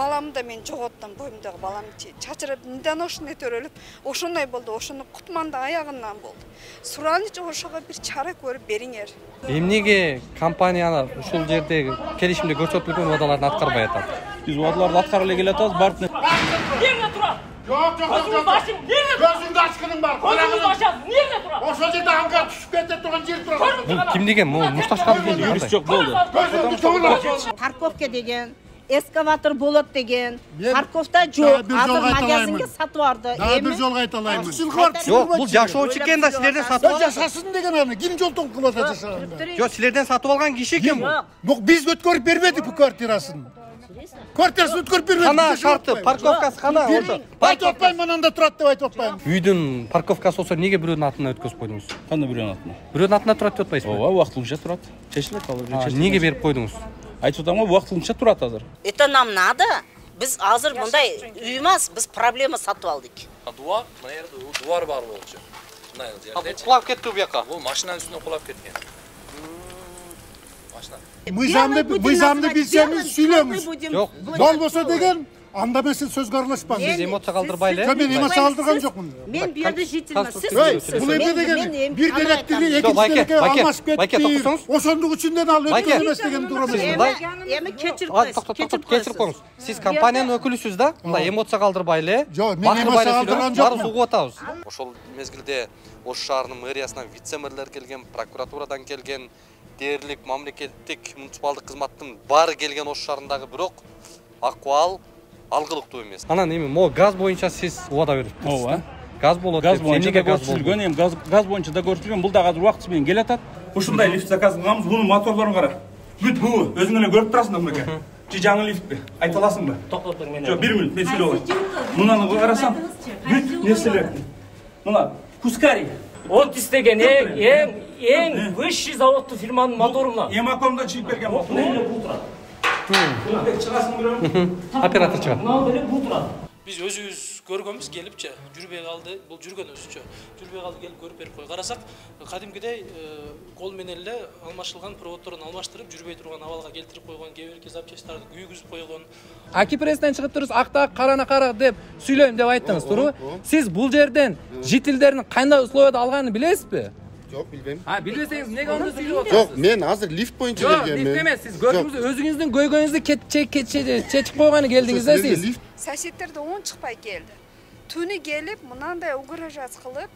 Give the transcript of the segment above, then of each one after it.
баламды да мен жоғоттым, бойымдағы баламды чачырып, недоношенный төрөлүп, ошондой болду, ошону кутманды аягынан болду. Суранычы ошого бир чара көрүп бериңер. Эмнеге компанияны ушул жерде келишимде көрсөтүлгөн убадаларды аткарбай атат? Биз убадаларды аткаргылы келатабыз, барып. Эмне турат? Yok. Gözüngde açkının var. Gözüңүздү ачасыз, эмне турат? Ошол жерде аңга түшүп кетет турган жер турат. Бул ким деген? Мушташкан деген Юрист жок болду. Gözüngдү тоңула. Парковка деген, эскаватор болот деген, парковта жок. Азыр магазинге сатып барды. Дагы бир жолго айта алайын. Жок, бул жашоочу экен да силерден сатып алган. Жашасын деген аны ким жолтон кылып атат жашаганда? Жок, силерден сатып алган киши экен бул. Биз өткөрүп бербедик бу квартирасын. Квартирасын өткөрүп бербедик. Кана шарты, парковкасы кана ошо. Айтып атпайм, мынанда турат деп айтып атпайм. Үйдүн парковкасы болсо неге бирөөнүн атына өткөзүп койдуңуз? Кандай бирөөнүн атына? Бирөөнүн атына турат деп атпайсызбы? Ооба, убактылыкча турат. Чечилет алар. Неге берип койдуңуз? Айтып атам го, убактылыкча турат азыр. Это нам надо. Biz азыр мындай үй эмес, biz проблема сатып алдык. Дуар, мына жерде дуар бар болчу. Мына жерде. Кулап кетти бу жака. Бул машинанын үстүнө кулап кеткен. Машина. Мыйзамды билсеңиз сүйлөңүз. Жок. Болбосо деген анда мен сөзгө аралашпам. Биз эмоция калтырбайлы. Жок, мен эмоция калтырган жокмун. Мен бу жерде жителмин. Сиз Бул эмне деген бир деректири экинчи алмашып кетти. Ошондук үчүндөн ал өткөн эмес деген турам. Эми кечирип коюңуз. Кечирип коюңуз. Сиз компаниянын өкүлүсүз да? Мындай эмоция калтырбайлы. Жок, мен эмоция калтырган жокмун. Баары сугуп атабыз. Ошол мезгилде Ош шаарынын мэриясынан вице-мэрлер келген, прокуратурадан келген, дээрлик мамлекеттик муниципалдык кызматтын баары келген Ош шаарындагы, бирок акыбал алгылыктуу эмес. Анан эми могу газ боюнча сиз убада бериптиз. Ооба. Газ болот. Газ боюнча да көрсөтүлгөн, эми газ боюнча да көрсөтүлгөн. Бул да азыр убактысы менен келатат. Ушундай лифт заказ кылганбыз. Бунун моторлорун кара. Бүт бу өзүң эле көрүп турасың да мынакей. Жаңы лифтпи? Айта аласыңбы? Токтотур менен. Жок, 1 мүнөт мен сүйлөп алайын. Мунаны карасам, бүт нерселер. Мына Кускари. От истеген эң высший заводдуу фирманын мотору мына. Эмакомдон чыгып келген мотор. Мына бул турат. Чыгасың көрөм. Оператор чыгат. Мына деле бул турат. Биз өзүбүз көргөнбүз, келипчи жүрбөй калды. Бул жүргөн өзүчө. Жүрбөй калды, келип көрүп берип кой. Карасак, кадимкидей кол менен эле алмашылган проводдорун алмаштырып, жүрбөй турган абалга келтирип койгон, кээ бирки запчастьтарды күйгүзүп койгон. Аки пресстен чыгып туруп, акта карана кара деп сүйлөйм деп айттыңыз, туурабы? Сиз бул жерден жителдердин кандай условияда алганын билесизби? Жок, билбейм. Билбесеңиз неге онда сүйлөп атасыз? Жок, мен азыр лифт боюнча келгенмин. Жок, лифт эмес, сиз көрдүңүз, өзүңүздүн көйгөңүздү чечип койгону келдиңиз да сиз. Соседтерде он чыкпай келди. Түнү келип, мынандай угрожать кылып,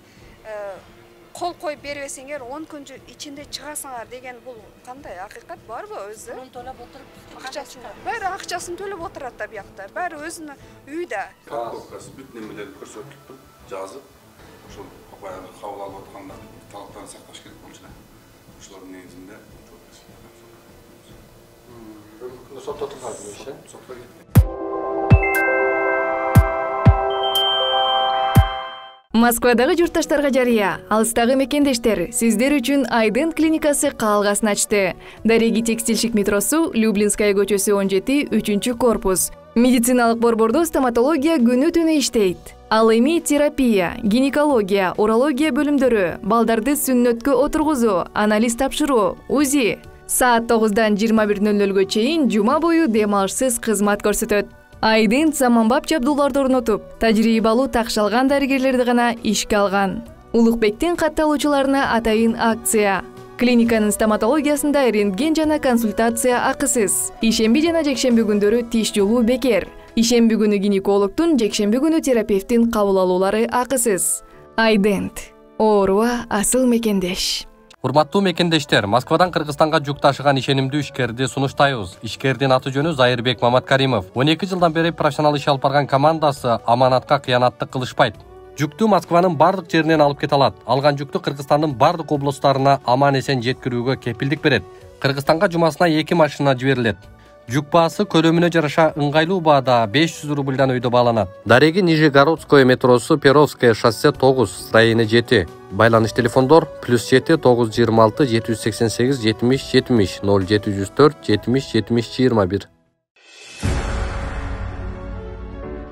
кол коюп бербесеңер 10 күн ичинде чыгасыңар деген бул кандай акыйкат барбы өзү? Төлөп отуруп, акчасын, баары акчасын төлөп отурат да бияктар. Баары өзүнүн үйдө. Парковкасы бүт немелерди көрсөтүп жазып, ошол баягы кабыл алып атканда талаптарын сакташ керек болчу да. Ошолордун негизинде сотто турган Москвадагы журтташтарга жарыя, алыстагы мекендештер, сиздер үчүн Айдын клиникасы каалгасын ачты. Дареги текстильщик метросу, Люблинская көчөсү 17, 3 корпус. Медициналык борбордо стоматология күнү-түнү иштейт. Ал эми терапия, гинекология, урология бөлүмдөрү, балдарды сүннөткө отургузуу, анализ тапшыруу, УЗИ. Саат 9-дан 21:00-гө чейин жума бою дем алышсыз кызмат көрсөтөт. Айдын заманбап жабдууларды орнотуп, тажрыйбалуу такшалган дарыгерлерди гана ишке алган. Улукбектин катталуучуларына атайын акция. Клиниканын стоматологиясында рентген жана консультация акысыз. Ишемби жана жекшемби күндөрү тиш жолуу бекер. Ишемби күнү гинекологтун, жекшемби күнү терапевттин кабыл алуулары акысыз. Айдент. Ооруга асыл мекендеш. Урматтуу мекендештер, Москвадан Кыргызстанга жүк ташыган ишенимдүү ишкерди сунуштайбыз. Ишкердин аты жөнү Зайырбек Маматкаримов. 12 жылдан бери профессионал иш алып барган командасы аманатка кыянаттык кылышпайт. Жүктү Москванын бардык жеринен алып кете алат. Алган жүктү Кыргызстандын бардык облустарына аман-эсен жеткирүүгө кепилдик берет. Кыргызстанга жумасына 2 машина жиберилет. Жүк баасы көлөмүнө жараша ыңгайлуу баада 500 рубльдан өйдө бааланат. Дареги Нижегородское метросу, Перовское шоссе 9, району 7. Байланыш телефондор +7 926 788 70 70 0704 70 70 21.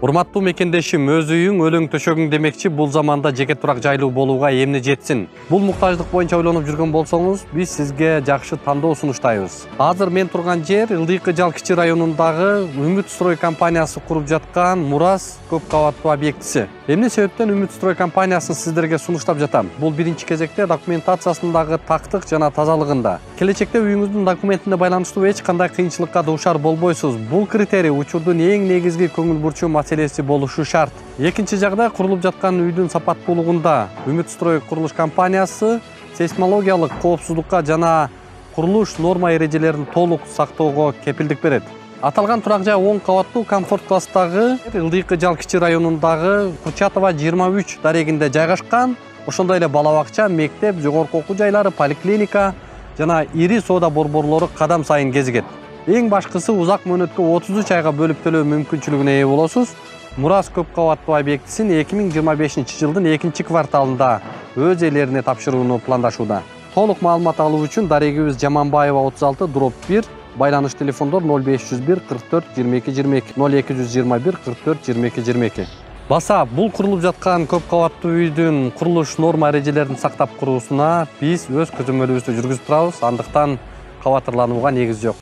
Урматтуу мекендешим, өз үйүң, өлөң төшөгүң демекчи, бул заманда жеке турак жайлуу болууга эмне жетсин? Бул муктаждык боюнча ойлонуп жүргөн болсоңуз, биз сизге жакшы тандоо сунуштайбыз. Азыр мен турган жер Ылдыйкы Жал кичи районундагы Үмүт строй компаниясы куруп жаткан Мурас көп кабаттуу объектиси. Эмне себептен Үмүт строй компаниясын сиздерге сунуштап жатам? Бул биринчи кезекте документациясындагы тактык жана тазалыгында. Келечекте үйүңүздүн документине байланыштуу эч кандай кыйынчылыкка дуушар болбойсуз. Бул критерий учурдун эң негизги көңүл бурчу маселеси болушу шарт. Экинчи жагдай, курулуп жаткан үйдүн сапаттуулугунда Үмүт строй курулуш компаниясы сейсмологиялык коопсуздукка жана курулуш норма эрежелерин толук сактоого кепилдик берет. Аталган турак жай 10 кабаттуу комфорт класстагы Ылдыйкы Жал кичи районундагы Курчатова 23 дарегинде жайгашкан. Ошондой эле бала бакча, мектеп, жогорку окуу жайлары, поликлиника жана ири соода борборлору кадам сайын кезигет. Эң башкысы, узак мөөнөткө 33 айга бөлүп төлөө мүмкүнчүлүгүнө ээ болосуз. Мурас көп кабаттуу объектисин 2025 жылдын 2-кварталында өз ээлерине тапшырууну пландашууда. Толук маалымат алуу үчүн дарегибиз Жаманбаева 36/1, байланыш телефондор 0501 44 22 22, 0221 44 22 22. Баса, бул курулуп жаткан көп кабаттуу үйдүн курулуш норма эрежелерин сактап куруусуна биз өз көзөмөлүбүздү жүргүзүп турабыз, андыктан кабатырланууга негиз жок.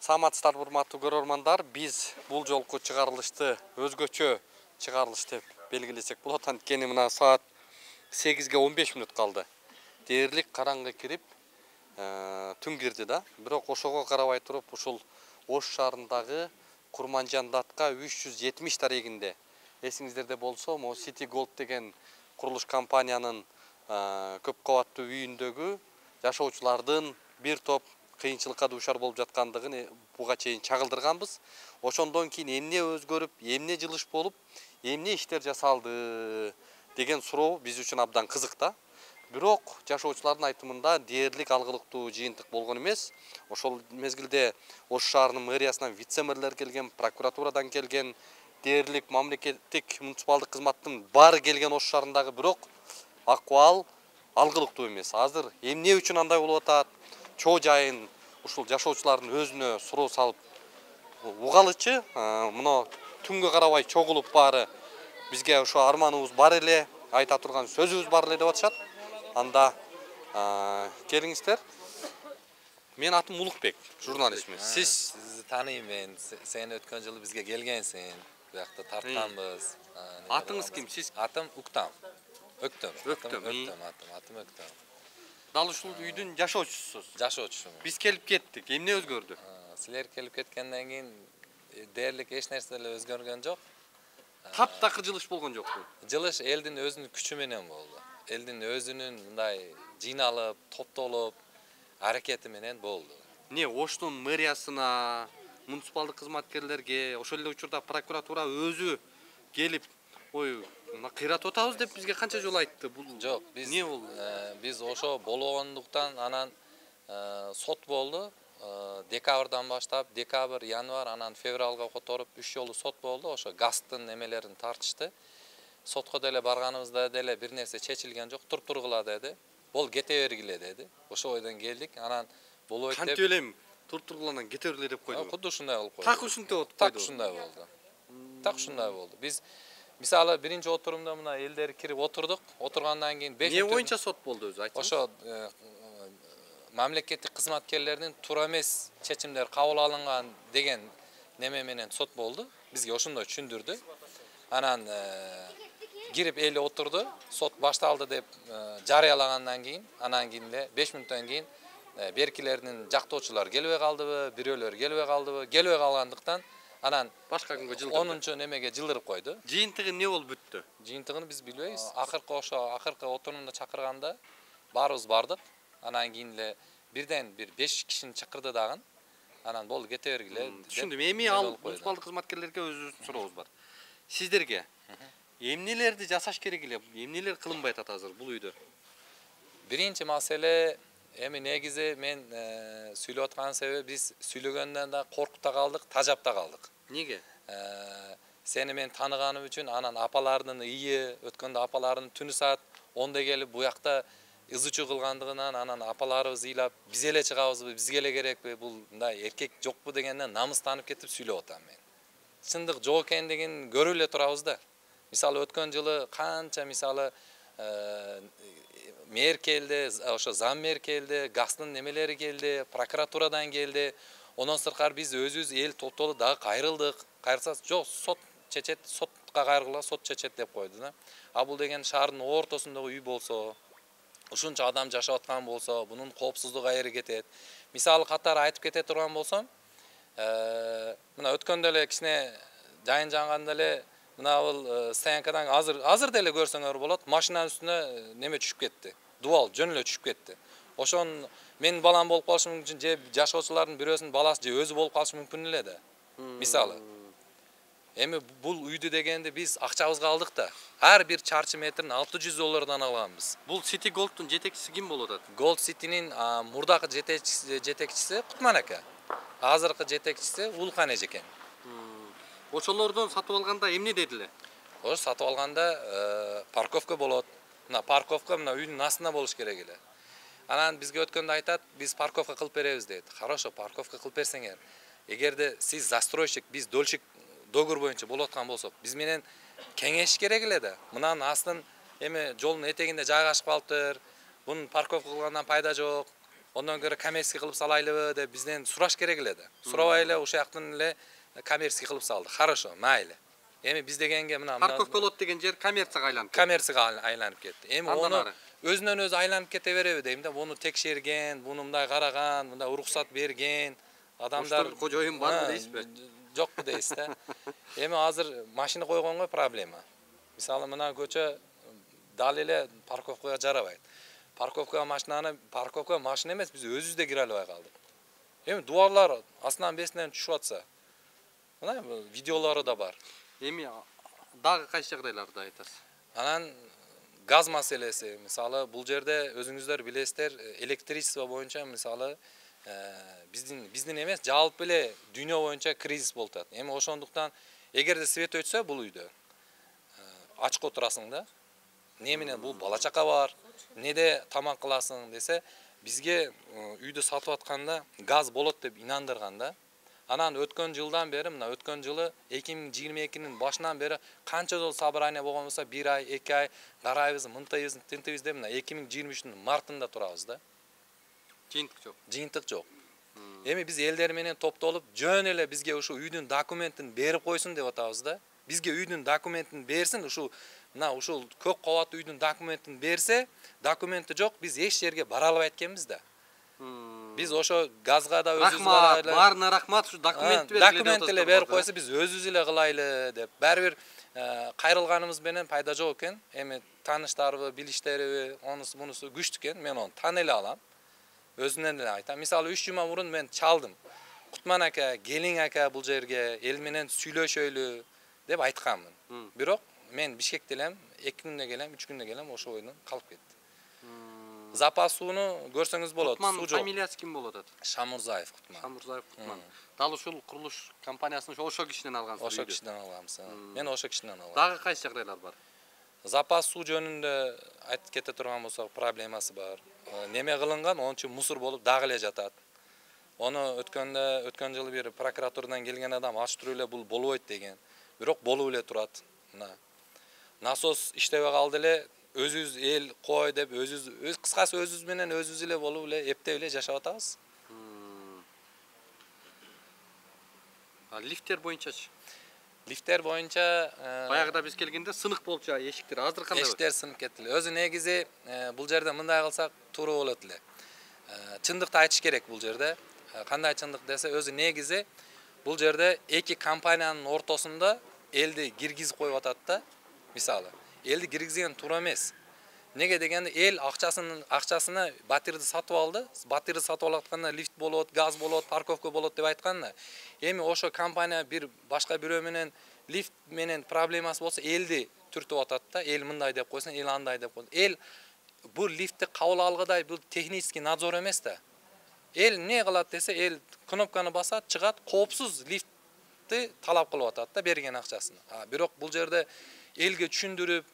Саламатсыздар, урматтуу көрөрмандар. Биз бул жолку чыгарылышты өзгөчө чыгарылыш деп белгилесек болот. Анткени мына саат 8-ге 15 мүнөт калды. Дээрлик караңгы кирип, түн кирди да. Бирок ошого карабай туруп, ушул Ош шаарындагы Курманжан Датка 370 дарегинде, эсиңиздерде болсо, мо City Gold деген курулуш компаниянын көп кабаттуу үйүндөгү жашоочулардын бир топ кыйынчылыкка дуушар болуп жаткандыгын буга чейин чагылдырганбыз. Ошондон кийин эмне өзгөрүп, эмне жылыш болуп, эмне иштер жасалды деген суроо биз үчүн абдан кызык да. Бирок жашоочулардын айтымында дээрлик алгылыктуу жыйынтык болгон эмес. Ошол мезгилде Ош шаарынын мэриясынан вице-мэрлер келген, прокуратурадан келген, дээрлик мамлекеттик муниципалдык кызматтын баары келген Ош шаарындагы, бирок акыбал алгылыктуу эмес. Азыр эмне үчүн андай болуп атат? Чоо жайын ушул жашоочулардын өзүнө суроо салып угалычы. Мына түнгө карабай чогулуп баары бизге ошо арманыбыз бар эле, айта турган сөзүбүз бар эле деп атышат. Анда келиңиздер. Мен атым Улукбек, журналистмин. Сиз тааныйм мен. Сен өткөн жылы бизге келгенсиң. Буякта тартканбыз. Атыңыз ким? Сиз? Атым Уктам. Өктөм. Атым Өктөм. Дал ушул үйдүн жашоочусусуз. Жашоочусумун. Биз келип кеттик. Эмне өзгөрдү? Силер келип кеткенден кийин дээрлик эч нерсе эле өзгөргөн жок. Таптакыр жылыш болгон жокпу? Жылыш элдин өзүнүн күчү менен болду. Элдин өзүнүн мындай жыйналып, топтолуп аракети менен болду. Не, Оштун мэриясына, муниципалдык кызматкерлерге, ошол эле учурда прокуратура өзү келип, ой, кыйратып атабыз деп бизге канча жолу айтты. Бул жок, биз эмне болду? Биз ошо болгондуктан анан сот болду. Декабрдан баштап, декабрь, январь, анан февралга которуп 3 жолу сот болду. Ошо газдын эмелерин тартышты. Сотко деле барганыбызда деле бир нерсе чечилген жок, тургула деди. Бол кете бергиле деди. Ошо ойдон келдик. Анан болбойт деп. Кантип элем тургуланан кете бергиле деп койду. Кудду ушундай болуп койду. Так ушундай болуп койду. Так ушундай болду. Так ушундай болду. Биз мисалы биринчи отурумда мына элдер кирип отурдук. Отургандан кийин 5 эмне боюнча сот болду өзү айтыңыз? Ошо мамлекеттик кызматкерлердин туура эмес чечимдер кабыл алынган деген неме менен сот болду. Бизге ошондой түшүндүрдү. Анан кирип эли отурду. Сот башталды деп жарыялагандан кийин, анан кийин эле 5 мүнөттөн кийин беркилердин жактоочулары келбей калдыбы, бирөөлөр келбей калдыбы? Келбей калгандыктан анан башка күнгө жылдырды. 10-чу немеге жылдырып койду. Жыйынтыгы эмне болуп бүттү? Жыйынтыгын биз билбейбиз. Акыркы отурумда чакырганда баарыбыз бардык. Анан кийин эле бирден 5 кишини чакырды дагы. Анан болду кете бергиле. Түшүндүм. Эми ал муниципалдык кызматкерлерге өзүбүздүн сурообуз бар. Сиздерге эмнелерди жасаш керек эле? Эмнелер кылынбай атат азыр бул үйдө? Биринчи маселе эми негизи мен сүйлөп аткан себеби биз сүйлөгөндөн да коркуп да калдык, тажап да калдык. Неге? Seni men tanıganym üçün anan apalarının iyi, ötkönde apalarının tünü saat 10'da gelip bu yakta ızıçı kılgandığından anan apalarыбыз ыйлап, biz ele çıgabızбы, bizge ele kerekпи, бул мындай эркек жокпу дегенден намыстанып кетип сүйлөп атам мен. Чындык жок экендигин көрүп эле турабыз да. Мисалы өткөн жылы канча мисалы мэр келди, ошо зам мэр келди, ГАСтын немелери келди, прокуратурадан келди. Ondan sırkar biz özüz el toптолуп дагы кайрылдык. Кайрсак жок, сот чечет, сотка кайрылгыла сот чечет деп койду да. А бул деген шаардын ортосундагы үй болсо, ушунча адам жашап аткан болсо, бунун коопсуздугу кайер кетет. Мисалы катары айтып кете турган болсом, мына өткөндө эле кичине жайын жанганда эле мына бул стоянкадан азыр деле көрсөңөр болот, машинанын үстүнө неме түшүп кетти. Дубал жөн эле түшүп кетти. Ошон мен балам болуп калышы мүмкүн, же жашоочулардын бирөөсүнүн баласы же өзү болуп калышы мүмкүн эле да. Мисалы. Эми бул үйдү дегенде биз акчабызга алдык да. Ар бир чарчы метрин $600 алганбыз. Бул City Gold'ун жетекчиси ким болуп атат? Gold City'nin мурдакы жетекчиси Кутман ака. Азыркы жетекчиси Улкан эжекен. Ошолордон сатып алганда эмне дедилер? Ошо сатып алганда парковка болот. Мына парковка мына үйдүн астында болуш керек эле. Анан бизге өткөндө айтат, биз парковка кылып беребиз дейт. Хорошо, парковка кылып берсеңер. Эгерде сиз застройщик, биз дольщик договор боюнча болуп аткан болсок, биз менен кеңешиш керек эле да. Мынанын астын эми жолдун этегинде жайгашып калыптыр. Бунун парковка кылгандан пайда жок. Ondan көрө коммерческий кылып салайлыбы деп бизден сураш керек эле да. Сурабай эле ошол жактан эле коммерческий кылып салды. Хорошо, майлы. Эми биз дегенге мына парковка болот деген жер коммерцияга айланып кетти. Коммерцияга айланып кетти. Эми ону өзүнөн өзү айланып кете береби дейм да. Буну текшерген, буну мындай караган, мындай уруксат берген адамдар кожоюн барбы дейсизби? Жокпу дейсиз да. Эми азыр машина койгонго проблема. Мисалы мына көчө дал эле парковкага жарабайт. Парковка машина эмес, биз өзүбүз да кире албай калдык. Эми дубарлар астынан бесинен түшүп атса, мына видеолору да бар. Эми дагы кайсы жагдайларды айтасыз? Анан газ маселеси, мисалы бул жерде өзүңүздөр билесиздер, электричество боюнча мисалы биздин эмес, жалпы эле дүйнө боюнча кризис болуп атат. Эми ошондуктан эгерде свет өчсө бул үйдө ачык отурасың да. Не менен бул бала чака бар, неде тамак кыласың десе, бизге үйдү сатып атканда газ болот деп инандырган да. Анан өткөн жылдан бери, мына өткөн жылы 2022-нин башынан бери канча жол собрание болгон болсо, 1 ай, 2 ай карайбыз, мынтайбыз, тинтибиз деп мына 2023-нин мартында турабыз да. Жыйынтык жок. Жыйынтык жок. Эми биз элдер менен топтолуп, жөн эле бизге ушу үйдүн документин берип койсун деп атабыз да. Бизге үйдүн документин берсин, мына ушул көк кабаттуу үйдүн документин берсе, документи жок, биз эч жерге бара албайт экенбиз да. Биз ошо газга да өзүбүз барайлы. Баарына рахмат, ушу документти бергиле. Документ эле берип койсо, биз өзүбүз эле кылайлы деп. Баары бир кайрылганыбыз менен пайда жок экен. Эми тааныштарбы, билиштериби, онусу мунусу күчтүү экен. Мен аны тааны эле алам. Өзүнөн эле айтам. Мисалы 3 жума мурун мен чалдым. Кутман ака, келиң ака бул жерге эл менен сүйлөшөйлү деп айтканмын. Бирок мен Бишкекте элем, 2 күндө келем, 3 күндө келем, ошо ойдон калып кетти. Запас сууну көрсөңүз болот. Кутман фамилиясы ким болуп атат? Шамурзаев Кутман. Шамурзаев Кутман. Дал ушул курулуш компаниясын ошо кишинен алгансыз. Ошо кишинен алганбыз. Мен ошо кишинен алгам. Дагы кайсы жагдайлар бар? Запас суу жөнүндө айтып кете турган болсок, проблемасы бар. Неме кылынган, onun үчүн мусор болуп дагы эле жатат. Ону өткөн жылы бир прокуратурадан келген адам ачтыруу эле бул болбойт деген. Бирок болуп эле турат. Мына насос иштебей калды эле, өзүбүз эл кой деп өзүбүз кыскасы өзүбүз менен өзүбүз эле болуп эле эптеп эле жашап атабыз. Лифттер боюнчачы? Лифттер боюнча баягыда биз келгенде сынык болчу эшиктер, азыр кандай? Эшиктер сынып кетти. Өзү негизи бул жерде мындай кылсак туура болот эле. Чындыкты айтыш керек бул жерде. Кандай чындык десе, өзү негизи бул жерде эки компаниянын ортосунда элди киргизип коюп атат да. Мисалы, элди киргизген туура эмес. Неге дегенде эл акчасына батирди сатып алды. Батирди сатып алатканда лифт болот, газ болот, парковка болот деп айтканда, эми ошо компания бир башка бирөө менен лифт менен проблемасы болсо, элди түртүп атат да. Эл мындай деп койсун, эл андай деп койсун. Эл бул лифтти кабыл алгыдай бул технический надзор эмес да. Эл не кылат десе, эл кнопканы басат, чыгат, коопсуз лифт кредитти талап кылып атат да берген акчасын. Бирок бул жерде элге түшүндүрүп,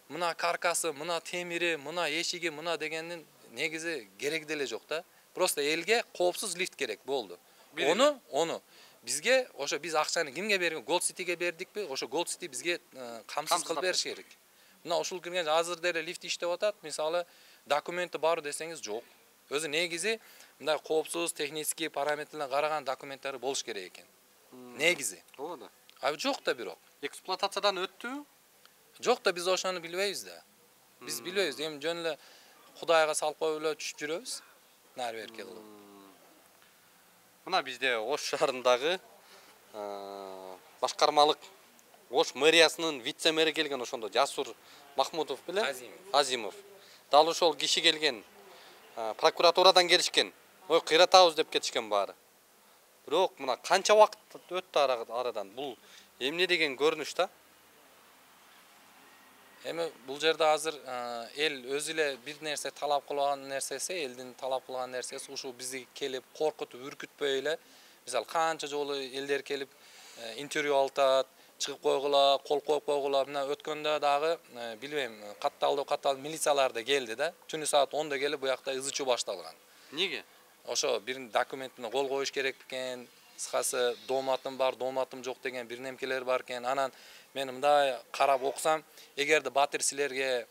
мына каркасы, мына темири, мына эшиги, мына дегендин негизи керек деле жок да. Просто элге коопсуз лифт керек болду. Onu бизге ошо биз акчаны кимге берген? Gold City'ге бердикпи? Ошо Gold City бизге камсыз кылып бериш керек. Мына ушул кирген азыр деле лифт иштеп атат. Мисалы, документи бар десеңиз жок. Өзү негизи мындай коопсуз технический параметрлерин караган документтери болуш керек экен. Негизи. Ооба. Жок да бирок. Эксплуатациядан өттү? Жок да биз ошону билбейбиз да. Биз билбейбиз. Эми жөн эле Кудайга салып коюп эле түшүп жүрөбүз. Нары берке кылып. Мына бизде Ош шаарындагы башкармалык Ош мэриясынын вице-мэри келген ошондо Жасур Махмудов беле? Азимов. Дал ошол киши келген. Прокуратурадан келишкен. Ой, кыйратабыз деп кетишкен баары. Бирок мына канча убакыт өттү арадан? Бул эмне деген көрүнүш да? Эми бул жерде азыр эл өзү эле бир нерсе талап кылган нерсеси, элдин талап кылган нерсеси ушул бизди келип коркутуп, үркүтпөй эле. Мисалы канча жолу элдер келип интервью алат, чыгып койгула, кол коюп койгула. Мына өткөндө дагы билбейм, катталды милициялар да келди да. Түнү саат 10да келип бу жакта ызычуу башталган. Неге? Ошо бир документине кол коюш керек экен. Кыскасы дооматым бар, дооматым жок деген бир немкелер бар экен. Анан мен мындай карап окусам, эгерде батир силерге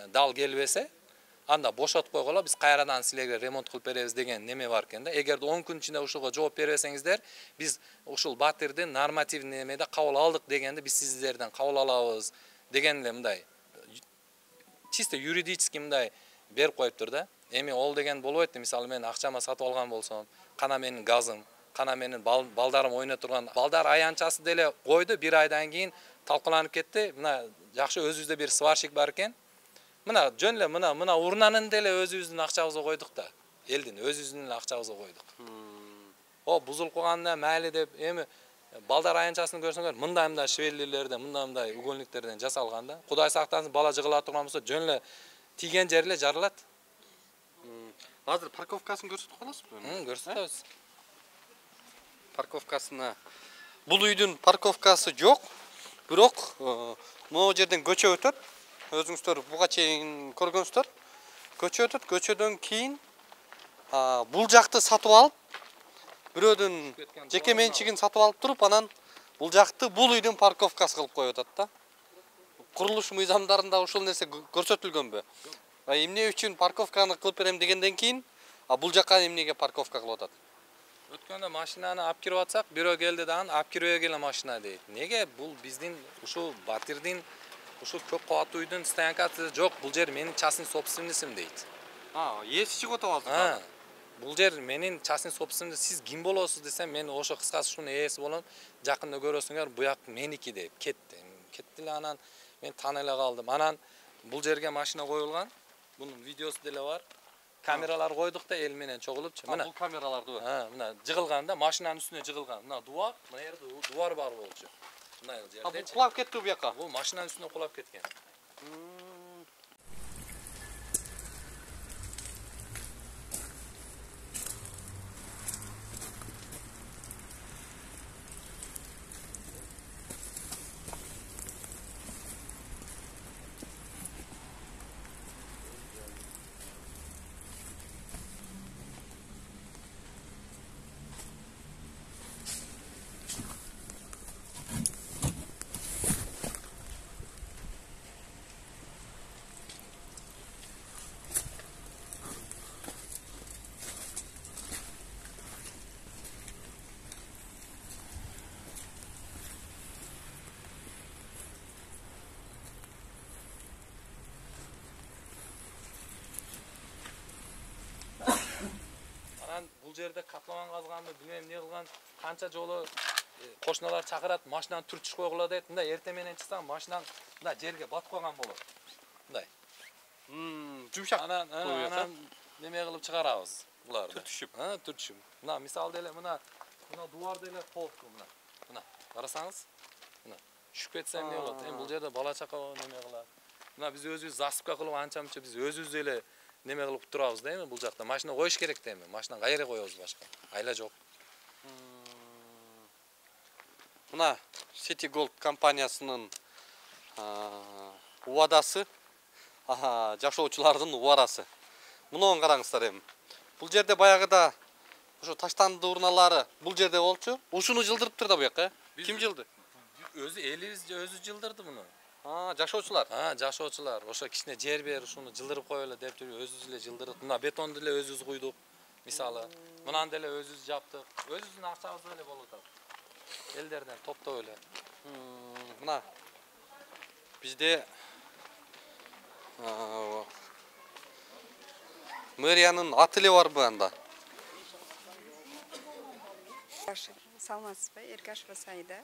дал келбесе, анда бошотуп койгула, биз кайрадан силерге ремонт кылып беребиз деген неме бар экен да. Эгерде 10 күн ичинде ушуга жооп бербесеңиздер, биз ушул батирди нормативный немеде кабыл алдык дегенде, биз сиздерден кабыл алабыз деген эле мындай чисто юридически мындай берип коюптур да. Эми ол деген болбойт. Мисалы мен акчама сатып алган болсом, кана менин газым, кана менин балдарым ойноо турган балдар аянчасы деле койду. Бир айдан кийин талкууланып кетти. Мына жакшы өзүбүздө бир сварщик бар экен. Мына жөн эле мына урнанын деле өзүбүздүн акчабызга койдук да. Элдин өзүбүздүн акчабызга койдук. О, бузулуп калганда майли деп, эми балдар аянчасын көрсөңөр, мындай швеллерлерден, мындай угольниктерден жасалган да. Кудай сактасын, бала жыгыла турган болсо жөн эле тийген жери эле жарылат. Азыр парковкасын көрсөтүп каласызбы? Көрсөтөбүз. Парковкасына. Бул үйдүн парковкасы жок. Бирок, могу жерден көчө өтөт. Өзүңүздөр буга чейин көргөнсүздөр. Көчө өтөт, көчөдөн кийин бул жакты сатып алып, бирөөдүн жеке менчигин сатып алып туруп, анан бул жакты бул үйдүн парковкасы кылып коюп атат да. Курулуш мыйзамдарында ушул нерсе көрсөтүлгөнбү? Эмне үчүн парковканы кылып берем дегенден кийин, бул жакка эмнеге парковка кылып атат? Өткөндө машинаны алып кирип атсак, бирөө келди дагы алып кирбей эле машина дейт. Неге? Бул биздин ушул батирдин ушул көп кабаттуу үйдүн стоянкасы жок. Бул жер менин частный собственностьум дейт. Ээси чыгып атабыз. Бул жер менин частный собственность. Сиз ким болосуз десем, мен ошо кыскасы ушунун ээси болом. Жакында көрөсүңөр, буяк меники деп кетти. Кетти эле, анан мен таана эле калдым. Анан бул жерге машина коюлган. Бунун видеосу деле бар. Камералар койдук да эл менен чогулупчу. Мына бул камераларды. Мына жыгылган да, машинанын үстүнө жыгылган. Мына дуар, мына жерде дуар бар болчу. Мына жерде. Бул кулап кетти бу жака. Бул машинанын үстүнө кулап кеткен. Бул жерде катламан казганды, билмейм эмне кылган, канча жолу кошуналар чакырат, машинаны түртүш койгула дейт. Мындай эртең менен чыксаң, машинаң мындай жерге батып калган болот. Мындай. Жумшак. Анан неме кылып чыгарабыз буларды. Түртүшүп. Түртүшүп. Мына мисалы деле мына дуар деле колуктуу мына. Мына карасаңыз, мына түшүп кетсе эмне болот? Эми бул жерде бала чака неме кылат. Мына биз өзүбүз засыпка кылып анча-мынча биз өзүбүз эле неме кылып турабыз да эми бул жакта. Машина коюш керек да эми. Машинаны кайерге коебуз башка? Айла жок. Мына City Gold компаниясынын убадасы, жашоочулардын убадасы. Муну караңыздар эми. Бул жерде баягыда ошо таштанды урналары бул жерде болчу. Ушуну жылдырыптыр да буяка. Ким жылды? Өзү элибиз өзү жылдырды муну. Жашоочулар. Жашоочулар. Ошо кичине жер бер, ушуну жылдырып коелу деп өзүбүз эле жылдырдык. Мына бетонду эле өзүбүз куйдук. Мисалы, мынан деле өзүбүз жаптык. Өзүбүздүн акчабыз эле болуп атат. Элдерден топтоп эле. Мына бизде мэриянын аты эле барбы анда? Саламатсызбы, Эргашева Саида.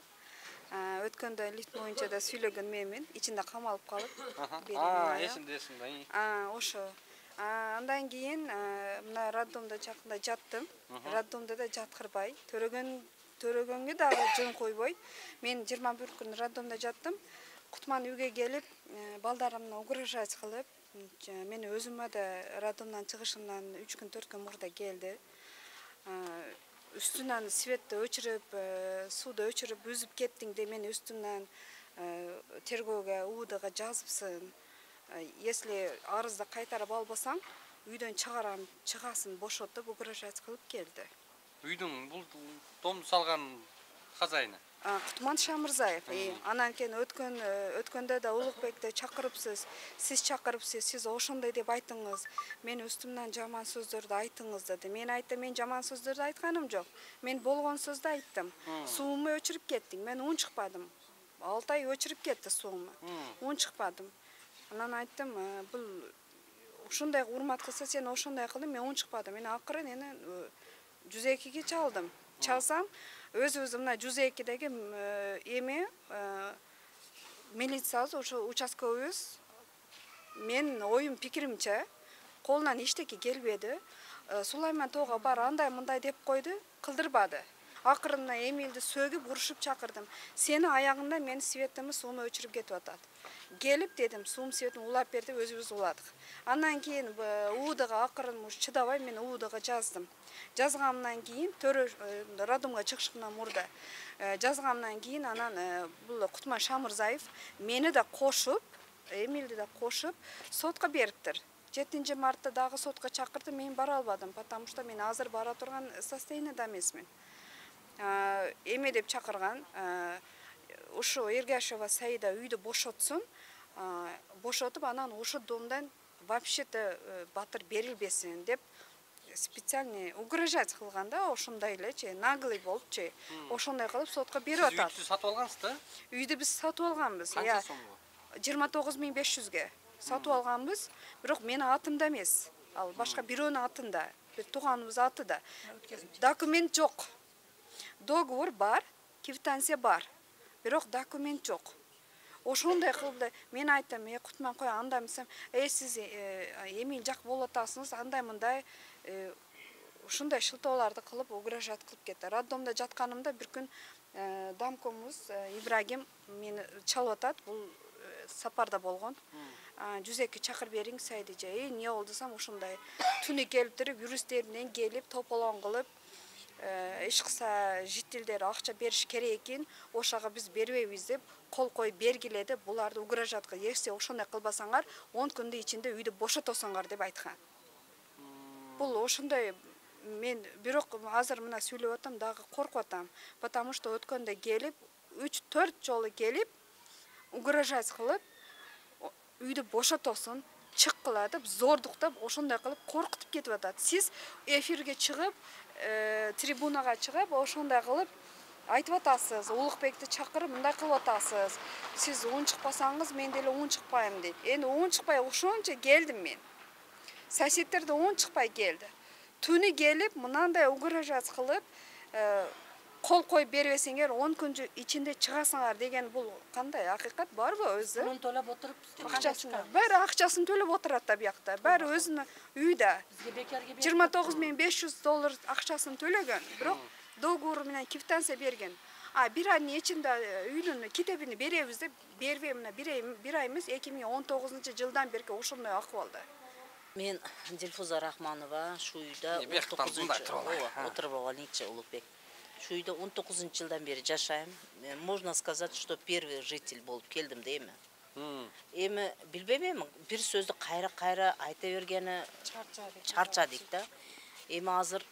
Өткөндө лифт боюнча да сүйлөгөн менмин, ичинде камалып калып. Эсимде. Ошо. Андан кийин мына роддомдо жакында жаттым. Роддомдо да жаткырбай, төрөгөнгө дагы жөн койбой. Мен 21 күн роддомдо жаттым. Кутман үйгө келип, балдарымны угрожать кылып, мен өзүмө да роддомдон чыгышымдан 3 күн 4 күн мурда келди. Üstünden svetті өчіріп, суды өчіріп, үзіп кеттің де мен үстімнен тергөөгө УУДга жазыпсың. Если арызды кайтарып албасаң, үйдөн чыгасын бошотуп угрожать кылып келди. Үйдүн бул домду салган хозяйыны? Кутман Шамырзаев. Анан кийин өткөндө да Улукбекти чакырыпсыз, сиз чакырыпсыз, сиз ошондой деп айтыңыз. Мен үстүмдөн жаман сөздөрдү айтыңыз деди. Мен айттым, мен жаман сөздөрдү айтканым жок. Мен болгон сөздү айттым. Сууму өчүрүп кеттиң. Мен ун чыкпадым. 6 ай өчүрүп кетти сууму. Ун чыкпадым. Анан айттым, бул ушундай урмат кылса сен ошондой кылдың, мен ун чыкпадым. Мен акыры 102ге чалдым. Чалсам, өзүбүз мына 102деги эми милициябыз, ошо участковыйбыз, мен оюм пикиримче, колунан эчтеке келбеди. Сулайман тоого бар, андай мындай деп койду, кылдырбады. Акырында Эмилди сөгүп, урушуп чакырдым. Сени аягында мен светимди, сууму өчүрүп кетип атат. Келип дедим, суум светин улап берди, өзүбүз уладык. Андан кийин УУДга акырын чыдабай мен УУДга жаздым. Жазганымдан кийин роддомго чыгышымдан мурда жазганымдан кийин анан бул Кутман Шамырзаев мени да кошуп, Эмилди да кошуп сотко бериптир. 7 мартта дагы сотко чакырды, мен бара албадым, потому что мен азыр бара турган состояниеда эмесмин. Эме деп чакырган, ошо Эргашева Саида үйдү бошотсун, бошотуп анан ошо домдон вообще-то батыр берилбесин деп специальный угрожать кылганда, ошондой элечи, наглый болупчу, ошондой кылып сотко берип атат. Үйдү сатып алгансыз да? Үйдү биз сатып алганбыз. Канча сомго? 29500ге сатып алганбыз, бирок менин атымда эмес. Ал башка бирөөнүн атында, бир тууганыбыз атында. Документ жок. Договор бар, квитанция бар. Бирок документ жок. Ошондой кылды. Мен айттым, Кутман кой андай эмесем, сиз Эмил жак болуп атасыңыз, андай мындай ушундай шылтоолорду кылып угрожать кылып кетти. Роддомдо жатканымда бир күн дамкомубуз Ибрагим мени чалып атат. Бул сапарда болгон. 102 чакыр бериң Саидижа. Эмне болду десем, ошондой түнү келип туруп, юристтеринен келип, тополон кылып, эч кыса жителдер акча бериш керек экен, ошого биз бербейбиз деп кол коюп бергиле деп буларды угрожать кылып, если ошондой кылбасаңар 10 күндүн ичинде үйдү бошотосуңар деп айткан. Бул ошондой мен бирок азыр мына сүйлөп атам, дагы коркуп атам, потому что өткөндө келип 3-4 жолу келип угрожать кылып, үйдү бошотосун, чыккыла деп, зордуктап, ошондой кылып коркутуп кетип атат. Сиз эфирге чыгып, трибунага чыгып, ошондой кылып айтып атасыз, Улукбекти чакырып мындай кылып атасыз. Сиз ун чыкпасаңыз, мен деле ун чыкпайм дейт. Эми ун чыкпай ошончо келдим мен. Соседтер да ун чыкпай келди. Түнү келип, мынандай угрожать кылып, кол коюп бербесеңер 10 күн ичинде чыгасыңар деген бул кандай акыйкат барбы өзү? Пулун төлөп отуруп, акчасын, баары акчасын төлөп отурат да биякта. Баары өзүнүн үйдө. $29500 акчасын төлөгөн, бирок договор менен квитанция берген. Bir ayın içinde üylünü, kitabını beremiz de bervemine bir ayımız 2019 жылдан beri ошондой акыбалда. Мен Дилфуза Рахманова, şu uyda 19-njy oturup algan Улукбек. Şu uyda 19 yıldan beri жашайм. Можно сказать, что первый житель болып келдім деймі. Эми билбейм, bir сөзді қайра айта бергені чарчадык да. Эми азыр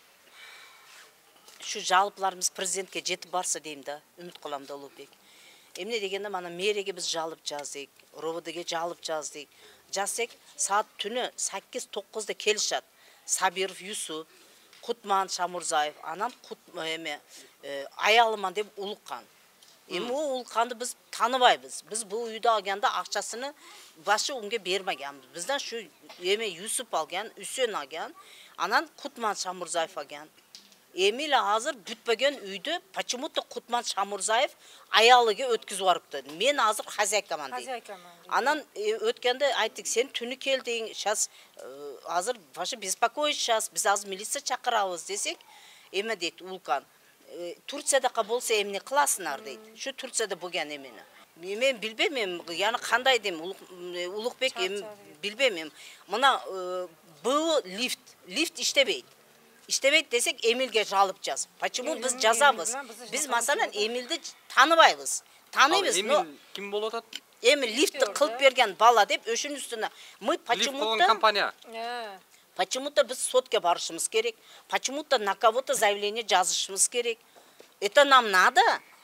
şu жалыпларымыз президентке жетіп барса дейм да, үміт қыламын да Улукбек. Эмне дегенде мана мэриге біз жалып жаздык, РОВДге жалып жаздык. Жазсек saat түні 8-9'da келишат. Сабиров Юсуп, Кутман Шамурзаев, анан аялыман деп улуккан. Эми о улукканды біз таныбайбыз. Біз бұл үйді алганда акчасыны башы унге бермеген. Бізден şu Юсуп алген, Үсен алген, анан Кутман Шамурзаев алген. Эмиле hazır бүтпеген үйді почему-то Кутман Шамурзаев аялыге өткізіп барыпты. Мен hazır хозяйкаман дейді. Анан өткенде айттык, сен түні келдің, сейчас hazır başı беспокоить сейчас, біз азыр милиция чакырабыз десек, эме дейді Улкан. Турцияда болса эмне кыласыңар дейді. Şu Турцияда болген эмени. Мен билбейм, яны кандай дейм, Улукбек билбейм. Мына бұл лифт иштебейт. İştebeyt desek Emil'ge жалып жаз. Почему biz жазабыз? Biz masalan Emil'di tanıbayбыз. Tanıyбыз. Emil kim болуп атат? Emil lift'ti kılıp bergen bala деп öşün üstüne. Мы почему-то компания. Почему-то biz сотке барышымыз керек. Почему-то на кого-то заявление жазышымыз керек. Это нам надо.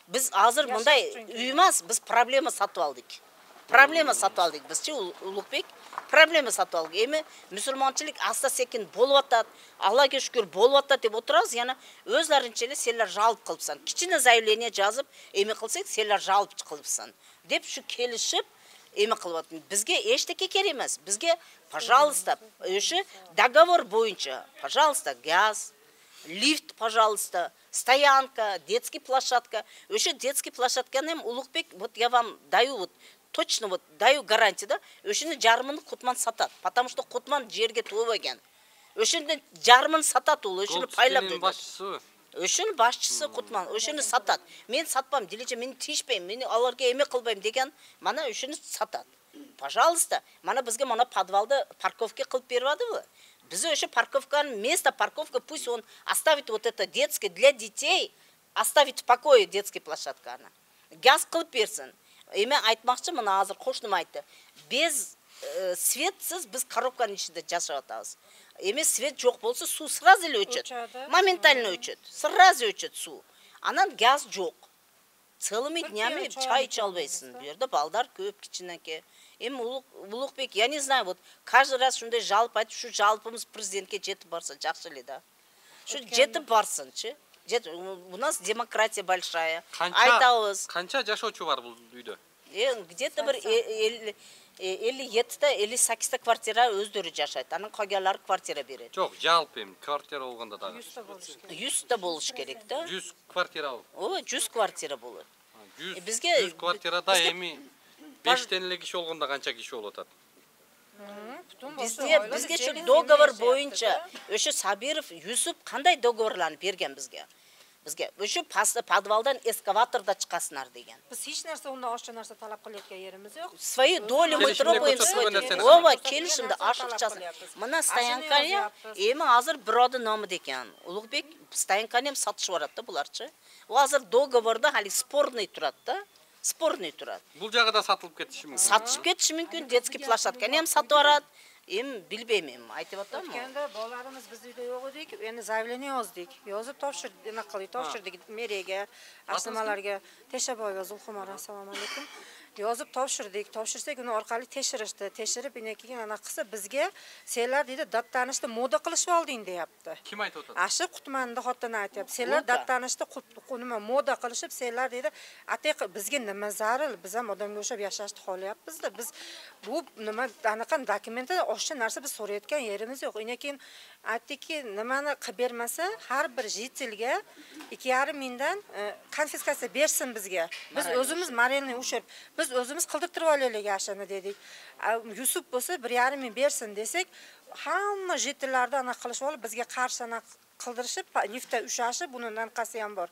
Biz hazır мындай үймас, biz проблема сатып алдык. Проблема сатып алдык. Bizçi Улукбек проблема сатып алдык. Эми мусулманчылык аста секин болуп атат. Аллага шүкүр болуп атат деп отурабыз. Яна өзләринче эле сендер жалып кылыпсан. Кичине заявление жазып, эми кылсак сендер жалып кылыпсан. Деп şu келишип эми кылып атат. Бизге эчтеке керек эмес. Бизге, пожалуйста, өшү договор боюнча, пожалуйста, газ, лифт, пожалуйста, стоянка, детский площадка. Өшү детский площадканы Улукбек, вот я вам даю вот точно вот даю гарантию, да, өшүнүн жарымын Кутман сатат, потому что Кутман жерге туубаген. Өшүнүн жарымын сатат ул, өшүнү пайлап башчысы. Өшүнүн башчысы Кутман, өшүнү сатат. Мен сатпам, делече мени тийишпейм, мени аларга эме кылбайм деген, мана өшүнү сатат. Пожалуйста, мана бизге мана подвалды парковка кылып берип атабы? Биз өшө парковканы, место парковка, пусть он оставит вот это детский для детей, оставит в покое детский площадканы. Газ кылып берсин. Эме айтмакчы, мына азыр кошнум айтты. Без светсиз биз коробканын ичинде жашап атабыз. Эме свет жок болсо суу сразу эле өчөт. Моментально өчөт. Сразу өчөт суу. Анан газ жок. Целыми днями чай иче албайсың. Бу жерде балдар көп кичинекей. Эми Улукбек, я не знаю, вот каждый раз шундай жалп айтып, şu жалпымыз президентке жетип барса жакшы эле да. Şu жетип барсынчы. У нас демократия большая. Айтабыз. Канча жашоочу бар бул үйдө? Где-то bir 57-те, 58-те квартира өздөрү жашайт. Анын калганлары квартира берет. Жок, жалпы эми квартира болгондо дагы. 100 болуш керек да. 100 квартира. Ооба, 100 квартира болот. 100 квартирада эми 5тен эле киши болгондо канча киши болуп атат? Бизге şu договор боюнча, өшө Сабиров, Юсуп кандай договорларды берген бизге? Бизге өшө подвалдан эскаваторда чыкасыңар деген. Biz hiç narsa ondan aşağı narsa talep kılayotgan yerimiz yok. Свои доли мы требуем. Ооба, келишимди ашыкчасы. Мына стоянканы эми азыр бирodi ному экен. Улукбек стоянканы эм сатышып барат да буларчы. О азыр договорда хали спорный турат да. Спорный турат. Бул жагы да сатылып кетиши мүмкүн. Сатышып кетиши мүмкүн, детский площадканы эм сатып барат. Эми билбейм эми, айтып атам. Өткөндө балдарыбыз биз үйдө жок эдик, эми заявление яздык. Жазып тапшырдык мэриеге, асмаларга, Тешебаева Зулхумар, ассаламу алейкум. Yazıp topshirsak uni orqali tekshirishdi. Tekshirib keyin anaqasi bizga senlar deydi dattanishni moda qilishib olding deyapti. Kim aytib o'tadi? Ashi Qutmanda xotini aytyapti. Senlar dattanishni nima moda qilishib senlar deydi, atay bizga nima zaril, biz ham odamga o'xshab yashashni xohlayapmiz-da. Biz bu nima anaqa dokumentda o'sha narsa biz so'rayotgan yerimiz yo'q. Keyin aytdiki, nimani qilib bermasa har bir jitelga 2,5 mingdan konfiskatsiya bersin bizga. Biz o'zimiz moralniy ushib biz o'zimiz qildirtirib olaylik ashani dedik. Yusuf bo'lsa 1,5 ming bersin desak, hamma jitellarda ana qilishib olib bizga qarshi ana qildirishib, liftda ushashib, bundan qasi ham bor.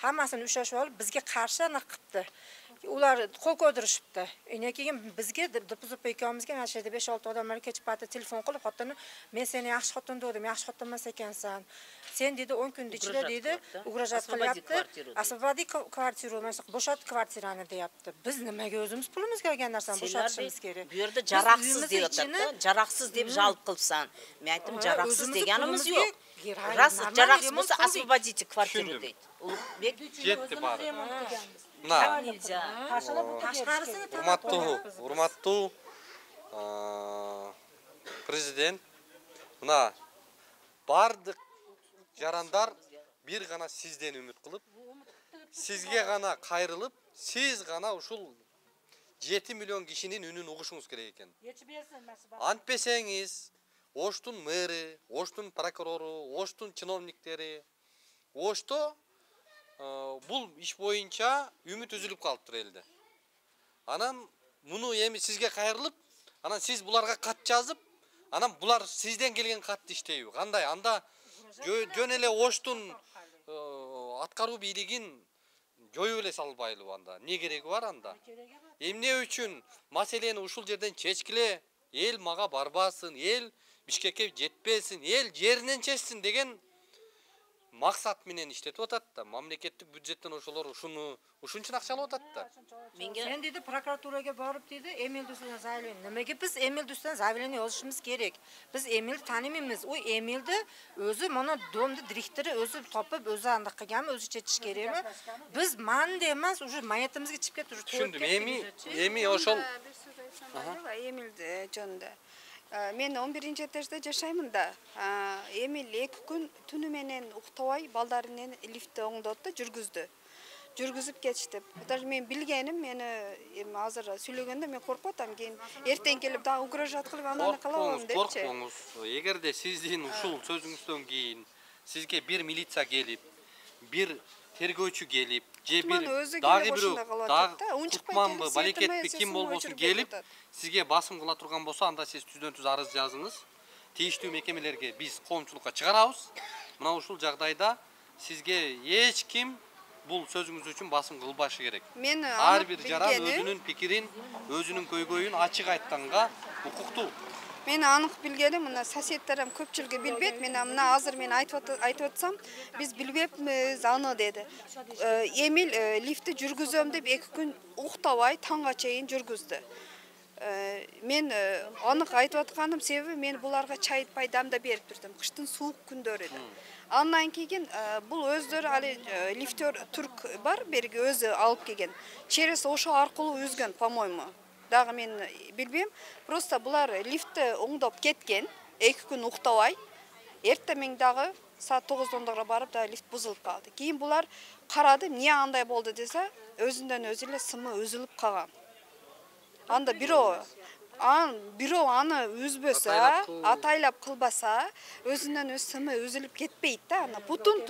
Hammasini ushashib olib bizga qarshi ana qilibdi. ular qo'l ko'ydirishibdi. Keyin bizga Dipuzop akamizga mana shu yerda 5-6 odamlar kechib paytda telefon qilib, xotini, men seni yaxshi xotin dedim, yaxshi xotin emas ekansan. Sen dedi 10 kun ichida dedi, ugrajat qilyapti. Освободи kvartiru, mana bo'shat kvartirani deyapti. Biz nimaga o'zimiz pulimizga olgan narsani bo'shatishimiz kerak. Bu yerda jaraqsiz deyotadi-da, jaraqsiz deb jalb qilsan. Men aytdim, jaraqsiz deganimiz yo'q. Ras jaraqsiz bo'lsa освободите kvartiru deydi. Ulug'bek Жетті бары. Мына, урматтуу президент, мына бардык жарандар бир гана сизден үмүт кылып, сизге гана кайрылып, сиз гана ушул 7 миллион кишинин үнүн угушуңуз керек экен. Антпесеңиз, Оштун мэри, Оштун прокурору, Оштун чиновниктери, Ошто бул иш боюнча үмүт үзүлүп калыптыр элде. Анан муну эми сизге кайрылып, анан сиз буларга кат жазып, анан булар сизден келген катты иштейби? Кандай? Анда жөн эле Оштун аткаруу бийлигин жоюп эле салбайлыбы анда? Не кереги бар анда? Эмне үчүн маселени ушул жерден чечкиле, эл мага барбасын, эл Бишкекке жетпесин, эл жеринен чечсин деген максат менен иштетип атат да. Мамлекеттик бюджеттен ошолор ушунчун акча алып атат да. Sen dedi prokuraturaga borib dedi, Emil Dusan zayleni. Nimaga biz Emil Dusan zayleni yozishimiz kerak? Biz Emil tanimaymiz. U Emilni o'zi mana domni direktori o'zi topib, o'zi anda qilganmi, o'zi chechish kerakmi? Biz manda emas, уже mayatimizga chiqib ketdi. Tushundim. Emi ошол Emil жөнүндө. Мен 11 этажда жашаймын да. Эмил 2 күн түнү менен уктабай балдарынын лифтти оңдотду, жүргүзүп кетишти. Даже мен билгеним, мени эми азыр сүйлөгөндө мен коркуп атам, кийин эртең келип дагы угрожат кылып ананы кылабам депчи. Коркпоңуз. Эгерде сиздин ушул сөзүңүздөн кийин сизге бир милиция келип, бир тергөөчү келип, же бир дагы бирөө кутманбы, балекетпи ким болбосун келип, сизге басым кыла турган болсо, анда сиз түздөн-түз арыз жазыңыз. Тийиштүү мекемелерге биз коомчулукка чыгарабыз. Мына ушул жагдайда сизге эч ким бул сөзүңүз үчүн басым кылбашы керек. Ар бир жаран өзүнүн пикирин, өзүнүн көйгөйүн ачык айтканга укуктуу. Мен анык билгеним, мына соседтерим көпчүлүгү билбейт. Мен мына азыр мен айтып атсам, биз билбепмиз аны деди. Эмил лифтти жүргүзөм деп 2 күн уктабай таңга чейин жүргүздү. Мен анык айтып атканым себеби мен буларга чай пайдамда берип турдум. Кыштын суук күндөрү эле. Андан кийин бул өздөрү али лифтер турк бар, берги өзү алып келген. Через ошо аркылуу үзгөн, по-моему. Дагы мен билбейм. Просто булар лифтти оңдоп кеткен, 2 күн уктабай. Эртең дагы саат 9-10 барып да лифт бузулуп калды. Кийин булар карады, эмне андай болду десе, өзүндөн өзү эле сымы үзүлүп калган. Анда бирөө аны үзбөсө, атайлап кылбаса, өзүнөн өз сымы үзүлүп кетпейт да. Ана бутун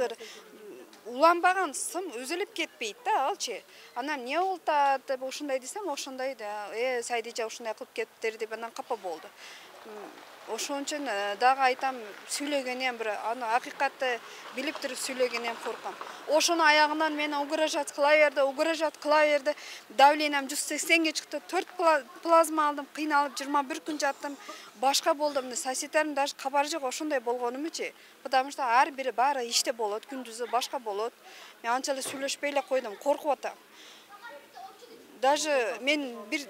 уланбаган сым үзүлүп кетпейт да, алчы. Анан эмне болду деп ошондой десем, ошондой да, Сайдижа ошондой кылып кетиптир деп анан капа болду. Ошон үчүн дагы айтам, сүйлөгөнүм бир, аны акыйкатты билип туруп сүйлөгөнүм коркам. Ошонун аягынан мени угрожат кыла берди. Давлением 180ге чыкты. 4 плазма алдым, кыйналып 21 күн жаттым. Башка болдум. Соседтерим даже кабар жок ошондой болгонумчу. Потому что ар бири баары иште болот, күндүзү башка болот. Мен анчалык сүйлөшпөй эле койдум, коркуп атам. Даже мен бир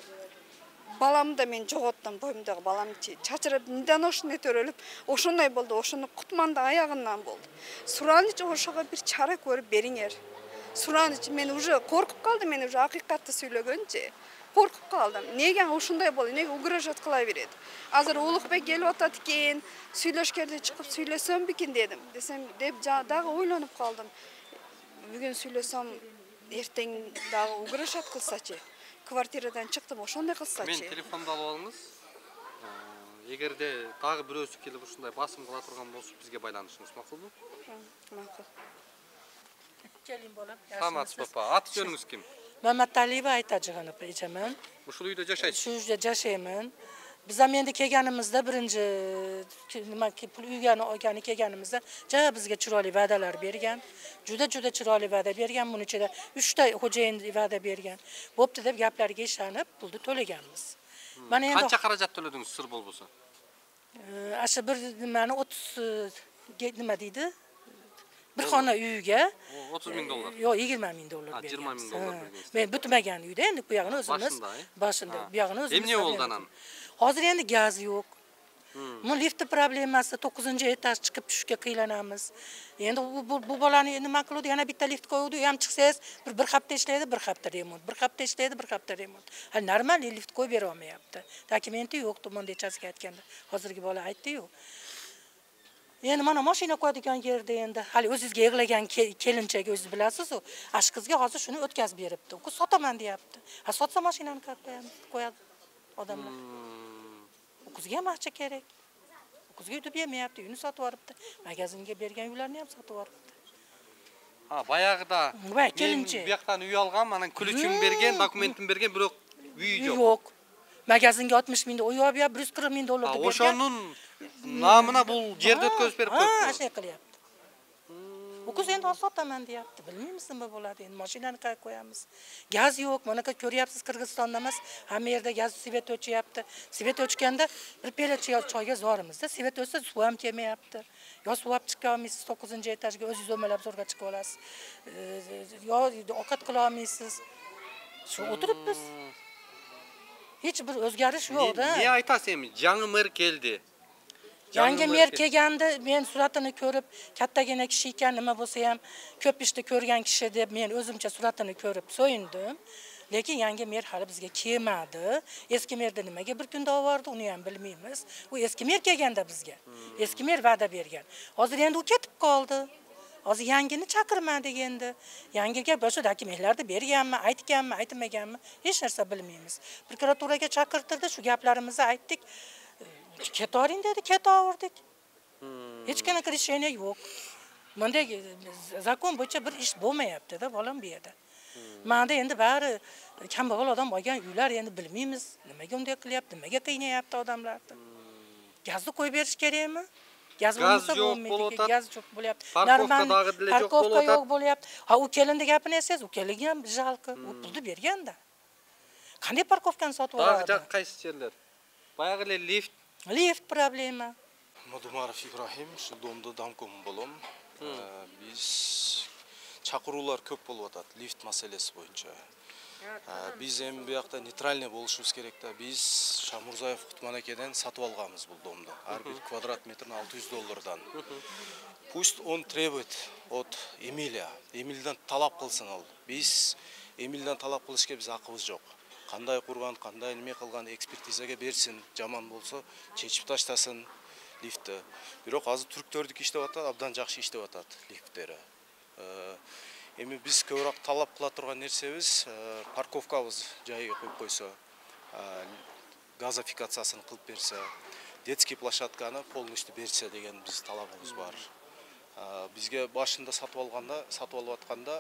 баламды мен жоготтум, боюмдагы баламды чачырып, недоношенный төрөлүп, ошондой болду. Ошону кутманды аягынан болду. Сураныч ошого бир чара көрүп бериңер. Сураныч, мен уже коркуп калдым, мен уже акыйкатты сүйлөгөнчү. Коркуп калдым. Неге ошондой болду? Неге угрожат кыла берет? Азыр Улукбек келип атат экен, сүйлөшкөрдө чыгып сүйлөсөм бекин дедим. Десем, деп дагы ойлонуп калдым. Бүгүн сүйлөсөм, эртең дагы угрожат кылсачы. Квартирадан чыктым, ошондой кылсачы. Мен телефонду алып алыңыз. Эгерде дагы бирөөсү келип ушундай басым кыла турган болсо, бизге байланышыңыз макулбу? Макул. Келин болом. Самат папа, аты жөнүңүз ким? Маматалиева Айтажыганова эжемин. Ушул үйдө жашайсыз? Ушул үйдө жашаймын. Biz ham endi kelganimizda birinchi nima pul uygani olgani kelganimizda ja bizga chiroyli va'dalar bergan. Juda chiroyli va'da bergan. Buning ichida 3 ta xo'jayin va'da bergan. Bo'pti deb gaplariga ishonib pulni to'laganmiz. Mana endi qancha xarajat to'ladingiz sir bo'lsa? Asha bir nimani 30 nima deydi? Bir xona uyiga 30 ming dollar. Yo'q, 20 ming dollar bergan. 20 ming dollar bergan. Men bitmagan uyda endi bu yog'ini o'zimiz boshida, bu yog'ini o'zimiz. Endi bo'ldi anam. Hozir endi gaz yo'q. Bu liftni problemasi 9-etaj chiqib tushishga qiylanamiz. Endi bu bolani nima qiladi? Yana bitta lift qo'ydi, u ham chiqsangiz bir hafta ishlaydi, bir hafta remont, bir hafta ishlaydi, bir hafta remont. Hali normal lift qo'yib bera olmayapti. Dokumenti yo'q, tomondechasiga aytganda. Hozirgi bola aytdi-yu. Endi mana mashina qo'yadigan yerda endi hali o'zingizga yig'lagan kelinchak o'zingiz bilasiz-ku. Ash qizga hozir shuni o'tkazib beribdi. U sotaman deyapti. Ha sotsa mashinani qo'yadi odamlar. U qizga ham akcha kerak. U qizga uyda bermayapti, uyini sotib yuboribdi. Magazinga bergan uylarni ham sotib yuboribdi. Ha, bayag'ida kelinchak. Bu yoqdan uy olgan, mana kulchim bergan, dokumentim bergan, biroq uyi yo'q. Yo'q. Magazinga 60 ming dollar yo'q, 140 ming dollar bergan. O'shoning namına bu yerda o'tkazib berib qo'yibdi. Ha, shunday qilyapti. U qiz endi sotaman deyapti. Bilmaymiz nima bo'ladi endi. Mashinani qayerga qo'yamiz? Gaz yo'q. Mana ko'ryapsiz, Qirg'izistonda emas, hamma yerda gaz svet o'chyapti. Svet o'chganda bir piyola choyga zorimizda, svet o'chsa suv ham kelmayapti. Yo suv olib chiqa olmaysiz 9-etajga o'zingiz o'malab zo'rg'a chiqib olasiz. Yo ovqat qila olmaysiz. Shu o'tiribmiz. Hech bir o'zgarish yo'q-da. Ne aytasiz? Yangi mer keldi. Yangi mer kelganda men suratini ko'rib, kattagina kishi ekan, nima bo'lsa ham ko'p ishni ko'rgan kishi deb men o'zimcha suratini ko'rib so'yindim. Lekin yangi mer hali bizga kelmadi. Eski merda nimaga bir kunda ovordi, uni ham bilmaymiz. U eski mer kelganda bizga. Eski mer va'da bergan. Hozir endi u ketib qoldi. Hozir yangini chaqirmadik endi. Yangiga boshqa dokumentlarni berganmi, aytganmi, aytmaganmi, hech narsa bilmaymiz. Prokuraturaga chaqirtirdi, shu gaplarimizni aytdik. Ketoring dedi, ketaverdik. Hech qanaqa решение yo'q. Bunday zakon bo'yicha bir ish bo'lmayapti-da, bolam bu yerda. Menda endi bari kambag'al odam olgan uylar endi bilmaymiz. Nimaga unday qilyapti, nimaga qiynayapti odamlarni. Gazni qo'yib berish kerakmi? Gaz bo'lmasa bo'lmaydi, gaz yo'q bo'lyapti. Parkovka yo'q bo'lyapti. Ha, u kelinni gapini esangiz, u kelinga ham jalqi, u pulni berganda. Qanday parkovkani sotib oladi? Dag'ja qaysi yerlar? Bayag'ile Lift problema. Madumarov İbrahim, şu domda damkom bolom. Biz çakırular köp bolup atat lift meselesi boyunca. Biz hem bu yoqda neytralniy bo'lishimiz kerak da. Biz Shamurzayev Kutmanake'den satıp alganmiz bu domda. Her bir kvadrat metrini 600 dollardan. Pусть он требует от Эмиля. Эмильдан талап кылсын ал. Biz Эмильдан талап кылышка biz акыбыз жок. Qanday qurgan, qanday nima qilgan ekspertizaga bersin, jomon bo'lsa, chechib tashlasin liftni. Biroq hozir turkderdiki ishlab atadi, abdan yaxshi ishlab atadi liftlari. Endi biz ko'proq talab qila turgan narsamiz parkovkamiz joyiga qo'yib qo'ysa, gazifikatsiyasini qilib bersa, детский площадканы полностью bersa degan biz talabimiz bor. Bizga boshida sotib olayotganda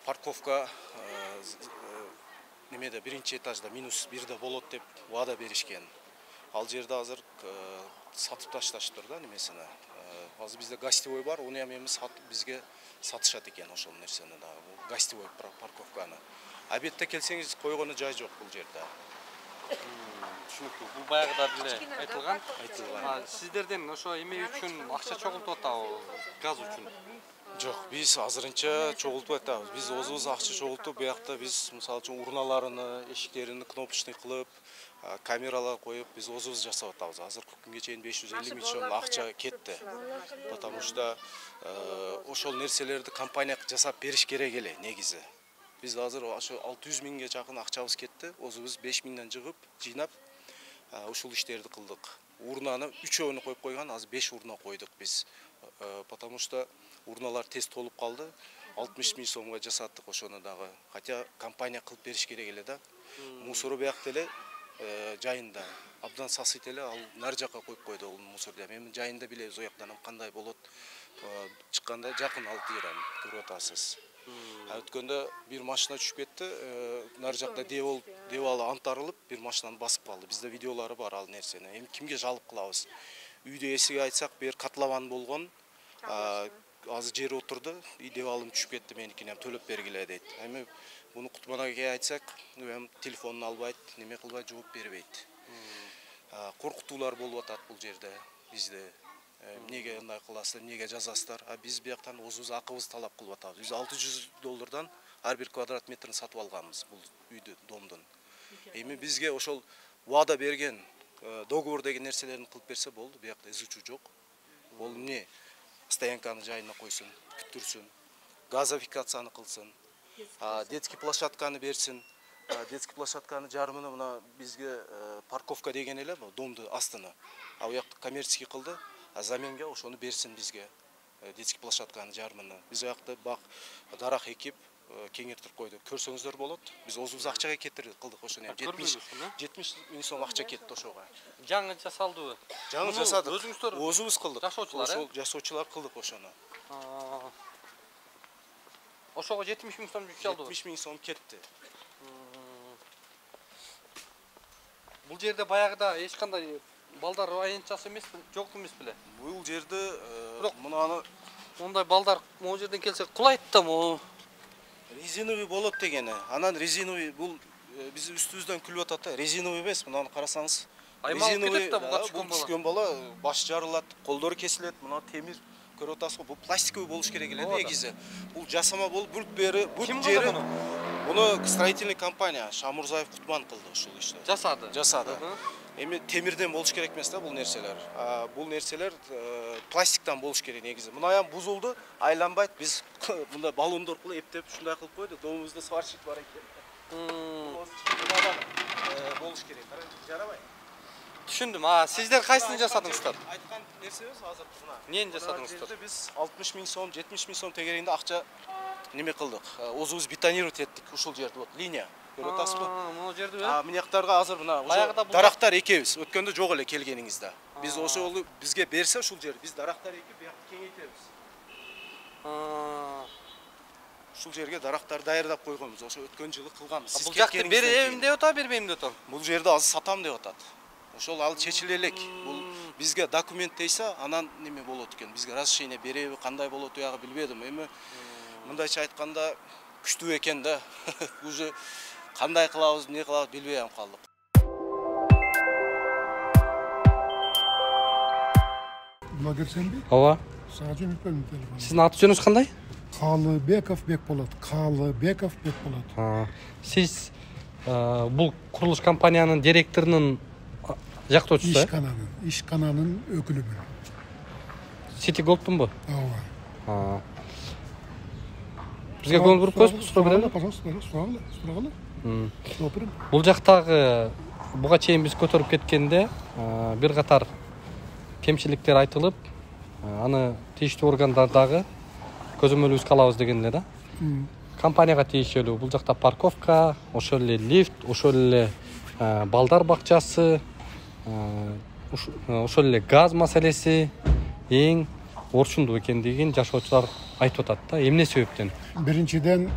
parkovka немеде birinchi etajda -1da bo'ladi deb va'da berishgan. Al yerda hozir satib tashlashdir da nimesini. Hozir bizda gostевой bor, uni ham emas bizga satishadi ekan o'sha narsani da. Bu gostевой parkovkani. Обедda kelsangiz qo'yg'oni joy yo'q bu yerda. Tushunibdi. Bu bayag'ida aytilgan. Sizlardan o'sha yemek uchun ақша cho'g'ilib o'tadi, gaz uchun. Жоқ, biz hozircha cho'g'ilib o'tamiz. Biz o'zimiz ақша cho'g'iltib, bu yoqda biz misol uchun urnalarini, eshiklerini knopочный qilib, kameralar qo'yib, biz o'zimiz jasab o'tamiz. Hozir kungacha 550 ming so'm ақша ketdi. Потому что o'sha narsalarni kompaniya jasab berish kerak edi, negizi. Biz hozir o'sha 600 mingga yaqin ақшабыз ketdi. O'zimiz 5 mingdan jig'ib, jinab o'sha ishlarni qildik. Urnani 3-ovini qo'yib qo'ygan, hozir 5 urna qo'ydik biz. Потому что urnalar tez to'lib qoldi. 60 ming so'mga jasatdik o'shani dag'i. Хотя kompaniya qilib berish kerak edi da. Musor bu yoqda joyinda. Abdan sasiyt ele al nar жаққа qo'yib qo'ydi ul musorda. Men joyinda bilamiz u yoqdan ham qanday bo'ladi. Chiqqanda yaqin olib beram, ko'rib o'tasiz. Өткөндө бир машина түшүп кетти, нар жакта дебалы антарылып, бир машинаны басып калды. Бизде видеолары бар ал нерсени. Эми кимге жалып кылабыз? Үйдө эсиге айтсак, бир котлован болгон, азыр жер отурду, дебалым түшүп кетти, меникине төлөп бергиле дейт. Эми буну кутманага айтсак, телефонун албайт, неме кылбайт, жооп бербейт. Коркутуулар болуп атат бул жерде бизде. Эмнеге андай кыласыздар, эмнеге жазасыздар? Биз бияктан өзүбүз акыбызды талап кылып атабыз. Биз $600 ар бир квадрат метрин сатып алганбыз бул үйдү, домдун. Эми бизге ошол вада берген, договор деген нерселерин кылып берсе болду. Биякта изучуу жок. Бул эмне? Стоянканы жайына койсун, күттүрсүн, газификацияны кылсын, детский площадканы берсин. Детский площадканы жарымыны мына бизге парковка деген эле, домду астына. Ал жакты коммерческий кылды. Заменге ошону берсин бизге. Детский площадканы жарымыны. Биз жакты бак дарак экип кеңейтип койдук. Көрсөңүздөр болот. Биз өзүбүз акчага кетирдик, кылдык ошону. 70 миң сом акча кетти ошого. Жаңы жасалдыбы? Жаңы жасадык. Өзүңүздөр өзүбүз кылдык. Ошол жашоочулар кылдык ошону. Ошого 70 миң сом жалдыбы? 70 миң сом кетти. Бул жерде баягыда эч кандай балдар аянтчасы эмес, жок эмес беле? Бул жерде мынаны ондай балдар могу жерден келсе кулайт да могу. Резиновый болот дегени. Анан резиновый бул биз үстүбүздөн күлүп атат да. Резиновый эмес, мынаны карасаңыз. Резиновый да буга түшкөн бала баш жарылат, колдору кесилет, мына темир көрүп атасызбы? Бул пластиковый болуш керек эле негизи. Бул жасама болуп бүт жери Буну строительный компания Шамурзаев Кутман кылды ушул ишти. Жасады. Эми темирден болуш керек эмес да бул нерселер. Бул нерселер пластиктан болуш керек негизи. Мына аян бузулду, айланбайт. Биз мында баллондор кылып эптеп ушундай кылып койдук. Домубузда сварщик бар экен. Болуш керек. Жарабай. Түшүндүм. Сиздер кайсысын жасадыңыздар? Айткан нерсебиз азыр мына. Эмнени жасадыңыздар? Биз 60 миң сом, 70 миң сом тегерегинде акча неме кылдык. Өзүбүз бетонировать эттик ушул жерди, вот линия. Көрүп атасызбы? Могу жерди бе? Мынаяктарга азыр мына дарактар экебиз. Өткөндө жок эле келгениңизде. Биз ошол бизге берсе ушул жерди, биз дарактар экип биякты кеңейтебиз. Ушул жерге дарактар даярдап койгонбуз. Ошо өткөн жылы кылганбыз. Бул жакты берем деп атат, бербейм деп атат. Бул жерди азыр сатам деп атат. Ошол ал чечиле элек. Бул бизге документ дейсе, анан неме болот экен. Бизге разрешение береби, кандай болот уягы билбедим. Эми мындайча айтканда күчтүү экен да. Уже кандай кылабыз, эмне кылабыз билбей калдык. Благерсенби? Ооба. Сага жөнөтпөйм телефон. Сиздин аты жөнүңүз кандай? Калыбеков Бек болот. Калыбеков Бек болот. Сиз бул курулуш компаниянын директорунун жактоочусу? Ишкананын өкүлүмүн. Сити Голдтунбу? Ооба. Бизге көңүл буруп коесузбу, суроо берели? Пожалуйста, сурагыла. Бул жактагы буга чейин биз көтөрүп кеткенде бир катар кемчиликтер айтылып, аны тийиштүү органдардагы көзөмөлүбүзгө алабыз деген эле да. Компанияга тийишелүү бул жакта парковка, ошол эле лифт, ошол эле балдар бакчасы, ошол эле газ маселеси эң орчундуу экендигин жашоочулар айтып атат да. Эмне себептен? Биринчиден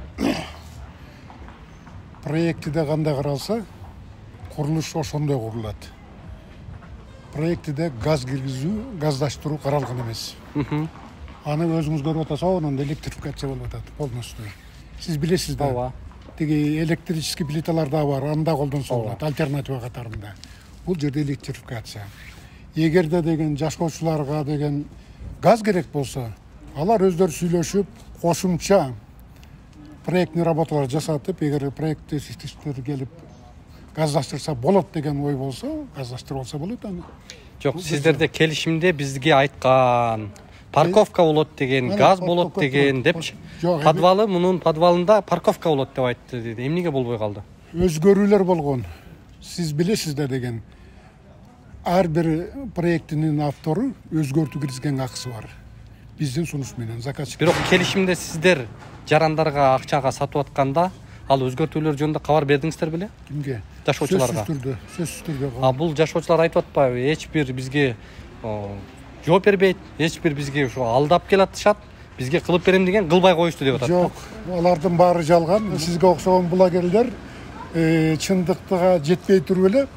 проектиде кандай каралса, курулуш ошондой курулат. Проектиде газ киргизүү, газдаштыруу каралган эмес. Аны өзүңүз көрүп атасыз, анан электрификация болуп атат полностью. Сиз билесиз да. Ооба. Тиги электрический плиталар да бар, анда колдонсо болот, альтернатива катарында. Бул жерде электрификация. Эгерде деген жашоочуларга деген газ керек болсо, алар өздөрү сүйлөшүп, кошумча проектный работалар жасатып, эгер проектти сиздер келип газдаштырса болот деген ой болсо, газдаштырып алса болот аны. Жок, сиздерде келишимде бизге айткан парковка болот деген, газ болот деген депчи. Подвалы, мунун подвалында парковка болот деп айтты деди. Эмнеге болбой калды? Өзгөрүүлөр болгон. Сиз билесиздер деген. Ар бир проектинин автору өзгөртүү киргизген акысы бар. Биздин сунуш менен заказчик. Бирок келишимде сиздер жарандарга акчага сатып атканда, ал өзгөртүүлөр жөнүндө кабар бердиңиздер беле? Кимге? Жашоочуларга. Сөзсүз түрдө. Бул жашоочулар айтып атпайбы? Эч бир бизге жооп бербейт, эч бир бизге ушу алдап келатышат. бизге кылып берем деген кылбай коюшту деп атат. Жок, алардын баары жалган. Сизге окшогон булагерлер чындыктыга жетпей туруп эле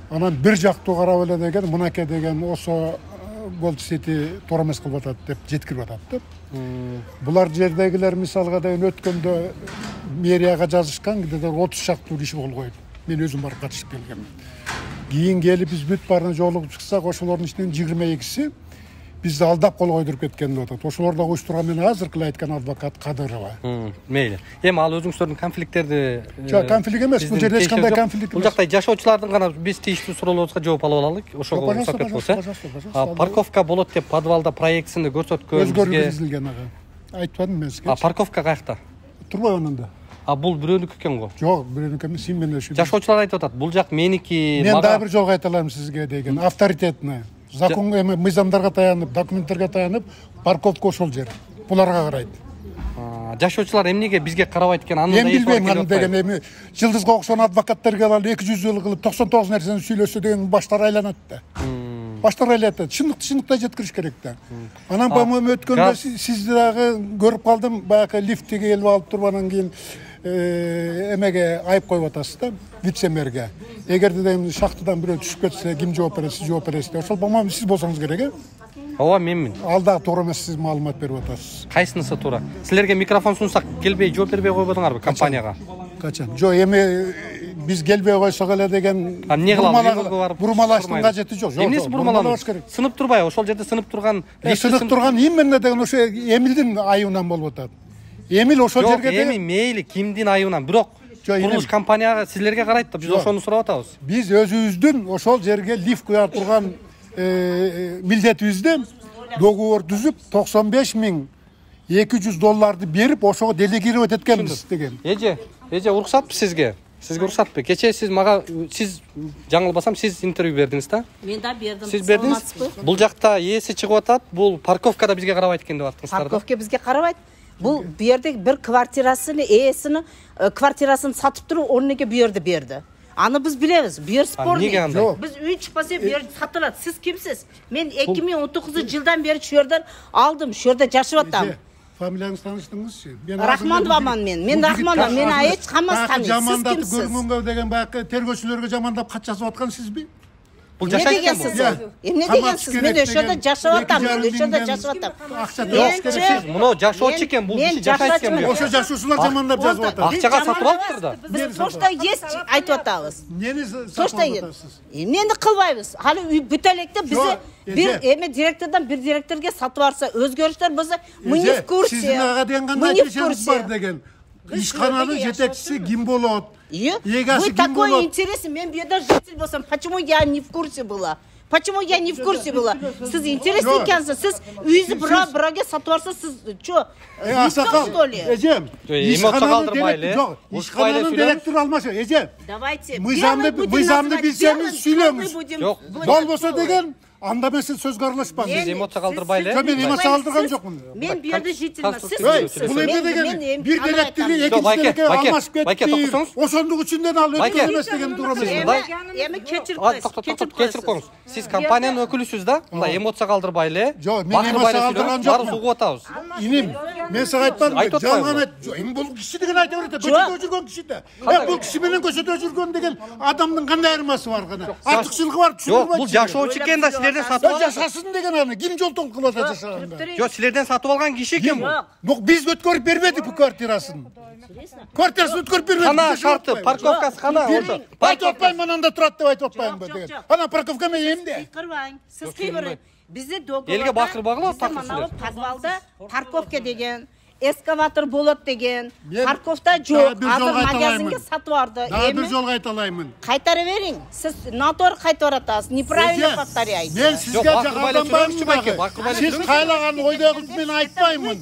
анан бир жактуу карап эле деген мынакей деген осо голдсети туура эмес кылып атат деп жеткирип атат деп. Булар жердегилер мисалга деген өткөндө мэрияга жазышкан, где-то 30 шактуу иш кол коюп. Мен өзүм барып катышып келгем. Кийин келип биз бүт баарына жолугуп чыксак, ошолордун ичинен 22си бизди алдап кол койдуруп кеткен деп атат. Ошолор да уюштурган менен азыркы айткан адвокат Кадырова. Мейли. Эми ал өзүңүздөрдүн конфликттерди Жок, конфликт эмес. Бул жерде эч кандай конфликт эмес. Бул жакта жашоочулардын гана биз тийиштүү суроолорубузга жооп алып алайлык. Ошого уруксат болсо. Парковка болот деп подвалда проектсин көрсөткөн. Өзгөрүү изилген ага. Айтпадым мен сизге. Парковка каякта? Турбай онунда. Бул бирөөнүкү экен го. Жок, бирөөнүкү эмес, сен менен өшүп. Жашоочулар айтып атат, бул жак меники. Мен дагы бир жолго айта алам сизге деген, авторитетный. Закон эми мыйзамдарга таянып, документтерге таянып, парковка ошол жер. Буларга карайт. Жашоочулар эмнеге бизге карабайт экен? Аны да билбейм, аны деген эми жылдызга окшогон адвокаттарга алып 200 жыл кылып 99 нерсени сүйлөсө деген баштары айланат да. Баштары айланат. Чындыкты жеткириш керек да. Анан по-моему өткөндө сизди дагы көрүп калдым, баягы лифтти келип алып туруп анан кийин эмеге айып коюп атасыз да, вице-мэрге. Эгерде деген шахтадан бирөө түшүп кетсе, ким жооп берет, сиз жооп бересиз. Ошол по-моему сиз болсоңуз керек, Ооба, менмин. Ал дагы туура эмес, сиз маалымат берип атасыз. Кайсынысы туура? Силерге микрофон сунсак келбей жооп бербей койбодуңарбы компанияга? Качан? Жок, эми биз келбей койсок эле деген бурмалаштын кажети жок. Эмнеси бурмаланыш керек? Сынып турбай, ошол жерде сынып турган сынып турган именно деген ошо Эмилдин айыбынан болуп атат. Эмил ошол жерге эми мейли кимдин айыбынан, бирок курулуш компанияга силерге карайт да, биз ошону сурап атабыз. Биз өзүбүздүн ошол жерге лифт куя турган милдетибизде договор түзүп $95,200 берип ошого делегировать эткенбиз деген. Эже уруксатпы сизге? Сизге уруксатпы? Кечээ сиз мага жаңылбасам сиз интервью бердиңиз да? Мен да бердим. Сиз бердиңиз? Бул жакта ээси чыгып атат, бул парковкада бизге карабайт экен деп аттыңыздар да. Парковка бизге карабайт. Бул бу жерде бир квартирасын, ээсини квартирасын сатып туруп, орнуга бу жерде берди. Аны биз билебиз. Бу жер спорный. Биз үй чыкпаса бу жер сатылат. Сиз кимсиз? Мен 2019-жылдан бери şu жерден алдым, şu жерде жашап атам. Фамилияңызды таныштыңызчы? Рахмановаман мен. Мен Рахманов, мен айыч хамас таныйм. Сиз кимсиз? Көргөнгө деген баягы тергөөчүлөргө жамандап кат жазып аткан сизби? Бул жашайт экен бул. Эмне дегенсиз? Мен ошондо жашап атам, ошондо жашап атам. Сиз муну жашоочу экен, бул киши жашайт экен бул. Ошо жашоочулар жамандап жазып атат. Акчага сатып алыптыр да. Биз то, что есть, айтып атабыз. Эмнени сатып атасыз? Эмнени кылбайбыз? Хали үй бүт электе бизди бир эми директордон бир директорге сатып барса, өзгөрүштөр болсо, мы не в курсе. Сиздин ага деген кандай кишиңиз бар деген. Ишкананын жетекчиси ким болот? Вы такой интересный, мен бу жерде житель болсам, почему я не в курсе была? Почему я не в курсе была? Сиз интересный экенсиз, сиз үйүңүздү бирөөгө сатып барса, сиз чо? Аксакал, эжем. Ишкананын директору алмашы, эжем. Давайте. Мыйзамды билсеңиз сүйлөңүз. Болбосо деген анда мен сиз сөзгө аралашпаңыз. Биз эмоция калтырбайлы. Мен эмоция калтырган жокмун. Мен бу жерде жителмин. Сиз кимсиз? Бул эмне деген? Бир директорге экинчи директорге алмашып кетти. Ошондук үчүндөн ал өткөн эмес деген туура эмес. Эми кечирип коюңуз. Кечирип коюңуз. Сиз компаниянын өкүлүсүз да? Мындай эмоция калтырбайлы. Жок, мен эмоция калтырган жокмун. Баары угуп атабыз. Иним, мен сага айтпадым. Жалган айт. Эми бул киши деген айта берет. Көчөдө жүргөн киши да. Бул киши менен көчөдө жүргөн деген адамдын кандай айырмасы бар гана? Артыкчылыгы бар, түшүнүрбөйт. Жок, бул жашоочу экен да, силерден сатып алган. Деген аны ким жолтон кылып атат жашаганда? Жок, силерден сатып алган киши экен бул. Жок, биз өткөрүп бербедик бу квартирасын. Квартирасын өткөрүп бербедик. Кана шарты, парковкасы кана ошо. Айтып атпайм, ананда турат деп айтып атпаймынбы деген. Ана парковка мен эмне? Кырбаң. Сиз кийбир бизде договор. Элге бакырбагыла тактыр силер. Подвалда парковка деген, эскаватор болот деген, парковка жок, азыр магазинге сатып барды. Эми бир жолго айта алаймын. Кайтарып бериң. Сиз натор кайтып атасыз. Неправильно повторяйте. Мен сизге жакардамаймын. Сиз кайлаган ойдогуңузду мен айтпаймын. Мен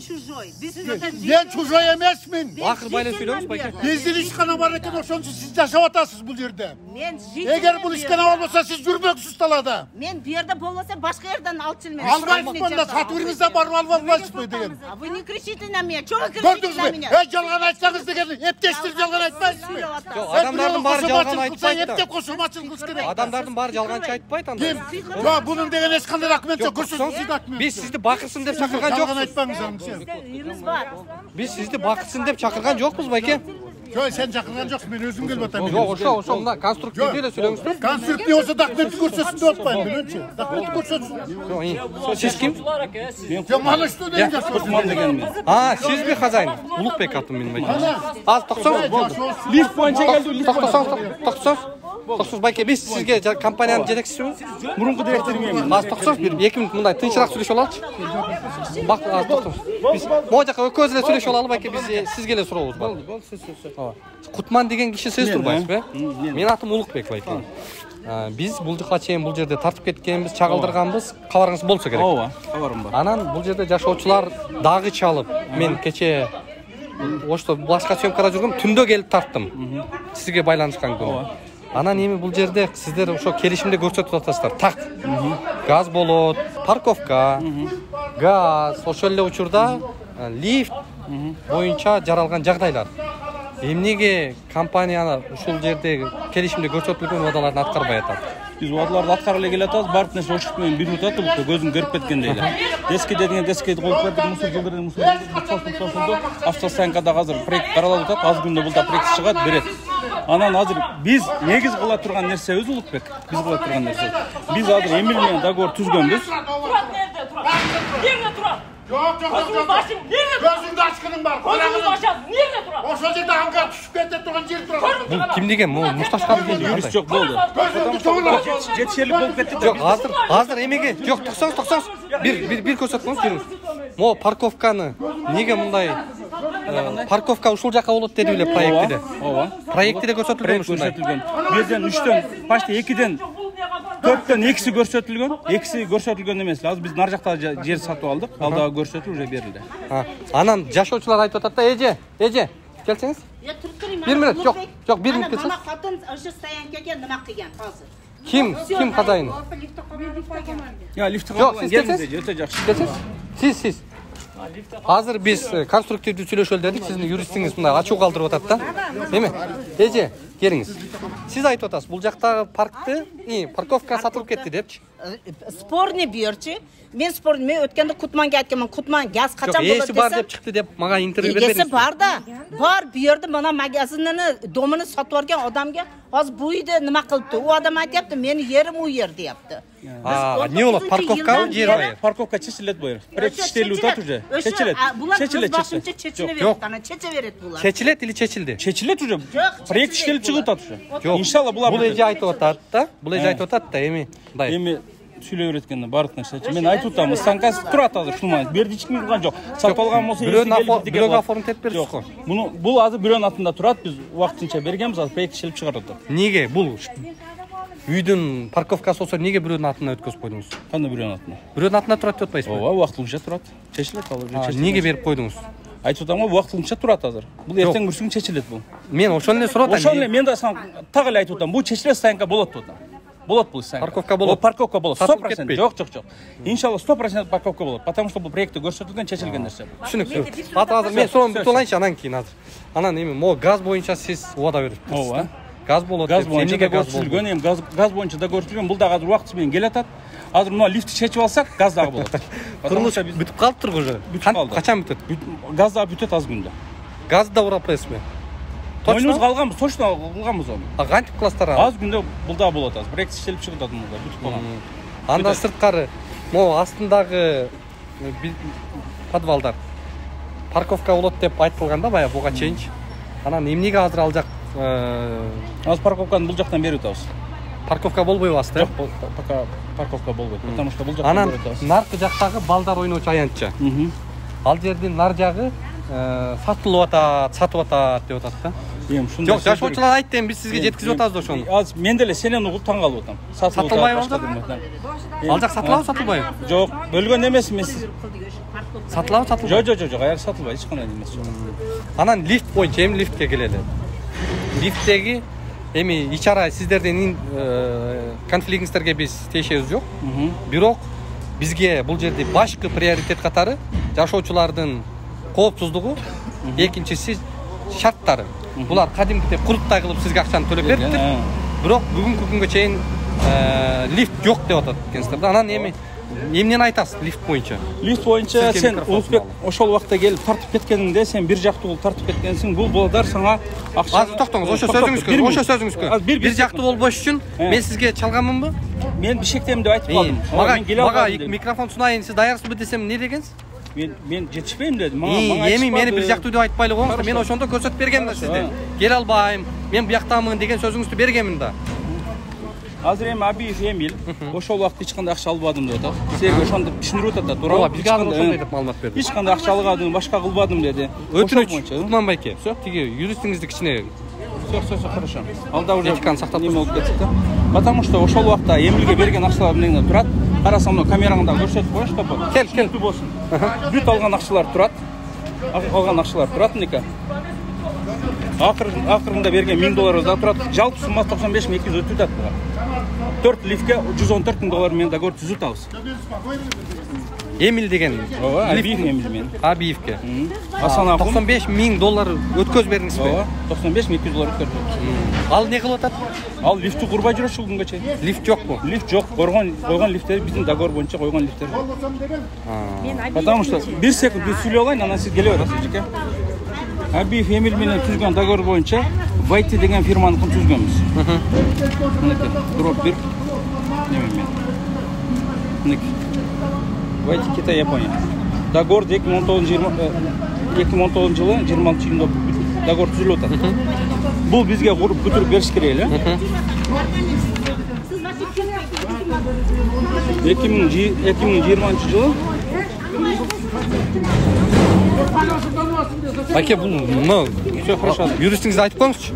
чужой эмесмин. Бакырбайлы сүйлөңүз байке. Биздин ишкана бар экен, ошончу сиз жашап атасыз бул жерде. Мен Эгер бул ишкана болбосо сиз жүрмөксүз талада. Мен бу жерде болбосо башка жерден алып келмем. Албайсызбы да, сатып бериңиз да барып алып албайсызбы деген. Вы не кричите на мен. Көрдіңіз бе? Жалған айтсаңыз деген ептештер жалған айтпайсыз бе? Жоқ, адамдардың бары жалған айтпайды. Ептеп қосылмашылық керек. Адамдардың бары жалғаншы айтпайды анда. Жоқ, бұның деген ешқандай документ жоқ. Көрсетіңіз документ. Біз сізді бақырсын деп шақырған жоқпыз. Жалған айтпаңыз аңшы. Біз сізді бақырсын деп шақырған жоқпыз, байке. Жоқ, сен шақырған жоқсың, мен өзім келіп жатамын. Жоқ, ошо мына конструктивді эле сүйлөңүздөр. Конструктив болсо документти көрсөтсүн деп атпайм, менимче. Документти көрсөтсүн. Сиз ким? Мен мана что деген Кутман дегенмен. Сизби хозяин? Улукбек атым менин байке. Аз токсоңуз болду. Лифт боюнча келди, лифт. Токсоңуз байке, биз сизге компаниянын жетекчисибиз. Мурунку директоруң. Аз токсоңуз, бир 2 мүнөт мындай тынчыраак сүйлөшүп алалычы. Бак, аз токсоңуз. Биз могу жака экөөбүз эле сүйлөшүп алалы байке, биз сизге эле сурообуз бар. Болду, сөз. Кутман деген киши сиз турбайсызбы? Менин атым Улукбек байке. Биз бул жака чейин бул жерде тартып кеткенбиз, чагылдырганбыз, кабарыңыз болсо керек. Ооба, кабарым бар. Анан бул жерде жашоочулар дагы чалып, мен кече ошто башка съемкада жүргөм, түндө келип тарттым. Сизге байланышкан күнү. Анан эми бул жерде сиздер ошо келишимде көрсөтүп атасыздар. Так. Газ болот, парковка, газ, ошол эле учурда лифт боюнча жаралган жагдайлар. Эмнеге компания ушул жерде келишимде көрсөтүлгөн убадаларды аткарбай атат? Биз убадаларды аткарып эле келатабыз, баардык нерсе ошол менен бир утат, көзүң көрүп кеткендей эле. Дески деген дескейди коюп бердик, мусор жылдырды, мусор жылдырды. Автостоянкада азыр проект каралып атат, аз күндө булда проект чыгат, берет. Анан азыр биз негиз кыла турган нерсебиз Улукбек. Биз кыла турган нерсе. Биз азыр Эмил менен договор түзгөнбүз. Жоқ. Көзіңді ашқының бар. Көзіңді ашады. Неге тұрады? Ошол жерде аңға түшүп кетіп тұрған жер тұрады. Бул ким деген? Мушташкар деген юрист жок болду. Жетишерлик болуп кетти. Жок, азыр эмеге? Жок, токсоңуз. Бир көрсөткүңүз жүрүңүз. Мо парковканы неге мындай парковка ушул жака болот деди эле проектиде. Ооба. Проектиде көрсөтүлгөн ушундай. Бирден 3төн, почти 2ден 4төн 2си көрсөтүлгөн. 2си көрсөтүлгөн эмес. Азыр биз нар жакта жер сатып алдык. Ал дагы көрсөтүлүп уже берилди. Анан жашоочулар айтып атат да, эже, келсеңиз. Бир мүнөт, жок, бир мүнөт келсеңиз. Мына катын ошо стоянкага нема кылган азыр? Ким хозяин? Лифт кабылган келиңиз, өтө жакшы. Сиз. Азыр биз конструктивдүү сүйлөшөлү дедик, сиздин юристиңиз мындай ачуу калтырып атат да. Эме? Эже, келиңиз. Сиз айтып атасыз, бул жактагы парковка сатылып кетти депчи. Спорный берчи. Мен өткөндө Кутманга айтканмын, Кутман газ качан болот десем. Эси бар деп чыкты деп мага интервью бербедиңиз. Эси бар да. Бар, бу жерде мына магазинни, домуну сатып алган адамга азыр бу үйдө нема кылыпты? У адам айтыпты, менин жерим у жер депти. Не болот? Парковка жер бар. Парковка чечилет бу. Проект иштелип атат уже. Чечилет. Чече берет булар. Чечилет или чечилди? Чечилет уже. Проект иштелип чыгып атат уже. Иншалла булар. Бул эже айтып атат да. Эми мындай. Эми сүйлөп береткенде баардык нерсе. Мен айтып атам, станкасы турат азыр ушундай. Берди эч ким кылган жок. Сатып алган болсо бирөө оформить этип бердиз го. Бул азыр бирөөнүн атында турат. Биз убактынча бергенбиз, азыр проект иштелип чыгарып атат. Неге бул үйдүн парковкасы болсо неге бирөөнүн атына өткөзүп койдуңуз? Кандай бирөөнүн атына? Бирөөнүн атына турат деп атпайсызбы? Ооба, убактылыкча турат. Чечилет ал. Неге берип койдуңуз? Айтып атам, убактылыкча турат азыр. Бул эртең бүрсүң чечилет бул. Мен ошону эле сурап атам. Ошону эле мен да сага так эле айтып атам. Бул чечилет стоянка болот деп атам. Болот бул стоянка. Парковка болот. Парковка болот. 100%. Жок. Иншалла 100% парковка болот. Потому что бул проектте көрсөтүлгөн чечилген нерсе. Түшүнүктүү. Азыр мен суроону бүтүп алайынчы, анан кийин азыр. Анан эми могу газ боюнча сиз убада бериптсиз. Ооба. Газ болот. Газ боюнча көрсөтүлгөн, эми газ боюнча да көрсөтүлгөн. Бул дагы азыр убактысы менен келатат. Азыр мына лифтти чечип алсак, газ дагы болот. Курулуш бүтүп калыптыр уже. Качан бүтөт? Газ дагы бүтөт аз күндө. Газ да урап коесузбу? Точно калганбыз, точно кылганбыз аны. Кантип кыласыздар? Аз күндө бул дагы болот азыр. Проект иштелип чыгып атат мында, бүтүп калган. Андан сырткары, могу астындагы подвалдар парковка болот деп айтылган да баягы буга чейинчи. Анан эмнеге азыр ал жак азыр парковканы бул жактан берип атабыз. Парковка болбойбу аста? Жок, пока парковка болбойт. Потому что бул жактан анан берип атабыз. наркы жактагы балдар ойночу аянтча. Ал жердин нар жагы сатылып атат деп атат да. Жок, жашоочулар айтты, эми биз сизге жеткизип атабыз ошону. Азыр мен деле сенен угуп таң калып атам. Сатылбайбы ал жак? Сатылабы, сатылбайбы? Жок, бөлгөн эмес эмес. Сатылабы, сатылбайбы? Жок, аяк сатылбайт, эч кандай эмес. Анан лифт боюнча эми лифтке келели. Лифттеги эми ичара сиздердин конфликтиңиздерге биз тиешебиз жок. Бирок бизге бул жерде башкы приоритет катары жашоочулардын коопсуздугу, экинчиси шарттары. Булар кадимкидей куруттай кылып сизге акчаны төлөп бериптир. Бирок бүгүнкү күнгө чейин лифт жок деп атат экенсиздер да. Анан эмнени айтасыз лифт боюнча? Лифт боюнча сен Улукбек ошол убакта келип тартып кеткениңде сен бир жактуу болуп тартып кеткенсиң. Бул балдар сага акча. Азыр токтоңуз, ошо сөзүңүзгө. Бир жактуу болбош үчүн мен сизге чалганмынбы? Мен бишектем деп айтып калдым. Мага микрофон сунайын, сиз даярсызбы десем эмне дегенсиз? Мен жетишпейм дедим. Эми мени бир жактуу деп айтпайлы коюңуз. Мен ошондо көрсөтүп бергенмин да сизди. Келе албайм. Мен буяктамын деген сөзүңүздү бергенмин да. Азыр эми Абиев Эмил ошол убакта эч кандай акча албадым деп атат. Сизге ошондо түшүндүрүп атат, туурабы? Бизге ошондой деп маалымат берди. Эч кандай акча алгадым, башка кылбадым деди. Өтүнүч, Кутман байке. Тиги юристиңизди кичине. Всё, хорошо. Алда уже этиканы сактап болуп кетти да. Потому что ошол убакта Эмилге берген акчалар эмнеге турат? Карасам, мына камераңда көрсөтүп коюш топо. Кел болсун. Бүт алган акчалар турат. Алган акчалар турат мынеке. Акырында берген $1000 да турат. Жалпы суммасы 95.200 өтүп атат буга. 4 лифтке $114.000 мен договор түзүп атабыз. Эмил деген. Ооба, Абиев Эмил мен. Абиевке. $95.000 өткөзүп бердиңизби? Ооба, $95.200 өткөзүп. Ал не кылып атат? Ал лифти курбай жүрөт ушул күнгө чейин. Лифт жокпу? Лифт жок. Койгон лифттер биздин договор боюнча койгон лифттер. Потому что 1 секунд сүйлөй алайын, анан сиз келе бересиз, жеке. Абиев Эмил менен түзгөн договор боюнча Вайти деген фирманыкын түзгөнбүз. Мынеке, дроп 1. Неме. Мынеке. Вайти Китай, Япония. Договор 2019 жылы 26-июнда договор түзүлүп атат. Бул бизге куруп бүтүрүп бериш керек эле. 2020 жылы Байке, бул всё хорошо. Юристиңизди айтып коюңузчу.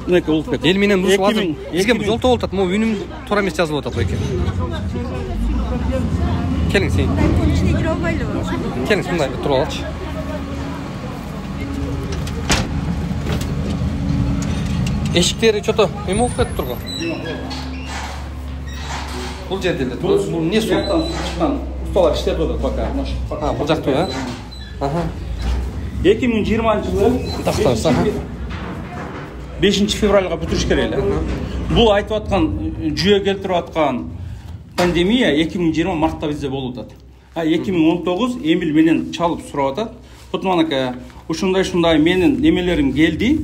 Мынеке Улукбек. Эл менен ушул азыр бизге жолтоо болуп атат. Могу үнүм туура эмес жазылып атат байке. Келиңиз сен. Келиңиз мындай туруп алчы. Эшиктери чото эме болуп кетип турган. Бул жерде эле турат. Бул эмне суу? Усталар иштеп атат пока. Бул жактуу, а? 2020 жылы 5 февралга бүтүрүш керек эле. Бул айтып аткан жүйө келтирип аткан пандемия 2020 мартта бизде болуп атат. 2019 Эмил менен чалып сурап атат. Кутман ака, ушундай менин немелерим келди.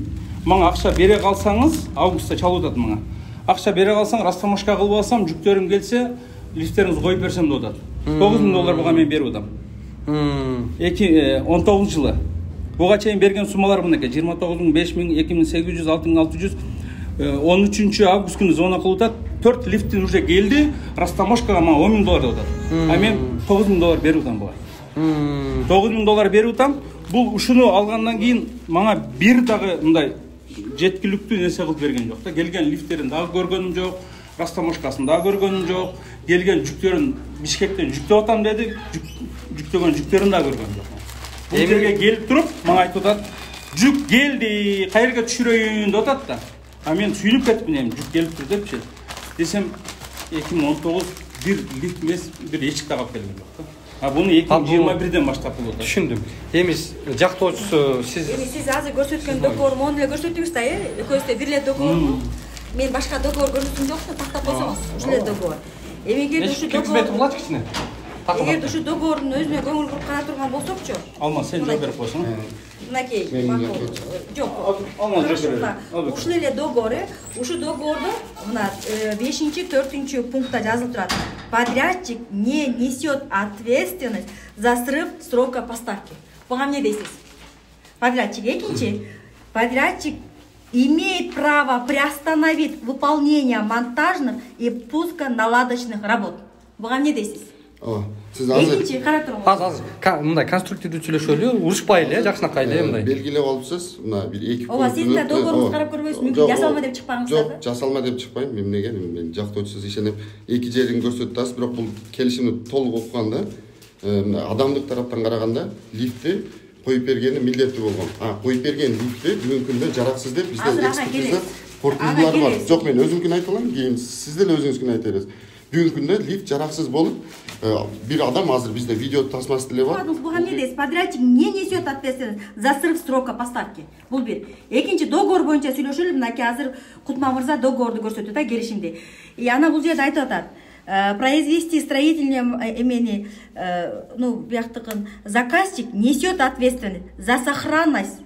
Мага акча бере калсаңыз, августта чалып атат мага. Акча бере калсаң, растамашка кылып алсам, жүктөрүм келсе, лифттериңизди коюп берсем деп атат. $9.000 буга мен берип атам. 2019 жылы. Буга чейин берген суммалар мынеке 29.000, 2800, 6600. 13 август күнү звонок кылып атат. 4 лифттин уже келди, растамашкага мага $10.000 деп атат. Мен $9.000 берип атам буга. $9.000 берип атам. Бул ушуну алгандан кийин мага бир дагы мындай жеткиликтүү нерсе кылып берген жок да. Келген лифттерин дагы көргөнүм жок, растамашкасын дагы көргөнүм жок. Келген жүктөрүн Бишкектен жүктөп атам деди, жүктөгөн жүктөрүн дагы көргөнүм жок. Бул жерге келип туруп, мага айтып атат, жүк келди, кайерге түшүрөйүн деп атат да. Мен сүйүнүп кетипмин эми, жүк келиптир депчи. Десем 2019 бир лифт эмес, бир эчик да калып келген жок да. Буну 2021ден баштап болот. Түшүндүм. Эми жактоочусу сиз азыр көрсөткөн договор мону эле көрсөтүңүз да, экөөбүздө бир эле договорму? Мен башка договор көрсөткөм жок да, тактап койсоңуз, ушул эле договор. Эгерде ушу договордун өзүнө көңүл буруп кара турган болсокчу. Алма, сен жооп берип койсоң. Мынакей, жок. Ушул эле договор, ушу договордо мына 5-4 пунктта жазылып турат. Подрядчик не несет ответственность за срыв срока поставки. Буга эмне дейсиз? Подрядчик экинчи. Подрядчик имеет право приостановить выполнение монтажных и пусконаладочных работ. Буга эмне дейсиз? Сиз азыр мындай конструктивдүү сүйлөшөлү, урушпайлы, жакшынакай эле мындай. Белгилеп алыпсыз, мына бир 2 Ооба, сиз да договоруңузду карап көрбөйсүз, мүмкүн жасалма деп чыкпаңыздар да. Жок, жасалма деп чыкпайм. Эмнеге? Мен жактоочусуз ишенеп, эки жерин көрсөтүп атасыз, бирок бул келишимди толук окуганда, адамдык тараптан караганда лифтти коюп бергени милдеттүү болгон. Коюп берген лифтти бүгүнкү күндө жараксыз деп бизде экспертиза корутундулар бар. Жок, мен өзүмкүн айта алам, кийин сиз деле өзүңүзкүн айта бересиз. Бүгүнкү күндө лифт жараксыз болуп, бир адам азыр бизде видео тасмасы деле бар. Мухаммедес, подрядчик не несет ответственность за срыв срока поставки. Бул бир. Экинчи, договор боюнча сүйлөшөлү, мынакей азыр Кутман мырза договорду көрсөтүп да, келишимди. Ана бул жерде айтып атат. Произвести строительные имени, бияктыкын заказчик несет ответственность за сохранность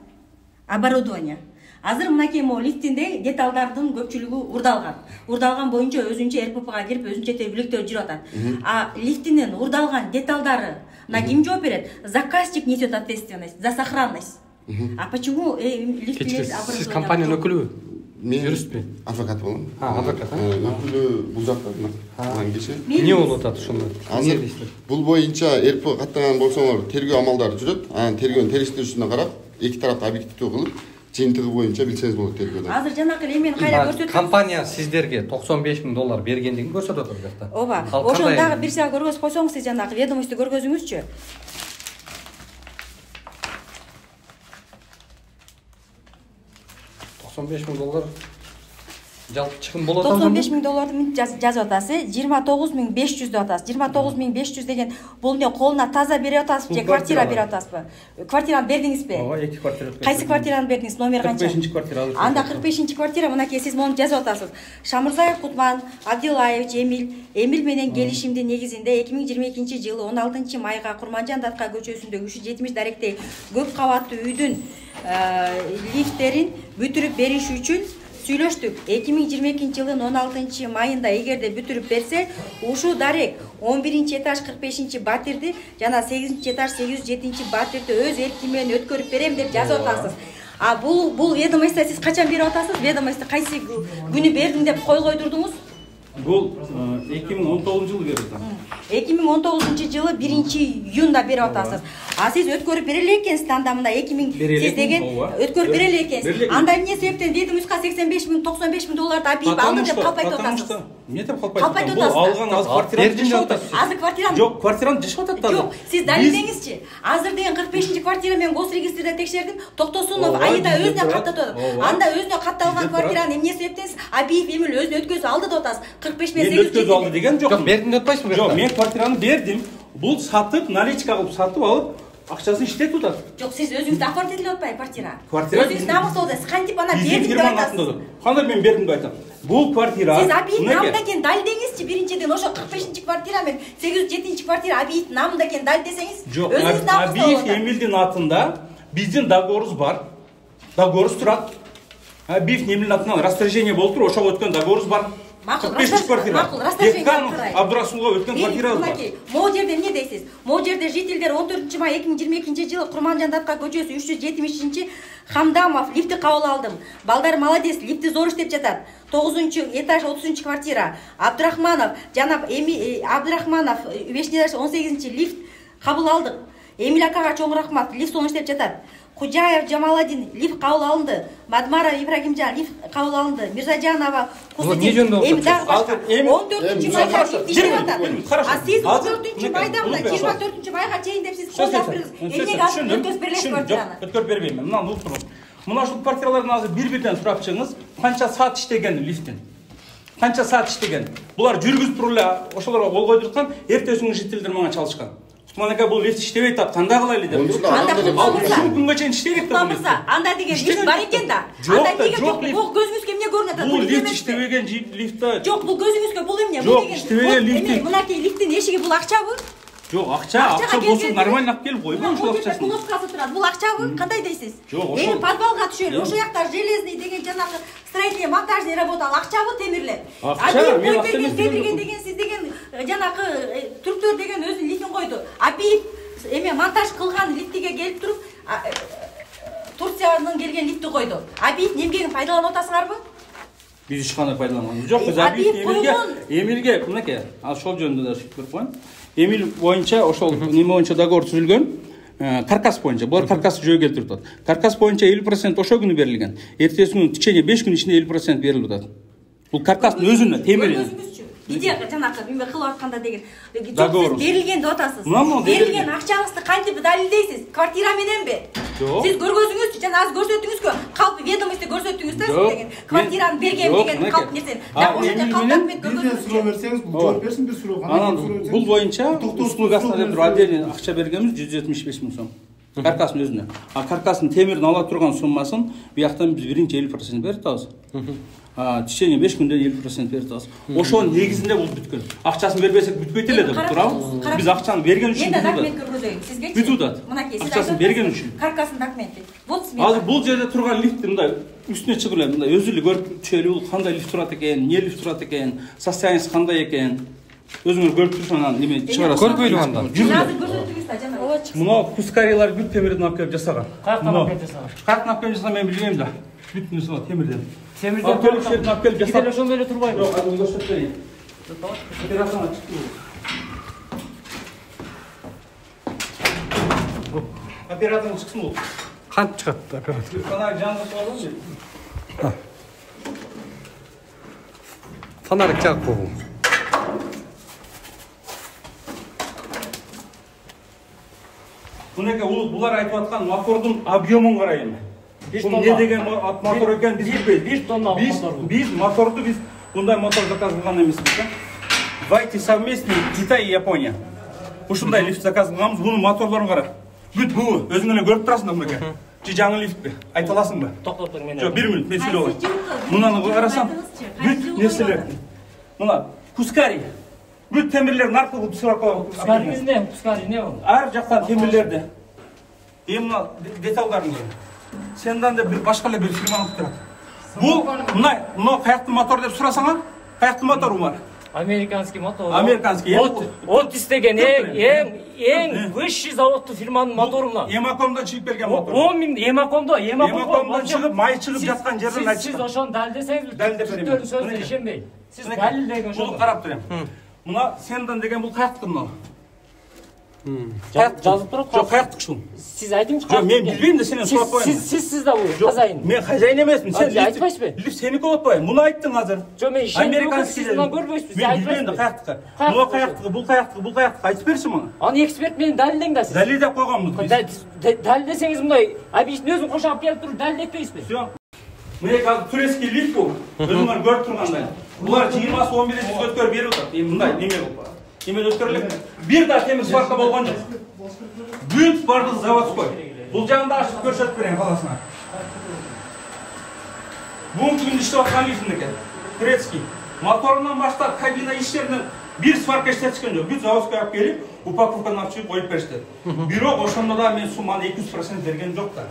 оборудования. Азыр мынакей лифтинде деталдардын көпчүлүгү урдалган. Урдалган боюнча өзүнчө РППга кирип өзүнчө тейлөөлүктөр жүрүп атат. А лифтинин урдалган деталдары ким жооп берет? Заказчик несет ответственность за сохранность. А почему лифтилер оборудование? Сиз компаниянын өкүлүбү? Мен юристпи? Адвокат болом. Адвокат. Өкүлү бул жакта киши. Эмне болуп атат ошондо? Азыр бул боюнча РП каттаган болсоңор тергөө амалдары жүрөт. Анан тергөөнүн териштирүүсүнө карап, эки тарапты объективдүү кылып, жыйынтыгы боюнча билсеңиз болот тергөөдө. Азыр жанакы эмени кайра көрсөтөт. Компания сиздерге $95,000 бергендигин көрсөтүп атат жакта. Ооба. Ошону дагы бир сага көргөзүп койсоңуз, сиз жанакы ведомость көргөзүңүзчү. $95,000 жалпы чыгым болот атат. $95,000 жазып атасыз, 29,500 деп атасыз. 29,500 деген бул эмне колуна таза берип атасызбы же квартира берип атасызбы? Квартираны бердиңизби? Ооба, 2 квартира. Кайсы квартираны бердиңиз? Номер канча? 45-чи квартира. Анда 45-чи квартира, мынакей сиз мону жазып атасыз. Шамырзаев Кутман Абдилаевич Эмил менен келишимдин негизинде 2022-жылы 16 майга Курманжан Датка көчөсүндө 370 даректей көп кабаттуу үйдүн лифттерин бүтүрүп бериш үчүн сүйлөштүк. 2022-жылдын 16 майында эгерде бүтүрүп берсе, ушул дарек 11-этаж 45-батирди жана 8-этаж 807 батирди өз эрки менен өткөрүп берем деп жазып атасыз. А бул ведомость сиз качан берип атасыз? Ведомость кайсы күнү бердим деп койдурдуңуз? Бул 2019-жылы берилди. 2019-жылы 1-июнда берип атасыз. А сиз өткөрүп бере элек экенсиз, анда мында 2000 сиз деген өткөрүп бере элек экенсиз. Анда эмне себептен ведомостька $85,000 объявить алды деп калпайтып атасыз? Эмне деп калпайтып? Бул алган азыр квартираны жашап атасыз. Азыр квартираны Жок, квартираны жашап атат. Жок, сиз далилдеңизчи. Азыр деген 45-чи квартира мен госрегистрде текшердим. Токтосунов Аида өзүнө каттатып атат. Анда өзүнө катталган квартираны эмне себептен Абиев Эмил өзүнө өткөзүп алды деп атасыз? 45 мен 8 өткөзүп алды деген жок. Жок, бердим деп атпайсызбы? Жок, мен квартираны бердим. Бул сатып, наличка кылып сатып алып, акчасын иштетип атат. Жок, сиз өзүңүз оформить этип атпайбы квартира? Квартира өзүңүз намыста болсо, кантип ана бердим деп атасыз? Кандай мен бердим деп айтам? Бул квартира. Сиз Абиев намында экен далилдеңизчи. Биринчиден ошо 45-чи квартира мен 807-чи квартира Абиев намында экен далилдесеңиз, өзүңүз намыста болот. Абиев Эмилдин атында биздин договорубуз бар. Договорубуз турат. Абиев Эмилдин атынан распоряжение болуп туруп, ошого өткөн договорубуз бар. 45 квартира. Деканов Абдурасулга өткөн квартирабыз бар. Могу жерде эмне дейсиз? Могу жерде жителдер 14 май 2022-жылы Курманжан Датка көчөсү 370 Хамдамов лифти кабыл алдым. Балдар молодец, лифти зор иштеп жатат. 9-этаж 30 квартира. Абдурахманов, жанап Абдурахманов 5-этаж 18 лифт кабыл алдык. Эмил акага чоң рахмат, лифт сонун иштеп жатат. Куджаев Жамаладин лифт кабыл алынды. Мадмаров Ибрагимжан лифт кабыл алынды. Мирзажанова Кусудин 14 майга лифт иштеп атат. А сиз 14 майда мына 24 майга чейин деп сиз кол жазып бердиңиз. Эмнеге азыр өткөзүп бересиз квартираны? Өткөрүп бербейм. Мына угуп туруңуз. Мына ушул квартиралардын азыр бир-бирден сурап чыгыңыз. Канча саат иштеген лифтин? Канча саат иштеген? Булар жүргүзүп туруп эле ошолорго кол койдурткан, эртесиң жителдер мага чалышкан. Кутман ака бул лифт иштебей атат, кандай кылайлы деп. Анда күнгө чейин иштейбек деп. Анда деген лифт бар экен да. Анда неге жок? Бул көзүңүзгө эмне көрүнүп атат? Бул лифт иштебеген лифт. Жок, бул көзүңүзгө бул эмне? Жок, иштебеген лифт. Мынакей лифттин эшиги бул акчабы? Жок, акча болсо нормально алып келип койгон ошол акчасын. Кнопкасы турат. Бул акчабы? Кандай дейсиз? Жок, эми подвалга түшөлү. Ошол жакта железный деген жанагы строительный монтажный работа акчабы темирлеп. Акча мен акча деген сиз деген жанагы түрктөр деген өзүнүн лифтин койду. Абиев эме монтаж кылган лифтиге келип туруп Турциянын келген лифти койду. Абиев немгени пайдаланып атасыңарбы? Биз эч кандай пайдаланбайбыз. Жок, биз Абиев Эмилге мынакей, ошол жөнүндө да көрүп коеюн. Эмил боюнча ошол неме боюнча договор түзүлгөн. Каркас боюнча. Булар каркасты жөө келтирип атат. Каркас боюнча 50% ошол күнү берилген. Эртеси күнү течение 5 күн ичинде 50% берилип атат. Бул каркастын өзүнө темир. видео жанакы эме кылып атканда деген. Договор. Сиз берилген деп атасыз. Берилген акчаңызды кантип далилдейсиз? Квартира мененби? Сиз көргөзүңүз, жана азыр көрсөттүңүзгү? Калп ведомости көрсөттүңүз да сиз деген. Квартираны берген деген калп нерсени. Дагы ошондой калп документ көргөзүңүз. Суроо берсеңиз, жооп берсин, бир суроо. Анан бул боюнча услугасына деп туруп отдельный акча бергенбиз 175 000 сом. Каркасын өзүнө. А каркасын темирдин ала турган суммасын бияктан биз биринчи 50% берип атабыз. В течение 5 күндө 50% берип атабыз. Ошонун негизинде бул бүткөн. Акчасын бербесек бүтпөйт эле деп туурабы? Биз акчаны берген үчүн мен документ көргөзөйүн сизге. Бүтүп атат. Мынакей сиз акчасын берген үчүн. Каркасын документи. Вот Азыр бул жерде турган лифт мындай үстүнө чыгып эле мындай өзү эле көрүп түшөлү бул кандай лифт турат экен, эмне лифт турат экен, состояниясы кандай экен. Өзүңөр көрүп турсуң анан неме чыгарасыз. Көрбөйлү анда. Мына кускарилар бүт темирден алып келип жасаган. Каяктан алып келип жасаган? Каяктан алып келип жасаган мен билбейм да. Бүтүн нерсе темирден. Темирден толук жерден алып келип жасаган. Бизде ошондой эле турбайбы? Жок, азыр көрсөтөйүн. Операцияга чыкты. Операцияга чыксын бул. Кантип чыгат операция? Фонарик жандырып коелу. Фонарик жагып койгон. Мынеке булар айтып аткан мотордун объемун карайын. Бул не деген мотор экен биз билбейбиз. 1 тонна мотор. Биз моторду мындай мотор заказ кылган эмеспиз да. Вайти совместный Китай и Япония. Ушундай лифт заказ кылганбыз. Бунун моторлорун кара. Бүт бу өзүң эле көрүп турасың да мынеке. Жаңы лифтпи? Айта аласыңбы? Токтоп тур мен. Жок, 1 мүнөт мен сүйлөп коеюн. Мунаны карасаң, бүт нерселер. Мына кускари. Бүт темирлердин аркылуу сырап коюп. Кускари эмне? Кускари эмне бул? Ар жактан темирлерди. Мына деталдарын көр. Сендан да бир башка эле бир фирма алып турат. Бул мына каяктын мотор деп сурасаңар, каяктын мотору бар. Американский мотор. Американский. Отис деген эң высший заводтуу фирманын мотору мына. Эмакомдон чыгып келген мотор. 10 миң Эмакомдон чыгып, май чыгып жаткан жерден айтып. Сиз ошону далилдесеңиз, жүттөрдүн сөзүнө ишенбейм. Сиз далилдеген ошол. Бул карап турам. Мына сендан деген бул каяктыкы мына. Жазып турат. Жок, каяктык ушул. Сиз айтыңызчы. Жок, мен билбейм да сенен сурап коеюн. Сиз да бул хозяин. Мен хозяин эмесмин. Сен айтпайсызбы? Лифт сеники болуп атпайбы? Муну айттың азыр. Жок, мен американскийден көрбөйсүз. Мен билбейм да каяктыкы. Мына каяктыкы, бул каяктыкы айтып берчи мага. Аны эксперт менен далилдең да сиз. Далилдеп койгонбуз биз. Далилдесеңиз мындай объяснить өзүң кошо алып келип туруп далилдетпейсизби? Всё. Мына азыр турецкий лифт бул. Өзүңөр көрүп тургандай. Булар 20-11 өткөрүп берип атат. Мындай неме болуп. Неме өткөрүлөт. Бир да темир сварка болгон жок. Бүт барды заводской. Бул жагында ачып көрсөтүп берем баласына. Бул күн иштеп аткан лифт экен. Турецкий. Моторунан баштап кабина иштеринен бир сварка иштетишкен жок. Бүт заводской алып келип, упаковканы алып чыгып коюп беришти. Бирок ошондо да мен сумманы 200% берген жок да.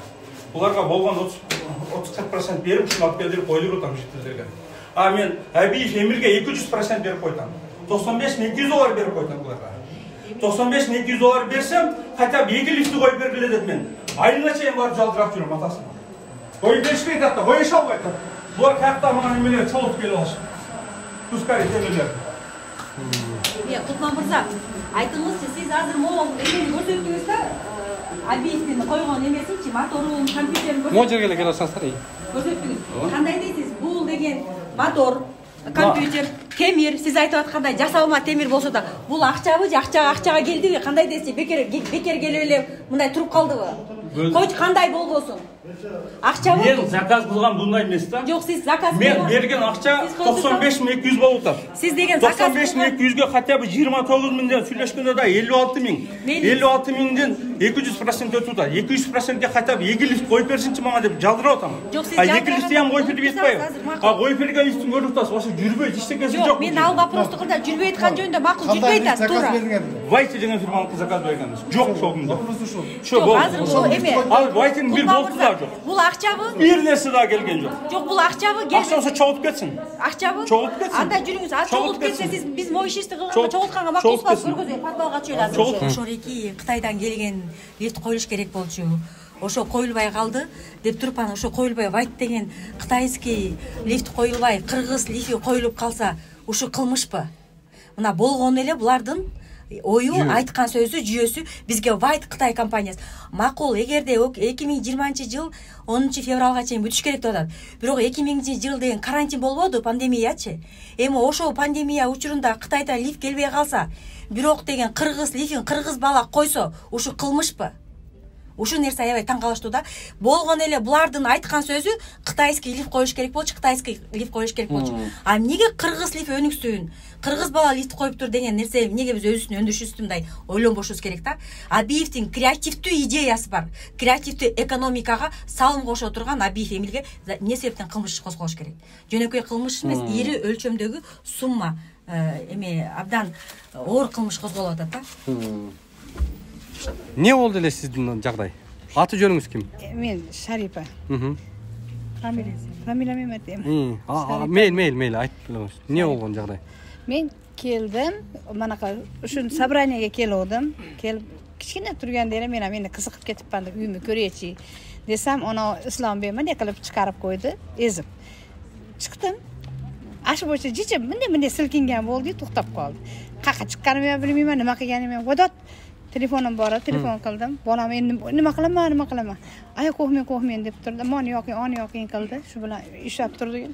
Буларга болгон 30-40% берип, ушуну алып келип коюлуп атам жителерге. А мен Абиев Эмирге 200% берип койдум. 95-200 доллар берип койдум буларга. 95-200 доллар берсем, хотя бы 2 лифти коюп бергиле деп мен. Айына чейин барып жалдырап жүрөм атасына. Коюп беришпейт атта, коюша албайт. Булар каякта мына эмелер чолуп келип алышат. Кускари темирлер. Кутман мырза, айтыңызчы, сиз азыр могу эмени көрсөттүңүз да, Абиевдин койгон эмесинчи, моторун, компьютерин көрсөттүңүз. Могу жерге эле келип алсаңыздар. Көрсөттүңүз. Кандай дейсиз? Бул деген мотор, компьютер, темир, сиз айтып аткандай жасалма темир болсо да, бул акчабы же акчага келдиби? Кандай дейсиз? Бекер келип эле мындай туруп калдыбы? Койчу кандай болбосун? Акчабы? Мен заказ кылган мындай эмес да. Жок, сиз заказ мен берген акча 95-200 болуп атат. Сиз деген заказ 95-200ге хотя бы 29 миңден сүйлөшкөндө да 56 миң. 56 миңден 200% өтүп атат. 200%ге хотя бы 2 лифт коюп берсинчи мага деп жалдырып атам. А 2 лифти ham коюп берип жатпайбы? А коюп берген лифтин көрүп атасыз, ошо жүрбөйт, иштегенси жок. Мен ал вопросту кылдым, жүрбөй аткан жөнүндө макул жүрбөй атат, туура. Вайти деген фирманын заказ бергенбиз. Жок ошол күндө. Жок, азыр бул эме. Ал Вайтинин бир болту да жок. Бул акчабы? Бир нерсе да келген жок. Жок, бул акчабы? Акча болсо чогулуп кетсин. Акчабы? Чогулуп кетсин. Анда жүрүңүз, а чогулуп кетсе сиз биз могу ишти кылганга чогултканга макулсуз, көргөзөй, подвалга чөйүлү азыр. Ошореки Кытайдан келген лифт коюлуш керек болчу. Ошо коюлбай калды деп туруп анан ошо коюлбай Вайт деген кытайский лифт коюлбай, кыргыз лифти коюлуп калса, ушу кылмышпы? Мына болгону эле булардын ою, айткан сөзү, жүйөсү бизге White Кытай компаниясы. Макул, эгерде 2020 жыл 10 февралга чейин бүтүш керек деп атат. Бирок 2020 жыл деген карантин болбоду, пандемиячы. Эми ошол пандемия учурунда Кытайда лифт келбей калса, бирок деген кыргыз лифин кыргыз бала койсо, ушу кылмышпы? Ушул нерсе аябай таң калыштуу да. Болгон эле булардын айткан сөзү кытайский лифт коюш керек болчу, кытайский лифт коюш керек болчу. А эмнеге кыргыз лифт өнүксүн? Кыргыз бала лифт коюптур деген нерсе эмнеге биз өзүбүздүн өндүрүшүбүздү мындай ойлонбошубуз керек да. Абиевдин креативдүү идеясы бар. Креативдүү экономикага салым кошо турган Абиев Эмилге эмне себептен кылмыш козголуш керек? Жөнөкөй кылмыш эмес, ири өлчөмдөгү сумма абдан оор кылмыш козголуп атат да. Не болду эле сиздин жагдай? Аты жөнүңүз ким? Мен Шарипа. Фамилия эмет эми. Мейли айтып белеңиз. Не болгон жагдай? Мен келдим, манака ушун собраниеге келдим. Келип кичине турганда эле мени кызыгып кетип калды, үйүмдү көрөчү десем, аны Исламбек эмне кылып чыгарып койду, эзип. Чыктым. Ашы боюнча жичип, мындай силкинген болду, токтоп калды. Кака чыкканымды билбеймин, нема кылганымды. Водот telefonum bor, telefon qildim. Bolam endi nima qilaman? Aya qo'ymen deb turdi. Mani yoqing qildi. Shu bilan ishlab turdi.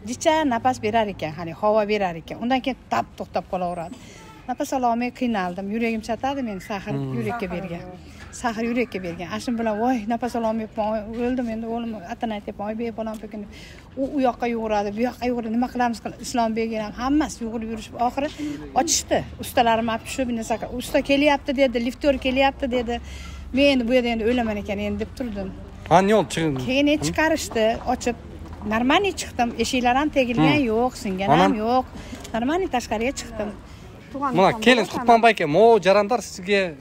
Dicha nafas berar ekan, hani havo berar ekan. Undan keyin tap to'xtab qolaveradi. Nafas ololmay qiynaldim. Yuragim chatadi, men sahr yurakka bergan. Ashim bilan voy, nafas ololmayapman, o'ldim endi o'g'lim atana aytyapman, oy bolam pekin. U yoqqa yuguradi, bu yoqqa yuguradi. Nima qilamiz? Islombek ham hammasi yugurib yurishib, oxiri ochishdi. Ustalarim olib tushib, usta kelyapti dedi, liftyor kelyapti dedi. Men endi bu yerda endi o'laman ekan endi deb turdim. Qani yo'l chiqdi. Keyin chiqarishdi, ochib Normalniy chiqdim. Eshiklar ham tegilgan yo'q, singan ham yo'q. Normalniy tashqariga chiqdim. Mana kelin Qutmanbay aka, mo jarandar sizga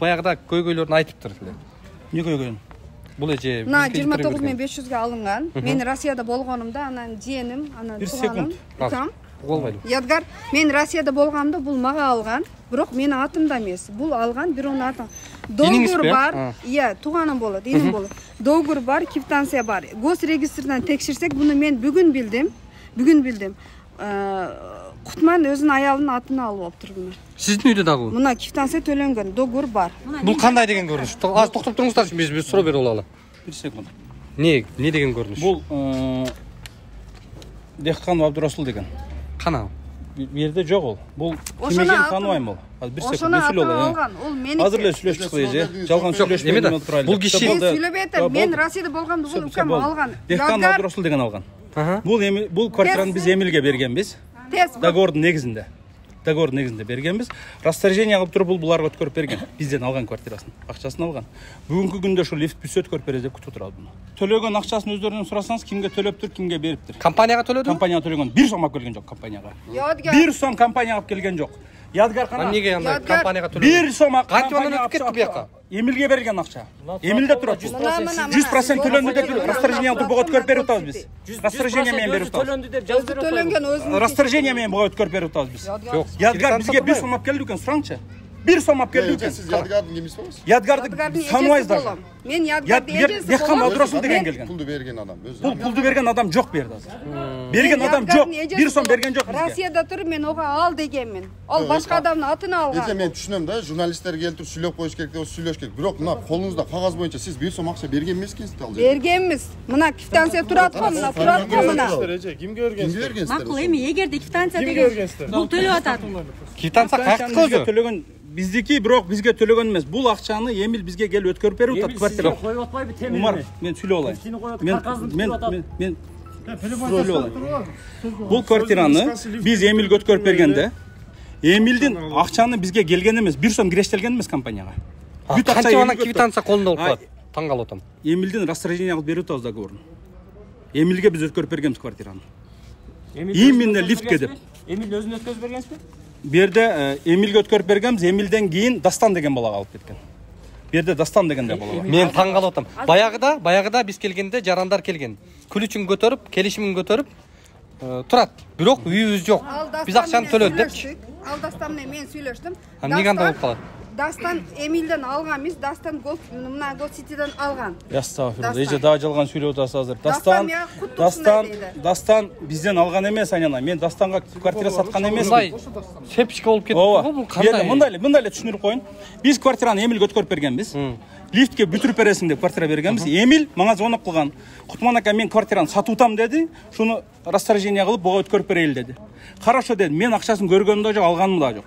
bayagıda көйгөйлөрүн айтыптыр эле. Не көйгөйүн? Бул эже 29500 ga алынган. Мен Россияда болгонумда анан жиеним, анан тууганым, укам. Ядгар, мен Россияда болгондо бул мага алган, бирок менин атымда эмес. Бул алган бирөөнүн атынан. Договор бар. Иә, тууганым болот, эним болот. Договор бар, квитанция бар. Госрегистрден текширсек, буну мен бүгүн билдим. Кутман өзүнүн аялынын атын алып алыптыр буну. Сиздин үйдө дагы? Мына квитанция төлөнгөн, договор бар. Бул кандай деген көрүнүш? Аз токтоп туруңуздарчы, биз суроо берип алалы. 1 секунд. Не деген көрүнүш? Бул Дехкан Абдурасул деген. Кана? Бу жерде жок ол. Бул ким экенин тааныбайм ол. Азыр 1 секунд сүйлөп алайын. Азыр эле сүйлөшүп чыкты эже. Жалган сүйлөшпөйм турайлы. Бул киши сүйлөбөйт. Мен Россияда болгондо бул укам алган. Дехкан Абдурасул деген алган. Бул квартираны биз Эмилге бергенбиз. Договордун негизинде. Бергенбиз. Расторжение кылып туруп буларга өткөрүп берген. Бизден алган квартирасын, акчасын алган. Бүгүнкү күндө ошо лифт бүт өткөрүп беребиз деп күтүп турат буну. Төлөгөн акчасын өздөрүнөн сурасаңыз, кимге төлөптүр, кимге бериптир? Компанияга төлөдү? Компанияга төлөгөн. 1 сом алып келген жок компанияга. 1 сом компания алып келген жок. Ядгар кана. Эмнеге андай компанияга төлөдү? 1 сом компания өтүп кетти буяка. Эмилге берген акча. Эмилде турат. 100% төлөндү деп расторжение кылып буга өткөрүп берип атабыз биз. Расторжение менен берип атабыз. Төлөндү деп жазып төлөнгөн өзүнүн. Расторжение менен буга өткөрүп берип атабыз биз. Ядгар бизге 1 сом алып келди экен, сураңчы. 1 сом алып келди экен. Сиз Ядгардын кимиси болосуз? Ядгарды саныбайбыз даже. Мен Ядгардын эжеси болом. Дехкан Абдурасул деген келген. Пулду берген адам өзү. Бул пулду берген адам жок берди азыр. Берген адам жок. 1 сом берген жок бизге. Россияда туруп мен ого ал дегенмин. Ал башка адамдын атын алган. Эже мен түшүнөм да, журналисттер келип сүйлөп коюш керек деп сүйлөш керек. Бирок мына колуңузда кагаз боюнча сиз 1 сом акча берген эмескенсиз ал жерде. Бергенбиз. Мына квитанция турат го, мына турат го мына. Кимге бергенсиздер? Макул эми эгерде квитанция деген бул төлөп атат. Квитанция каяктыкы өзү? Төлөгөн биздики, бирок бизге төлөгөн эмес. Бул акчаны Эмил бизге келип өткөрүп берип атат квартира. Коюп атпайбы темир? Умар, мен сүйлөп алайын. Мен сүйлөп алайын. Бул квартираны биз Эмилге өткөрүп бергенде, Эмилдин акчаны бизге келген эмес, 1 сом кирештелген эмес компанияга. Бүт акча канча квитанция колунда болуп калат? Таң калып атам. Эмилдин расторжение кылып берип атабыз договорун. Эмилге биз өткөрүп бергенбиз квартираны. Именно лифтке деп. Эмил өзүн өткөрүп бергенсизби? Бу жерде Эмилге өткөрүп бергенбиз, Эмилден кийин Дастан деген балага алып кеткен. Бу жерде Дастан деген бала бар. Мен таң калып атам. Баягыда биз келгенде жарандар келген. Күлүчүн көтөрүп, келишимин көтөрүп турат. Бирок үйүбүз жок. Биз акчаны төлөдүк депчи. Ал Дастан менен мен сүйлөштүм. Эмнеге андай болуп калат? Дастан Эмилден алган эмес, Дастан мына Голситиден алган. Астагфирулла. Эже дагы жалган сүйлөп атасыз азыр. Дастан бизден алган эмес, Айнана. Мен Дастанга квартира саткан эмесмин. Сепчик болуп кетти бул кандай? Мындай эле түшүндүрүп коеюн. Биз квартираны Эмилге өткөрүп бергенбиз. Лифтке бүтүрүп бересиң деп квартира бергенбиз. Эмил мага звонок кылган. Кутман ака, мен квартираны сатып атам деди. Шуну распоряжение кылып буга өткөрүп берейли деди. Хорошо деди. Мен акчасын көргөнүм да жок, алганым да жок.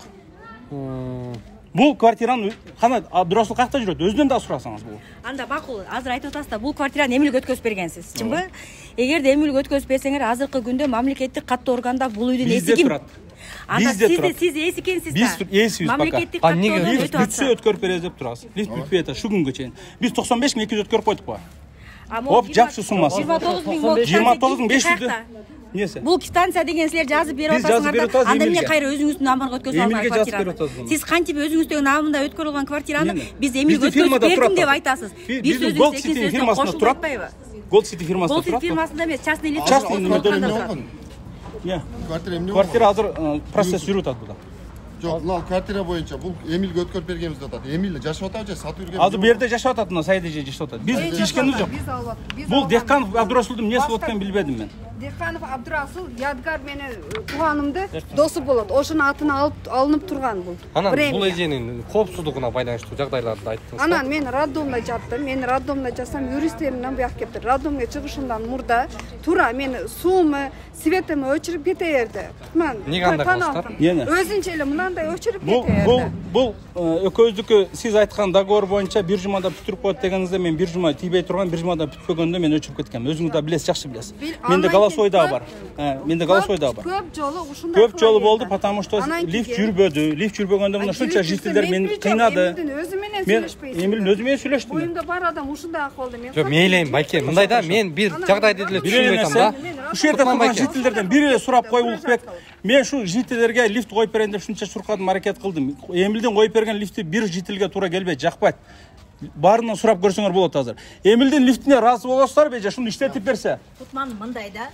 Бул квартираны кана Абдурасул какта жүрөт? Өзүнөн да сурасаңыз бул. Анда макул, азыр айтып атасыз да, бул квартираны Эмилге өткөзүп бергенсиз, чынбы? Эгерде Эмилге өткөзүп берсеңер, азыркы күндө мамлекеттик каттуу органда бул үйдүн эси ким? Анда сиз эси экенсиз да. Биз эсибиз пока. Мамлекеттик каттуу орган лифт бүтсө өткөрүп беребиз деп турабыз. Лифт бүтпөй атат шу күнгө чейин. Биз 95.200 өткөрүп койдук го. Оп, жакшы суммасы. 29.500. Несі? Бұл станция деген сілер жазып беріп отырсыңар да, анда міне қайра өзіңіздің намырға өткөзіп алған квартираны. Сіз қантип өзіңіздің намында өткөрүп алған квартираны біз Эмилге өткөзүп бердім деп айтасыз. Біз өзіңіз екенсізден қошылып айтпайбы? Gold City фирмасында тұрады. Gold City фирмасында емес, частный лицо. Частный квартира азыр процесс жүрүп атат буда. Жоқ, мына квартира боюнча бул Эмилге өткөрүп бергенбиз деп атат. Эмил жашап атабы же сатып жүргөнбү? Азыр бу жерде жашап атат, мына сайда жашап атат. Биз тиешкенбиз жок. Бул Дехканов Абдурасулдун эмнеси болуп атканын билбедим мен. Дехканов Абдурасул Ядгар мени тууганымды досу болот. Ошонун атын алынып турган бул. Анан бул эженин коопсуздугуна байланыштуу жагдайларды айттыңыз. Анан мен роддомдо жаттым. Мен роддомдо жатсам юристтеримден буяк келиптир. Роддомго чыгышымдан мурда тура мен сууму, светимди өчүрүп кете берди. Эмнеге андай кылдыңыздар? Өзүнчө эле мындай өчүрүп кете берди. Бул экөөбүздүкү сиз айткан договор боюнча бир жумада бүтүрүп коет дегениңизде мен бир жума тийбей турган, бир жумада бүтпөгөндө мен өчүрүп кеткем. Өзүңүз да билесиз, жакшы билесиз. Менде голосой дагы бар. Менде голосой дагы бар. Көп жолу ушундай. Көп жолу болду, потому что лифт жүрбөдү. Лифт жүрбөгөндө мына ушунча жителдер мени кыйнады. Мен Эмилдин өзү менен сүйлөштүм. Боюмда бар адам ушундай акыбалда мен. Жок, мейлейм, байке. Мындай да мен бир жагдайды деле түшүнбөй атам да. Ушул жерде турган жителдерден бири эле сурап коюп Улукбек, мен шу жителдерге лифт коюп берейин деп ушунча чуркадым, аракет кылдым. Эмилдин коюп берген лифти бир жителге туура келбейт, жакпайт. Баарынан сурап көрсөңөр болот азыр. Эмилдин лифтине ыраазы болосуздарбы же шуну иштетип берсе? Кутман мындай да.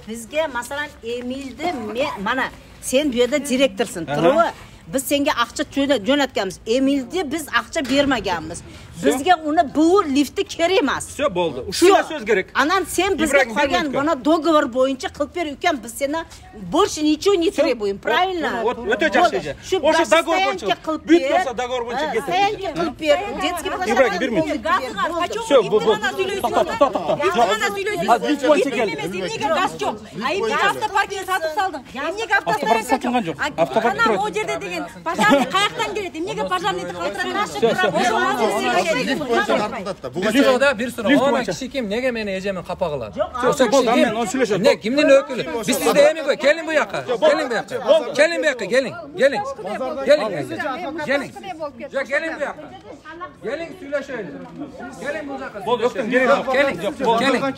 Бизге масалан Эмилди мана сен бу жерде директорсуң, туурабы? Biz senga ақша жөнөткөнбүз. Эмилди биз ақша бермегенбиз. Бизге уну бул лифти керек эмес. Всё болду. Ушундай сөз керек. Анан сен бизге койгон мына договор боюнча кылып берип экен, биз сени больше ничего не требуем, правильно? Вот өтө жакшы же. Ошо договор боюнча бүт болсо договор боюнча кетет. Сен кылып бер. Детский площадка. Ибрагим, бир минут. Всё, бул. Лифт боюнча келди. Эмнеге газ жок? А эмнеге автопаркинг сатып салдың? Эмнеге автопарк сатылган жок. Автопарк турат. Ана о жерде деген пожарный каяктан келет? Эмнеге пожарныйды калтырып Ошода бир суроо. Ана киши ким? Неге мени эжемен капа кылат? Ошо киши ким? Не, кимдин өкүлү? Биз сизде эми кой, келиң бу жака. Келиң бу жака. Келиң бу жака, келиң. Келиң. Келиң. Жок, келиң бу жака. Келиң сүйлөшөлү. Келиң бу жака. Болду, өктөн керек жок. Келиң.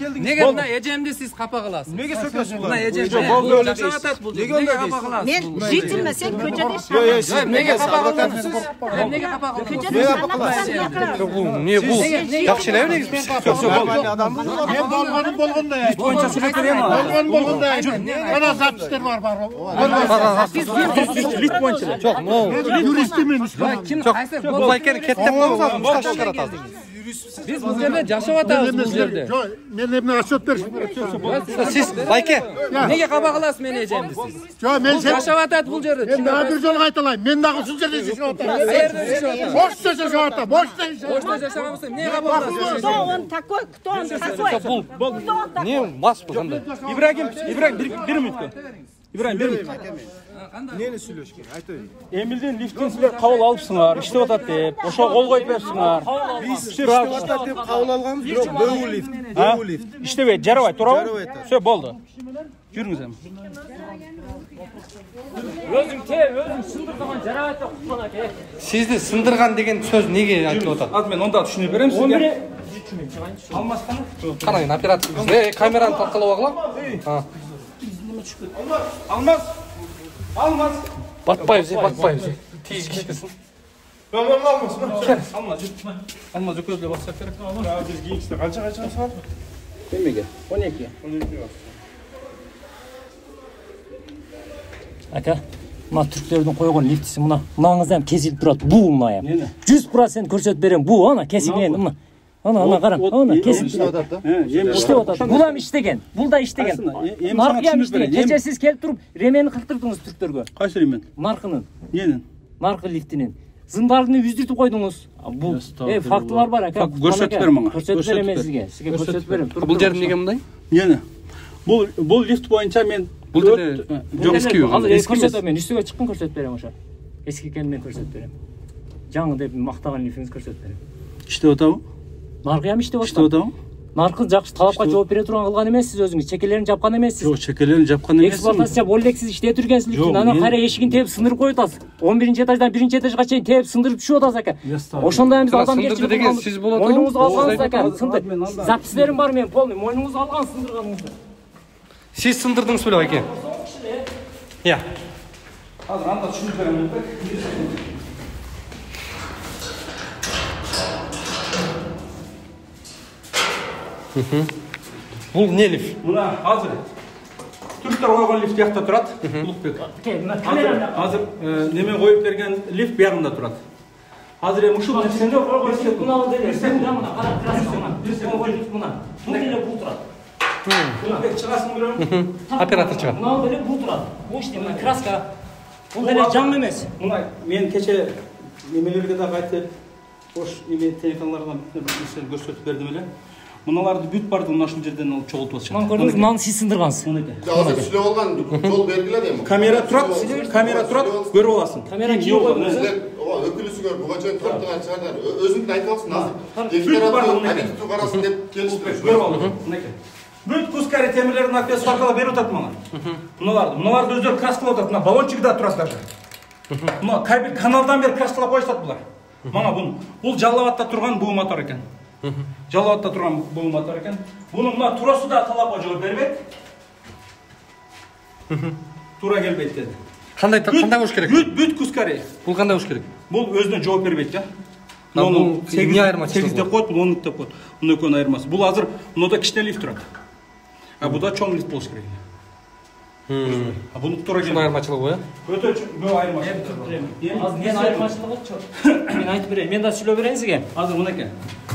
Келиң. Неге мына эжемди сиз капа кыласыз? Неге сөкөсүң? Мына эжем жашап атат бул. Неге капа кыласыз? Мен жителме, сен көчөдө жашайсың. Неге капа кыласыз? Неге капа кыласыз? Не бул? Жакшы эле негизи. Мен болгондой. Боюнча сүйлөп берем. Болгондой. Ана запистер бар. Лифт боюнча. Жок, юристмин. Ким кайсы? Бул байкени кеттеп койгузам, башка чыгарат азыр. Biz bu жерде жашап атабыз бул жерде. Жок, мен эмне отчет бериш. Сиз байке, неге каба кыласыз мени эжемди сиз? Жок, мен жашап атат бул жерде. Мен дагы бир жолу айталайм. Мен дагы ушул жерде жашап атам. Бошто жашап атам. Бошто жашабамсың. Эмне каба кыласыз? Кто он такой? Кто он такой? Бул не мас бул кандай? Ибрагим, бир мүнөткө. Ибрагим, бир мүнөт. Нени сүйлөш керек? Айтайын. Эмилдин лифтин силер кабыл алыпсыңар, иштеп атат деп. Ошо кол коюп берипсиңар. Биз иштеп атат деп кабыл алганбыз, бирок бөгүү лифт. Бөгүү лифт. İştebeyt, жарабайт, туурабы? Всё, болду. Жүрүңүз эми. Өзүң сындырган жарабайт деп Кутман аке. Сизди сындырган деген сөз неге айтылып атат? Азыр мен онда түшүнүп берем сизге. Алмасканы? Караңын, оператор биз. Камераны талкалап алгыла. Алмаз. Батпайбыз. Тийиз кишкесин. Алмаз өкөзүлө басса керек. Биз кийинчиде канчага чыгасыңар? Эмеге? 12. Aka, Мына түрктердің қойған лифтісі мынаңыз hem kesilip тұрады. Бұл мына hem. 100% көрсетіп берем. Бұл ана кесілген мына. Ана қарам. Ана кесіліп тұрады. Іштеп отады. Бұл hem іштеген. Бұл да іштеген. Нарқы hem іштеген. Кеше сіз келіп тұрып ремені қылтырдыңыз түрктерге. Қайсы ремен? Нарқының. Ненің? Нарқы лифтінен. Зындарын үздіртіп қойдыңыз. Бұл фактылар бар әке. Көрсетіп берем маңа. Көрсетіп берем сізге. Сізге көрсетіп берем. Бұл жердің неге мұндай? Нені? Бұл лифт бойынша мен Бұл жерде eski үй. Көрсетіп мен үстіге шыққын көрсетіп берем оша. Eski екенін көрсетіп берем. Жаңы деп мақтаған лифтіңіз көрсетіп берем. İşte отабы? Нарқы hem іштеп İşte отабы? Нарқы жақсы талапқа жауап бере тұрған қылған емессіз өзіңіз. Чекелерін жапқан емессіз. Жоқ, чекелерін жапқан емессіз. Эксплуатация болексіз іште түргенсіз лифтін. Ана қара ешігін тепіп сындырып қойытасыз. 11-ші этаждан 1-ші этажға шейін тепіп сындырып түсіп отасыз әке. Ошонда біз адамгерчилик қылғанбыз. Мойныңызға алғансыз әке. Записьлерім бар мен полный. Мойныңызға алған сындырғаныңызды. Siz sındırdınız böyle Ake. Ya. Hazır anda düşünüp verelim. Бұл не лифт? Мына hazır. Түріктер қойған лифт яқта тұрады. Ұлықбек. Hazır неме қойып берген лифт бияғында тұрады. Hazır ем ұшыл нәрсені қойған лифт. Мына ол деле. Мына қарап тұрасың. Мына. Бұл деле бұл тұрады. Шығасың көрем. Оператор шығады. Мына деле бұл тұрады. Бұл іште мына краска. Бұл деле жаң емес. Мына мен кеше немелерге де қайтып, қош неме телеканалардан көрсетіп бердім еле. Мыналарды бүт барды мына ушул жерден алып чогултуп атышат. Мына көрдүңүз, мынаны сиз сындыргансыз. Азыр сүйлөп алган жол бергиле эми. Камера турат, көрүп аласың. Камера кийип койдуңуз. Өкүлүсүңөр буга чейин туруп турган чыгардар. Өзүңдү айтып алсың азыр. Эки тараптуу объектив карасын деп келиштирип. Көрүп алдым. Мынакей. Бүт кускари темирлердин акчасы аркылуу берип атат мага. Мыналарды өздөрү краскалап атат. Мына баллончиги да турат даже. Мына кабель каналдан бери краскалап коюшат булар. Мага бул Жалалабадта турган буу мотор экен. Жалалабадта турган бул мотор экен. Бунун мына турасы да талапка жооп бербейт. Тура келбейт деди. Кандай болуш керек? Бүт кускари. Бул кандай болуш керек? Бул өзүнө жооп бербейт да. Бул 8 деп коет, бул 10 деп коет. Мына экөөнүн айырмасы. Бул азыр мында кичине лифт турат. А буда чоң лифт болуш керек. А бунун туура келбейт. Айырмачылыгы го, Өтө чоң айырмачылык. Азыр мен айырмачылыгы мен айтып берейин. Мен да сүйлөп берейин сизге. Азыр мынакей.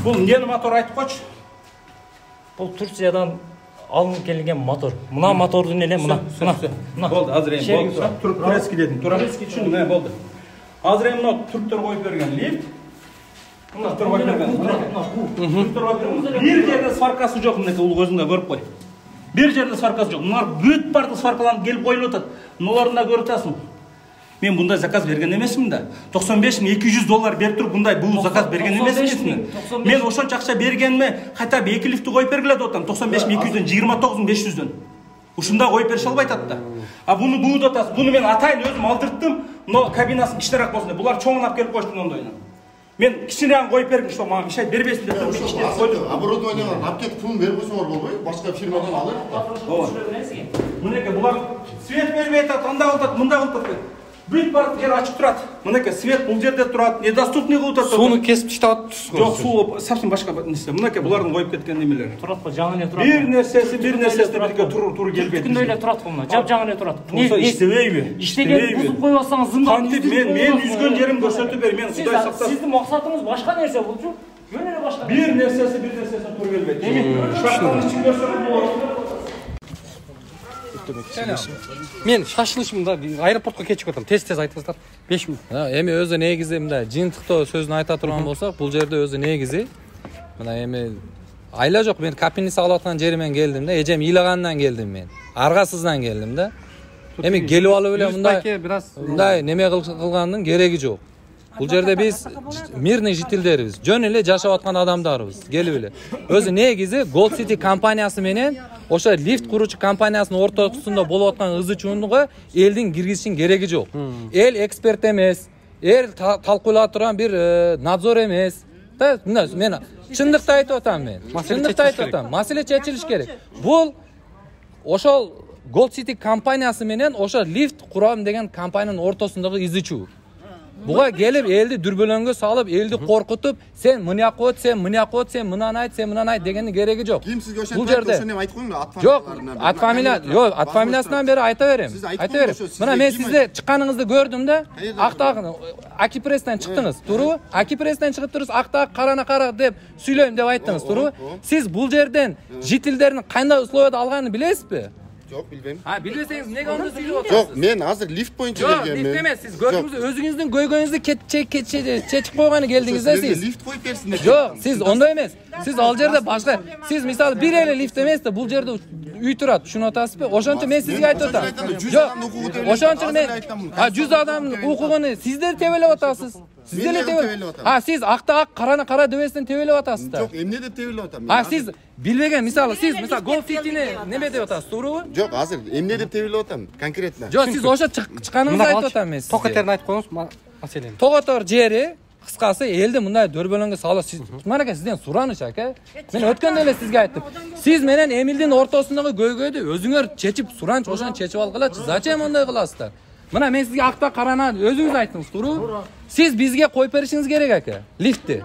Бул эмнени мотор айтып койчу? Бул Турциядан алынып келген мотор. Мына мотордун эле мына. Болду, азыр эми болду. Турески дедим. Турески түшүндүм, болду. Азыр эми мына түрктөр коюп берген лифт. Мына турга берген. Бир жерде сваркасы жок, мынакей улук өзүңдө көрүп кой. Бир жерде сваркасы жок. Муналар бүт барды сваркаланып келип коюлуп атат. Муналарын да көрүп атасың. Мен bunday заказ берген эмесмин да. $95,200 берип туруп bunday бул заказ берген эмесмин. Мен ошончо акча бергениме кайта эки лифти коюп бергиле деп атам. 95,200дөн 29,500дөн. Ушунда коюп берише албайт атты. А буну бууда атасыз. Буну мен атайын өзүм алдырттым. Но кабинасын кичинерээк болсун деп. Булар чоңун алып келип койушту ондойну. Мен кичинерээк коюп бердим, что мага мешайт бербесин деп туруп кичинерээк койдум. Оборудованияга алып кетип пулун берип койсоңор болбойбу? Башка фирмадан алып. Мынакей булар свет бербей атат, анда кылат, мында кылат. Бүт барды жер ачык турат. Мынакей свет бул жерде турат, недоступный кылып атат. Сууну кесип таштап атыпсыз. Жок, суу совсем башка нерсе. Мынакей булардын коюп кеткен немелери. Турат го, жаңы эле турат. Бир нерсеси бирге туру келбейт. Күндө эле турат бул. Жап-жаңы эле турат. Болсо иштебейби? Иштеген бузуп коюп атсаңыз зымдан. Кантип мен үзгөн жерим көрсөтүп бер, мен Кудай сактасын. Сиздин максатыңыз башка нерсе болчу. Жөн эле башка. Бир нерсеси туру келбейт. Шахтанын ичин көрсөтүп болот. Мен шашылышымда аэропортко кечип атам. Тез айтыңыздар. 5 мүнөт. Эми өзү негизи мындай жыйынтыктоо сөзүн айта турган болсок, бул жерде өзү негизи мына эми айла жок, мен капиница алып аткан жеримен келдим да, эжем ыйлагандан келдим мен. Аргасыздан келдим да. Эми келип алып эле мындай неме кылгандын кереги жок. Бул жерде биз мирный жителдерибиз, жөн эле жашап аткан адамдарыбыз. Келип эле. Өзү негизи Gold City компаниясы менен ошо лифт куручу компаниясынын ортосунда болуп аткан ызы чуундуга элдин киргизишин кереги жок. Эл эксперт эмес, эл талкуулап турган бир надзор эмес. Мен чындыкты айтып атам мен. Чындыкты айтып атам. Маселе чечилиш керек. Бул ошол Gold City компаниясы менен ошо лифт курам деген компаниянын ортосундагы изы чуу. Буга келип элди дүрбөлөнгө салып, элди коркутуп, сен мына кот, сен мына кот, сен мынаны айт, сен мынаны айт дегенди кереги жок. Бул жерде айтып коюңбу, ат фамилияларынан. Жок, ат фамилия, жок, ат фамилиясынан бери айта берем. Айта берем. Мына мен сизде чыкканыңызды көрдүм да, актагы Акипресстен чыктыңыз, туурабы? Акипресстен чыгып туруп, актагы карана кара деп сүйлөйм деп айттыңыз, туурабы? Сиз бул жерден жителдердин кандай условияда алганын билесизби? Жок, билбейм. Билбесеңиз неге анда сүйлөп атасыз? Жок, мен азыр лифт боюнча келгенмин. Жок, лифт эмес, сиз көрдүңүз, өзүңүздүн көйгөйүңүздү чечип койгону келдиңиз да сиз. Лифт коюп берсин деп. Жок, сиз ондой эмес. Сиз ал жерде башка, сиз мисалы бир эле лифт эмес да, бул жерде үй турат, түшүнүп атасызбы? Ошончо мен сизге айтып атам. Жок, ошончо мен 100 адамдын укугуну сиздер тебелеп атасыз. Сиздер эле тебелеп атасыз. Сиз акта ак, караны кара дебестен тебелеп атасыз да. Жок, эмне деп тебелеп атам? Сиз билбеген, мисалы сиз Golf City'ни неме деп атасыз, туурабы? Жок, азыр эмне деп тебелеп атам? Конкретно. Жок, сиз ошо чыкканыңызды айтып атам мен сизге. Токотерин айтып коюңуз, маселени. Тоготор жери кыскасы элди мындай дөбөлөнгө салып, сиз мынакей сизден сураныч ака. Мен өткөндө эле сизге айттым. Сиз менен Эмилдин ортосундагы көйгөйдү өзүңөр чечип сураныч, ошону чечип алгылачы. Зачем ондай кыласыздар? Мына мен сизге акта карана өзүңүз айттыңыз, туурабы? Сиз бизге коюп беришиңиз керек ака, лифтти.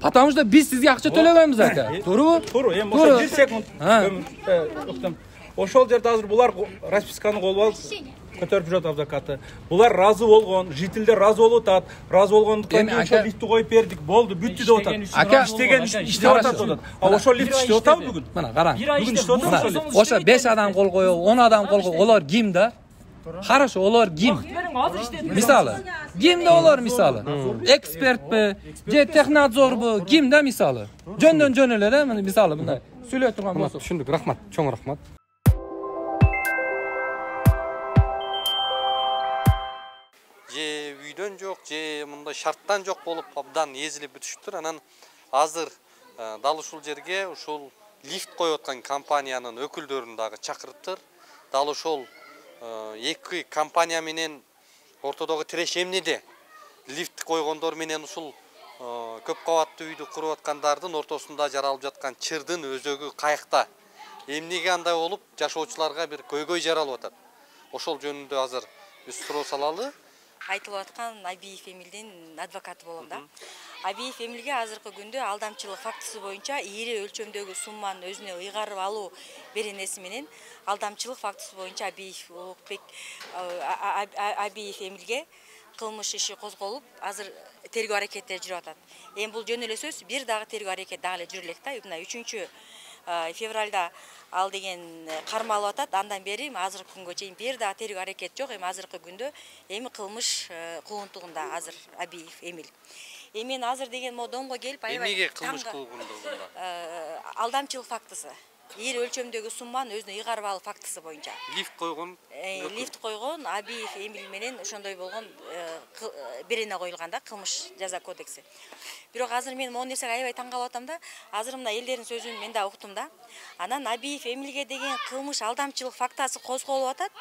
Потому что биз сизге акча төлөгөнбүз ака. Туурабы? Туура, эми ошо 1 секунд. Ошол жерде азыр булар расписканы колуп алып көтөрүп жүрөт адвокаты. Булар разы болгон, жителдер разы болуп атат. Разы болгондуктан ошол лифтти коюп бердик, болду, бүттү деп атат. Ака иштеген иштеп атат деп. А ошол лифт иштеп атабы бүгүн? Мына караң. Бүгүн иштеп атат ошол лифт. Ошо 5 адам кол коюп, 10 адам кол коюп, олар ким да? Хорошо, олар ким? Мисалы, ким да олар мисалы? Экспертпи, же технадзорбу, ким да мисалы? Жөндөн жөн эле да, мисалы мындай сүйлөп турган болсо. Түшүндүк, рахмат, чоң рахмат. Же үйдөн жок, же мындай шарттан жок болуп абдан эзилип бүтүшүптүр. Анан азыр дал ушул жерге ушул лифт коюп аткан компаниянын өкүлдөрүн дагы чакырыптыр. Дал ошол эки компания менен ортодогу тиреш эмнеде? Лифт койгондор менен ушул көп кабаттуу үйдү куруп аткандардын ортосунда жаралып жаткан чырдын өзөгү каякта? Эмнеге андай болуп жашоочуларга бир көйгөй жаралып атат? Ошол жөнүндө азыр биз суроо салалы. Айтылып аткан Абиев Эмилдин адвокаты болом да. Абиев Эмилге азыркы күндө алдамчылык фактысы боюнча ири өлчөмдөгү сумманы өзүнө ыйгарып алуу беренеси менен алдамчылык фактысы боюнча Абиев Эмилге кылмыш иши козголуп, азыр тергөө аракеттери жүрүп атат. Эми бул жөн эле сөз, бир дагы тергөө аракет дагы эле жүрө элек да. Мына 3 февралда ал деген кармалып атат. Андан бери азыркы күнгө чейин бир дагы тергөө аракет жок. Эми азыркы күндө эми кылмыш куугунтугунда азыр Абиев Эмил. Эми мен азыр деген модонго келип аябай эмнеге кылмыш куугунтугунда? Алдамчылык фактысы. Ири өлчөмдөгү сумманы өзүнө ыйгарып алуу фактысы боюнча. Лифт койгон? Лифт койгон Абиев Эмил менен ошондой болгон берене коюлган да, кылмыш жаза кодекси. Бирок азыр мен могу нерсеге аябай таң калып атам да. Азыр мына элдердин сөзүн мен да уктум да. Анан Абиев Эмилге деген кылмыш алдамчылык фактысы козголуп атат.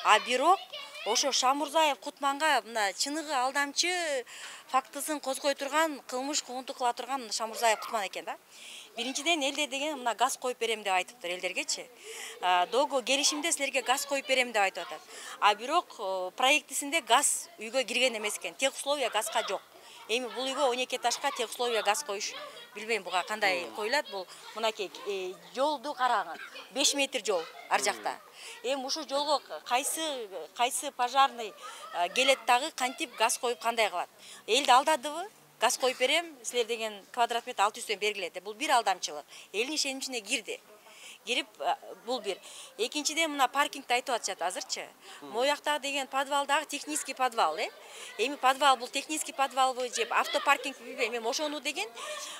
А бирок ошо Шамурзаев Кутманга мына чыныгы алдамчы фактысын козгой турган, кылмыш куугунтук кыла турган Шамурзаев Кутман экен да. Биринчиден элдер деген мына газ коюп берем деп айтыптыр элдергечи. Дого келишимде силерге газ коюп берем деп айтып атат. А бирок проектисинде газ үйгө кирген эмес экен. Тех условия газга жок. Эми бул үйгө 12 этажга тех условия газ коюш билбейм буга кандай коюлат. Бул мынакей жолду караңыз. 5 метр жол ар жакта. Эми ушул жолго кайсы пожарный келет дагы кантип газ коюп кандай кылат? Элди алдадыбы? Газ коюп берем, силер деген квадрат метр 600 бергилет. Бул бир алдамчылык. Элдин ишеним ичине кирди. Кирип бул бир. Экинчиден мына паркингди айтып атышат азырчы. Моякта деген подвалдагы технический подвал, Эми подвал бул технический подвалбы же автопаркинг билбейм. Эми ошону деген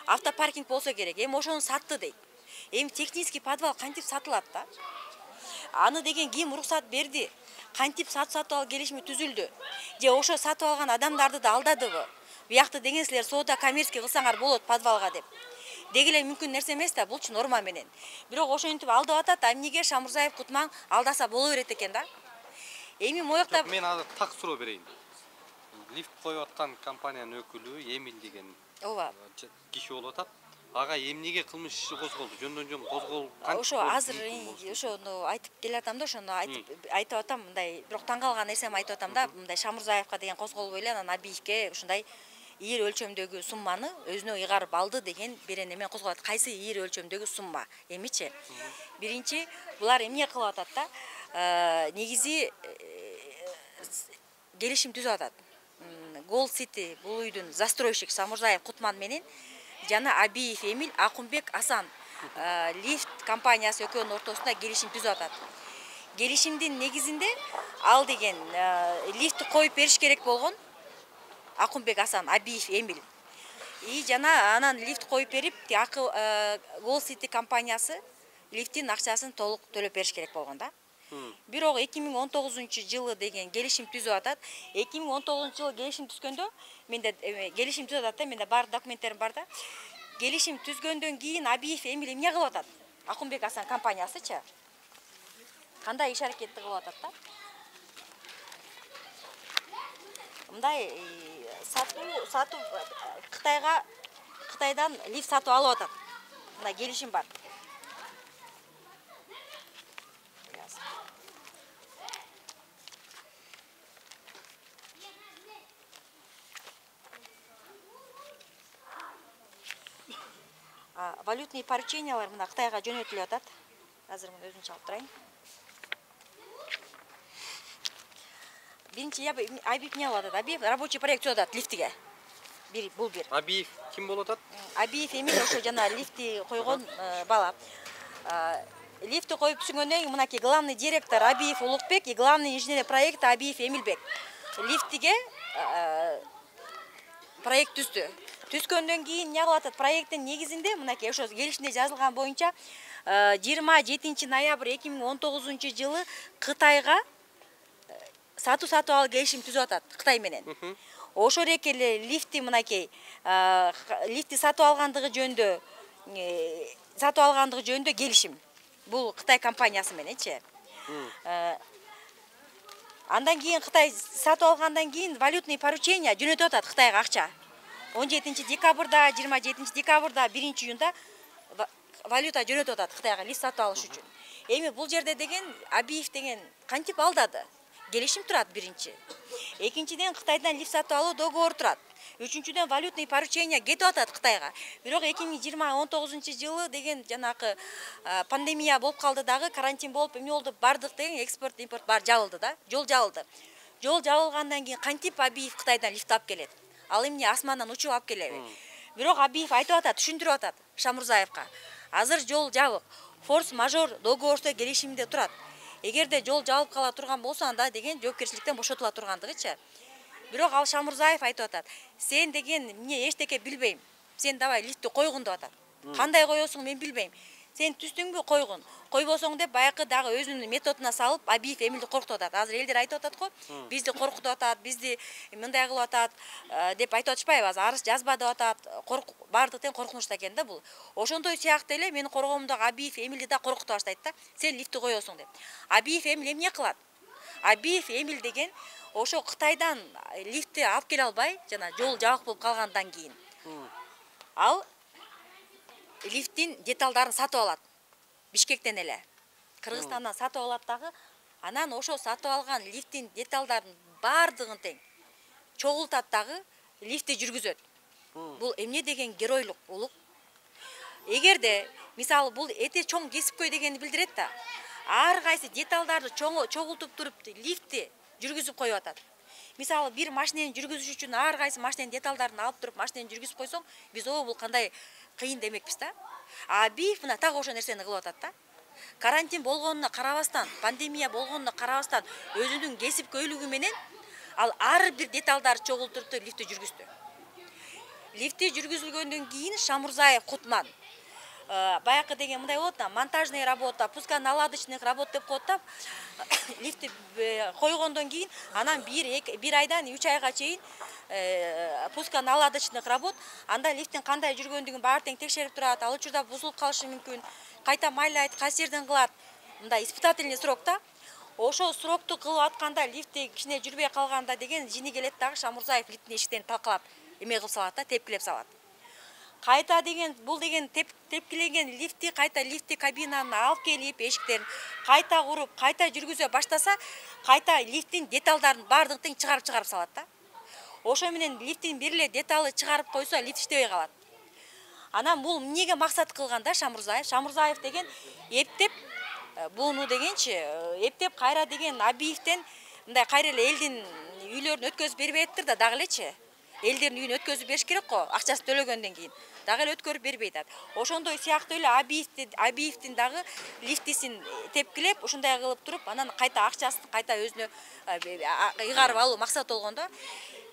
автопаркинг болсо керек. Эми ошону сатты дейт. Эми технический подвал кантип сатылат да? Аны деген ким уруксат берди? Кантип сатып ал келишими түзүлдү? Же ошо сатып алган адамдарды да алдадыбы? Биякты деген силер соода коммерческий кылсаңар болот подвалга деп. Деги эле мүмкүн нерсе эмес да, булчу норма менен. Бирок ошентип алдап атат, эмнеге Шамурзаев Кутман алдаса боло берет экен да? Эми моякта мен азыр так суроо берейин. Лифт коюп аткан компаниянын өкүлү Эмил деген киши болуп атат. Ага эмнеге кылмыш иши козголду? Жөндөн жөн козголуп ошо азыр ошону айтып келатам да, ошону айтып атам, мындай бирок таң калган нерсем айтып атам да, мындай Шамурзаевка деген козголбой эле анан Абиевке ушундай ийир өлчөмдөгү сумманы өзүнө ыйгарып алды деген берене менен козголот. Кайсы ийир өлчөмдөгү сумма? Эмичи? Биринчи булар эмне кылып атат да? Негизи келишим түзүп атат. Gold City бул үйдүн застройщик Шамурзаев Кутман менен жана Абиев Эмил, Акунбек Асан лифт компаниясы экөөнүн ортосунда келишим түзүп атат. Келишимдин негизинде ал деген лифтти коюп бериш керек болгон Акунбек Асан, Абиев Эмил. Жана анан лифт коюп берип, Gold City компаниясы лифттин акчасын толук төлөп бериш керек болгон да. Бирок 2019-жылы деген келишим түзүп атат. 2019-жылы келишим түзгөндө, менде келишим түзүп атат да, менде бар документтерим бар да. Келишим түзгөндөн кийин Абиев Эмил эмне кылып атат? Акунбек Асан компаниясычы. Кандай иш аракетти кылып атат да? Мындай сатуу Кытайдан лифт сатып алып атат. Мындай келишим бар. Валютный поручениялар мына Кытайга жөнөтүлүп атат. Азыр муну өзүм чалып турайын. Биринчи Абиев эмне кылып атат? Абиев рабочий проект түзүп атат лифтиге. Бул бир. Абиев ким болуп атат? Абиев Эмил ошо жана лифти койгон бала. Лифти коюп түшүнгөндөн кийин мынакей главный директор Абиев Улукбек и главный инженер проекта Абиев Эмилбек. Лифтиге проект түздү. Түзгөндөн кийин эмне кылып атат? Проекттин негизинде мынакей ошо келишимде жазылган боюнча 27 ноябрь 2019-жылы Кытайга сатып алуу келишим түзүп атат Кытай менен. Ошо эле лифти мынакей лифти сатып алгандыгы жөнүндө келишим. Бул Кытай компаниясы мененчи. Андан кийин Кытай сатып алгандан кийин валютный поручение жөнөтүп атат Кытайга акча. 17 декабрда, 27 декабрда, 1 июнда валюта жөнөтүп атат Кытайга лифт сатып алыш үчүн. Эми бул жерде деген Абиев деген кантип алдады? Келишим турат биринчи. Экинчиден Кытайдан лифт сатып алуу договору турат. Үчүнчүдөн валютный поручение кетип атат Кытайга. Бирок 2019-жылы деген жанакы пандемия болуп калды дагы, карантин болуп, эмне болду? Бардык деген экспорт, импорт бар жабылды да. Жол жабылды. Жол жабылгандан кийин кантип Абиев Кытайдан лифт алып келет? Ал эмне асмандан учуп алып келеби? Бирок Абиев айтып атат, түшүндүрүп атат Шамурзаевка. Азыр жол жабык. Форс-мажор договорда келишимде турат. Эгерде жол жабылып кала турган болсо, анда деген жоопкерчиликтен бошотула тургандыгычы. Бирок ал Шамурзаев айтып атат, сен деген эмне эчтеке билбейм. Сен давай лифтти койгун деп атат. Кандай коесуң мен билбейм. Сен түздүңбү койгун. Койбосоң деп баякы дагы өзүнүн методуна салып Абиев Эмилди коркутуп атат. Азыр элдер айтып атат го, бизди коркутуп атат, бизди мындай кылып атат деп айтып атышпайбы? Азыр арыз жазба деп атат. Бардыктан коркунучта экен да бул. Ошондой сыяктуу эле менин коргоомдогу Абиев Эмилди да коркута баштайт да. Сен лифтти коесуң деп. Абиев Эмил эмне кылат? Абиев Эмил деген ошо Кытайдан лифтти алып келе албай, жана жол жабык болуп калгандан кийин ал лифттин деталдарын сатып алат. Бишкектен эле. Кыргызстандан сатып алат дагы, анан ошо сатып алган лифттин деталдарын бардыгын тең чогултат дагы лифтти жүргүзөт. Бул эмне деген геройлук улук. Эгерде мисалы бул эте чоң кесипкөй дегенди билдирет да. Ар кайсы деталдарды чогултуп туруп лифтти жүргүзүп коюп атат. Мисалы бир машинени жүргүзүш үчүн ар кайсы машиненин деталдарын алып туруп машинени жүргүзүп койсоң, биз бул кандай кыйын демекпиз да. Абиев мына так ошо нерсени кылып атат да. Карантин болгонуна карабастан, пандемия болгонуна карабастан өзүнүн кесипкөйлүгү менен ал ар бир деталдарды чогултуруп лифтти жүргүздү. Лифтти жүргүзүлгөндөн кийин Шамурзаев Кутман баякы деген мындай болот да, монтажный работа, пусконаладочный работа деп коет да. Лифтти койгондон кийин анан бир айдан 3 айга чейин пусконаладочный работа, анда лифттин кандай жүргөндүгүн баары тең текшерип турат, ал учурда бузулуп калышы мүмкүн, кайта майлайт, кайсы жерден кылат. Мындай испытательный срокта. Ошо срокту кылып атканда лифтти кичине жүрбөй калганда деген жини келет дагы Шамурзаев лифттин эшиктерин талкалап эме кылып салат да, тепкилеп салат. Кайта деген бул деген тепкилеген лифти кайта лифти кабинаны алып келип эшиктерин кайта куруп, кайта жүргүзө баштаса, кайта лифтин деталдарын бардыгын чыгарып салат да. Ошо менен лифтин бир эле деталы чыгарып койсо, лифт иштебей калат. Анан бул эмнеге максат кылган да Шамурзаев? Шамурзаев деген эптеп буну дегенчи, эптеп кайра деген Абиевден мындай кайра эле элдин үйлөрүн өткөзүп бербейттир да, дагы элечи. Элдердин үйүн өткөзүп бериш керек го, акчасын төлөгөндөн кийин. Дагы эле өткөрүп бербейт. Ошондой сыяктуу эле Абиевдин дагы лифтисин тепкилеп, ушундай кылып туруп, анан кайта акчасын кайта өзүнө ыйгарып алуу максат болгон да.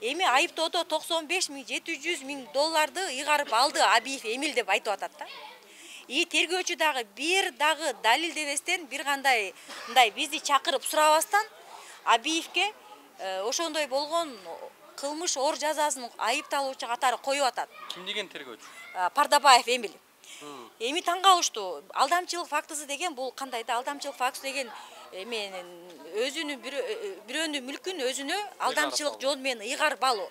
Эми айыптоодо $95,700,000 ыйгарып алды Абиев Эмил деп айтып атат да. Тергөөчү дагы бир дагы далилдебестен, бир кандай мындай бизди чакырып сурабастан Абиевке ошондой болгон кылмыш оор жазасын айыпталуучу катары коюп атат. Ким деген тергөөчү? Пардабаев Эмил. Эми таң калыштуу. Алдамчылык фактысы деген бул кандай да? Алдамчылык фактысы деген менен өзүнүн бирөөнүн мүлкүн өзүнө алдамчылык жол менен ыйгарып алуу.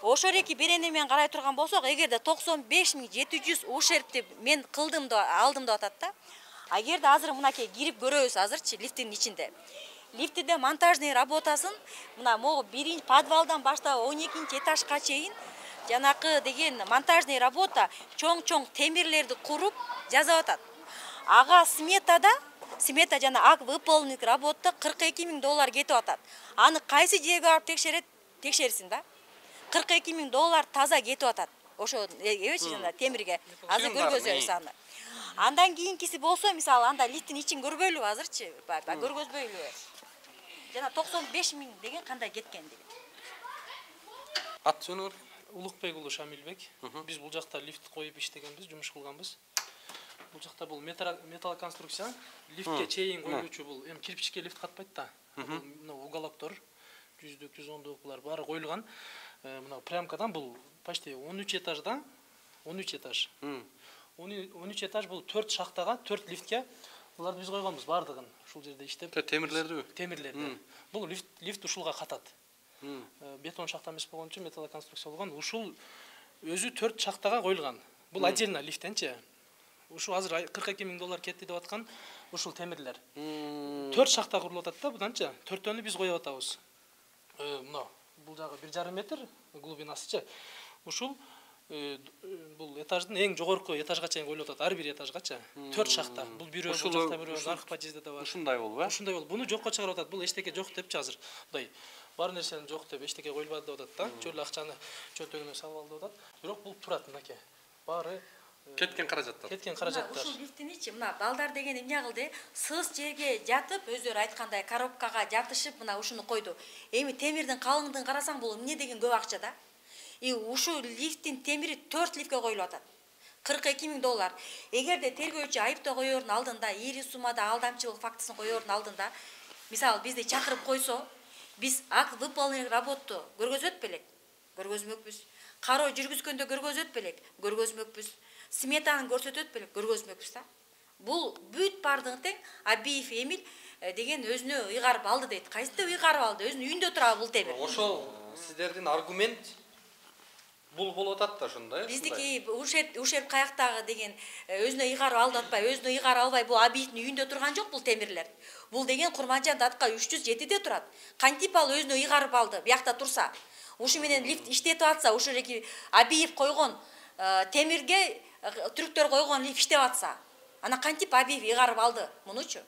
Ошол эки берени менен карай турган болсок, эгерде 95,700 ушерпти мен кылдым да алдым деп атат да. Эгерде азыр мынакей кирип көрөбүз азырчы лифттин ичинде. Лифтиде монтажный работасын мына могу биринчи подвалдан баштап 12-чи этажга чейин жанакы деген монтажный работа чоң-чоң темирлерди куруп жазып атат. Ага смета жана ак выполненный работа $42,000 кетип атат. Аны кайсы жерге барып текшерсин да? $42,000 таза кетип атат. Ошо эбечи жана темирге азыр көргөзөбүз аны. Андан кийинкиси болсо, мисалы, анда лифтин ичин көрбөйлүбү азырчы? Көргөзбөйлүбү? Жана 95,000 деген кандай кеткен деген. Ат жөнүңөр? Улукбек уулу Шамилбек. Биз бул жакта лифт коюп иштегенбиз, жумуш кылганбыз. Бул жакта бул металлоконструкция, лифтке чейин коюлуучу бул эми кирпичке лифт катпайт да. Мына уголоктор 100-дүк, 110-дүк булар баары коюлган. Мына прямкадан бул почти 13 этажда, 13 этаж. 13 этаж бул 4 шахтага, 4 лифтке буларды биз койгонбуз бардыгын. Ушул жерде иштеп. Темирлердиби? Темирлерди. Бул лифт ушулга катат. Бетон шахта эмес болгон үчүн металлоконструкция болгон. Ушул өзү 4 шахтага коюлган. Бул отдельно лифттенчи. Ушу азыр $42,000 кетти деп аткан ушул темирлер. 4 шахта курулуп атат да, буданчы. 4төнү биз коюп атабыз. Мына бул жагы 1,5 метр глубинасычы. Ушул бул этаждын эң жогорку этажга чейин коюлуп атат, ар бир этажгачы. 4 шахта. Бул бирөө бул жакта бирөө аркы подъездде да бар. Ушундай болуп, э? Ушундай болуп. Буну жокко чыгарып атат. Бул эчтеке жок депчи азыр. Мындай бар нерсени жок деп эчтеке коюлбады деп атат да. Чөл акчаны чөнтөгүнө салып алды деп атат. Бирок бул турат мынакей. Баары кеткен каражаттар. Кеткен каражаттар. Ушул лифтиничи мына балдар деген эмне кылды? Сыз жерге жатып, өздөрү айткандай коробкага жатышып, мына ушуну койду. Эми темирдин калыңдыгын карасаң, бул эмне деген көп акча да? Ушу лифтин темири 4 лифтке коюлуп атат. $42,000. Эгерде тергөөчү айыптоо коёрдун алдында, ири суммада алдамчылык фактысын коёрдун алдында, мисалы бизди чакырып койсо, биз ак выполненный работу көргөзөт белек? Көргөзмөкпүз. Кароо жүргүзгөндө көргөзөт белек? Көргөзмөкпүз. Сметаны көрсөтөт белек? Көргөзмөкпүз да. Бул бүт бардыгы тең Абиев Эмил деген өзүнө ыйгарып алды дейт. Кайсыда ыйгарып алды? Өзүнүн үйүндө турабы бул темир? Ошол сиздердин аргумент бул болуп атат да ошондой. Биздики ушерп каяктагы деген өзүнө ыйгарып алды атпай, өзүнө ыйгарып албай бул Абиевдин үйүндө турган жок бул темирлер. Бул деген Курманжан датка 307-де турат. Кантип ал өзүнө ыйгарып алды? Биякта турса, ушу менен лифт иштетип атса, ушу эки Абиев койгон темирге түрктөр койгон лифт иштеп атса, ана кантип Абиев ыйгарып алды мунучу?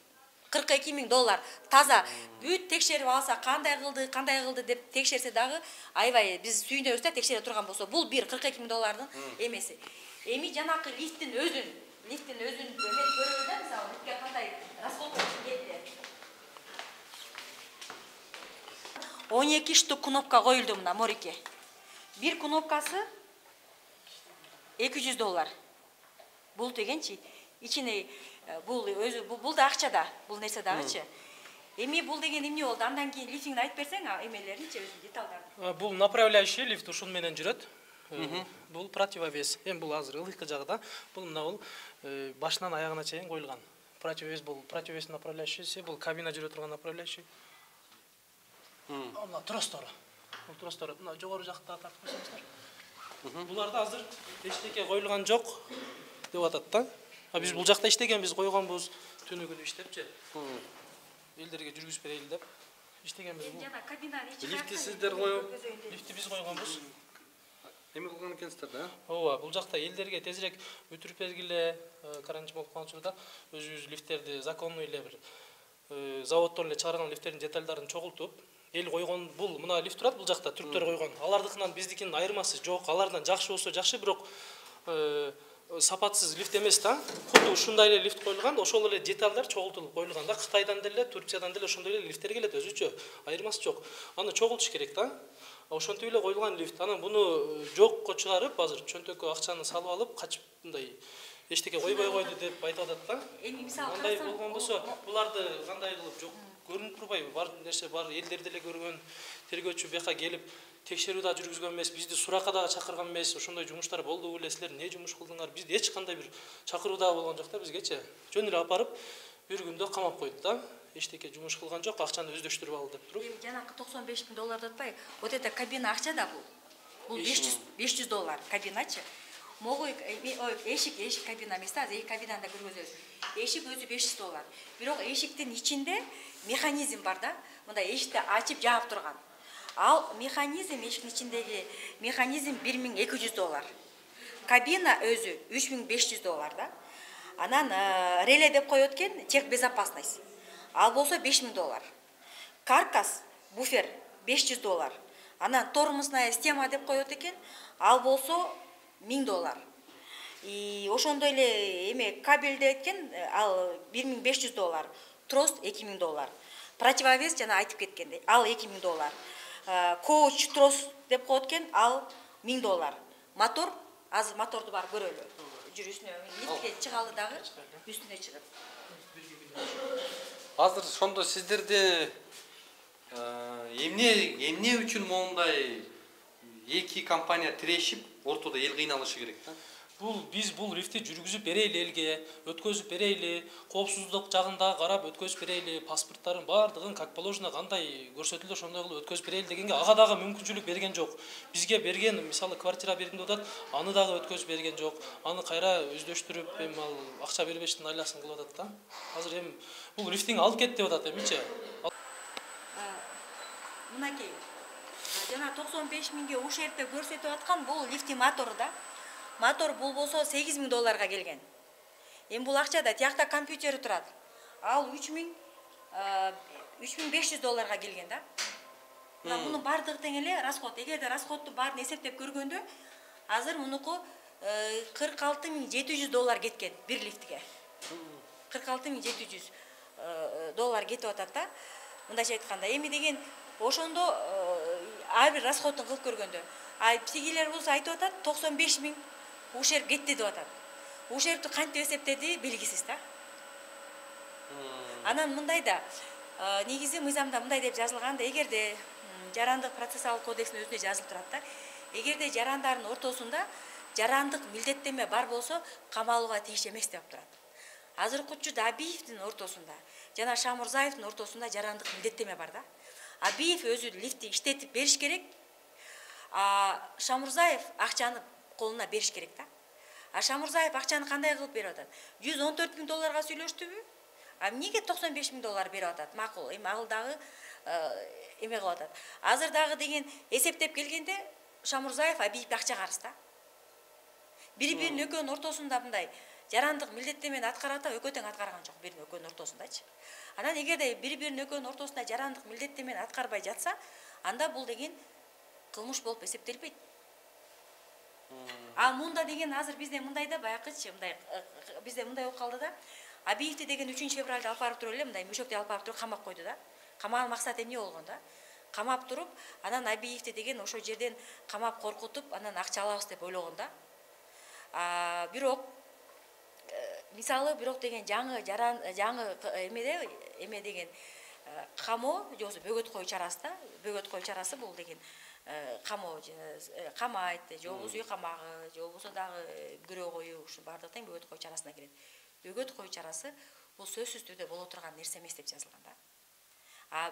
$42,000 таза бүт текшерип алса, кандай кылды деп текшерсе дагы, аябай биз сүйүнөбүз да текшере турган болсо, бул бир $42,000 эмеси. Эми жанакы лифттин өзүн эме көрөбүз да, мисалы, лифтке кандай расход кетти. 12 штук кнопка коюлду мына морике. Бир кнопкасы $200. Бул дегенчи ичине бул өзү бул да акча да, бул нерсе дагычы. Эми бул деген эмне болду? Андан кийин лифтиңди айтып берсең, эмелеринчи өзү деталдарды. Бул направляющий лифт ушун менен жүрөт. Бул противовес. Эми бул азыр ылдыйкы жагда. Бул мына бул башынан аягына чейин коюлган. Противовес бул противовес направляющийси, бул кабина жүрө турган направляющий. Мына тростор. Бул тростор мына жогору жакта тартып койсоңуздар. Буларда азыр эчтеке коюлган жок деп атат да. Биз бул жакта иштегенбиз, койгонбуз, түнү күнү иштепчи. Элдерге жүргүзүп берели деп иштегенбиз. Жана кабинаны Лифти сиздер коюп, лифти биз койгонбуз. Эме кылган экенсиздер да? Ооба, бул жакта элдерге тезирээк өтүрүп бергиле, каранчы болуп калган учурда өзүбүз лифттерди законный эле бир заводдон эле чыгарган лифттердин детальдарын чогултуп, эл койгон бул мына лифт турат бул жакта түрктөр койгон. Алардыкынан биздикинин айырмасы жок. Алардан жакшы болсо жакшы, бирок сапатсыз лифт эмес да. Куду ушундай эле лифт коюлган, ошол эле детальдар чогултулуп коюлган да. Кытайдан деле, Турциядан деле ошондой эле лифттер келет өзүчө. Айырмасы жок. Аны чогултуш керек да. Ошентип эле коюлган лифт. Анан буну жокко чыгарып, азыр чөнтөккө акчаны салып алып, качып мындай эчтеке койбой койду деп айтып атат да. Эми мисалы кандай болгон болсо, буларды кандай кылып жок көрүнүп турбайбы? Бар нерсе бар, элдер деле көргөн, тергөөчү бияка келип текшерүү да жүргүзгөн эмес, бизди суракка дагы чакырган эмес. Ошондой жумуштар болду беле, силер эмне жумуш кылдыңар? Бизде эч кандай бир чакыруу да болгон жок да бизгечи. Жөн эле апарып бир күндө камап койду да. Эчтеке жумуш кылган жок, акчаны өздөштүрүп алды деп туруп. Эми жанакы 95 000 долларды атпай, вот это кабина акча да бул. Бул 500 доллар кабиначы. Могу эшик кабина эмес да, эки кабинада көргөзөбүз. Эшик өзү 500 доллар. Бирок эшиктин ичинде механизм бар да. Мындай эшикти ачып жаап турган. Ал механизм, эшиктин ичиндеги механизм 1200 доллар. Кабина өзү 3500 доллар да. Анан реле деп коет экен, техбезопасность. Ал болсо 5000 доллар. Каркас, буфер 500 доллар. Анан тормозная система деп коет экен, ал болсо 1000 доллар. И ошондой эле эме кабелди эткен, ал 1500 доллар. Трос 2000 доллар. Противовес жана айтып кеткендей, ал 2000 доллар. Коуч трос деп коет экен, ал 1000 доллар. Мотор, азыр моторду бар көрөлү. Жүрүсүнө лифтке чыгалы дагы үстүнө чыгып. Азыр ошондо сиздерде эмне үчүн моундай эки компания тирешип, ортодо эл кыйналышы керек да? Биз бул лифти жүргүзүп берели элге, өткөзүп берели, коопсуздук жагында карап өткөзүп берели, паспорттарын бардыгын как положено кандай көрсөтүлдү ошондой кылып өткөзүп берели дегенге ага дагы мүмкүнчүлүк берген жок. Бизге берген, мисалы квартира бердим деп атат, аны дагы өткөзүп берген жок. Аны кайра өздөштүрүп, эми ал акча бербештин айласын кылып атат да. Азыр эми бул лифтиң алып кет деп атат эмичи. Мынакей. Жана 95 000ге ушерте көрсөтүп аткан бул лифти мотору да. Мотор бул болсо 8000 долларга келген. Эми бул акчада тиякта компьютери турат. Ал 3500 долларга келген да. Мына мунун бардыгы тең эле расход. Эгерде расходту баарын эсептеп көргөндө, азыр мунуку 46700 доллар кеткен бир лифтке. 46700 доллар кетип атат да. Мындайча айтканда, эми деген ошондо ар бир расходтун кылып көргөндө, психилер болсо айтып атат 95 000 ушерп кетти деп атат. Ушерптү кантип эсептеди белгисиз да. Анан мындай да, негизи мыйзамда мындай деп жазылган да, эгерде жарандык процессуалдык кодекстин өзүндө жазылып турат да. Эгерде жарандардын ортосунда жарандык милдеттеме бар болсо, камалууга тийиш эмес деп турат. Азыркы учурда Абиевдин ортосунда жана Шамурзаевдин ортосунда жарандык милдеттеме бар да. Абиев өзү лифти иштетип бериш керек, Шамурзаев акчаны колуна бериш керек да. Шамурзаев акчаны кандай кылып берип атат? 114 000 долларга сүйлөштүбү? Эмнеге 95 000 доллар берип атат? Макул, эми ал дагы эме кылып атат. Азыр дагы деген эсептеп келгенде Шамурзаев Абиевге акча карыз да. Бири-биринин экөөнүн ортосунда мындай жарандык милдеттемени аткарата, экөө тең аткарган жок биринин экөөнүн ортосундачы. Анан эгерде бири-биринин экөөнүн ортосунда жарандык милдеттемени аткарбай жатса, анда бул деген кылмыш болуп эсептелбейт. Мунда деген азыр бизде мындай да, баягычы мындай бизде мындай болуп калды да. Абиевди деген 3-февралда алып барып туруп эле мындай мөшөктө алып барып туруп камап койду да. Камаган максаты эмне болгон да? Камап туруп, анан Абиевди деген ошол жерден камап коркутуп, анан акча алабыз деп ойлогон да. Бирок мисалы деген жаңы эме деген камоо же болбосо бөгөт кою чарасы да. Бөгөт кою чарасы бул деген камоо камайт, же болбосо үй камагы, же болбосо дагы күрөө коюу, ушу баардыгы тең бөгөт кою чарасына кирет. Бөгөт кою чарасы бул сөзсүз түрдө боло турган нерсе эмес деп жазылган да.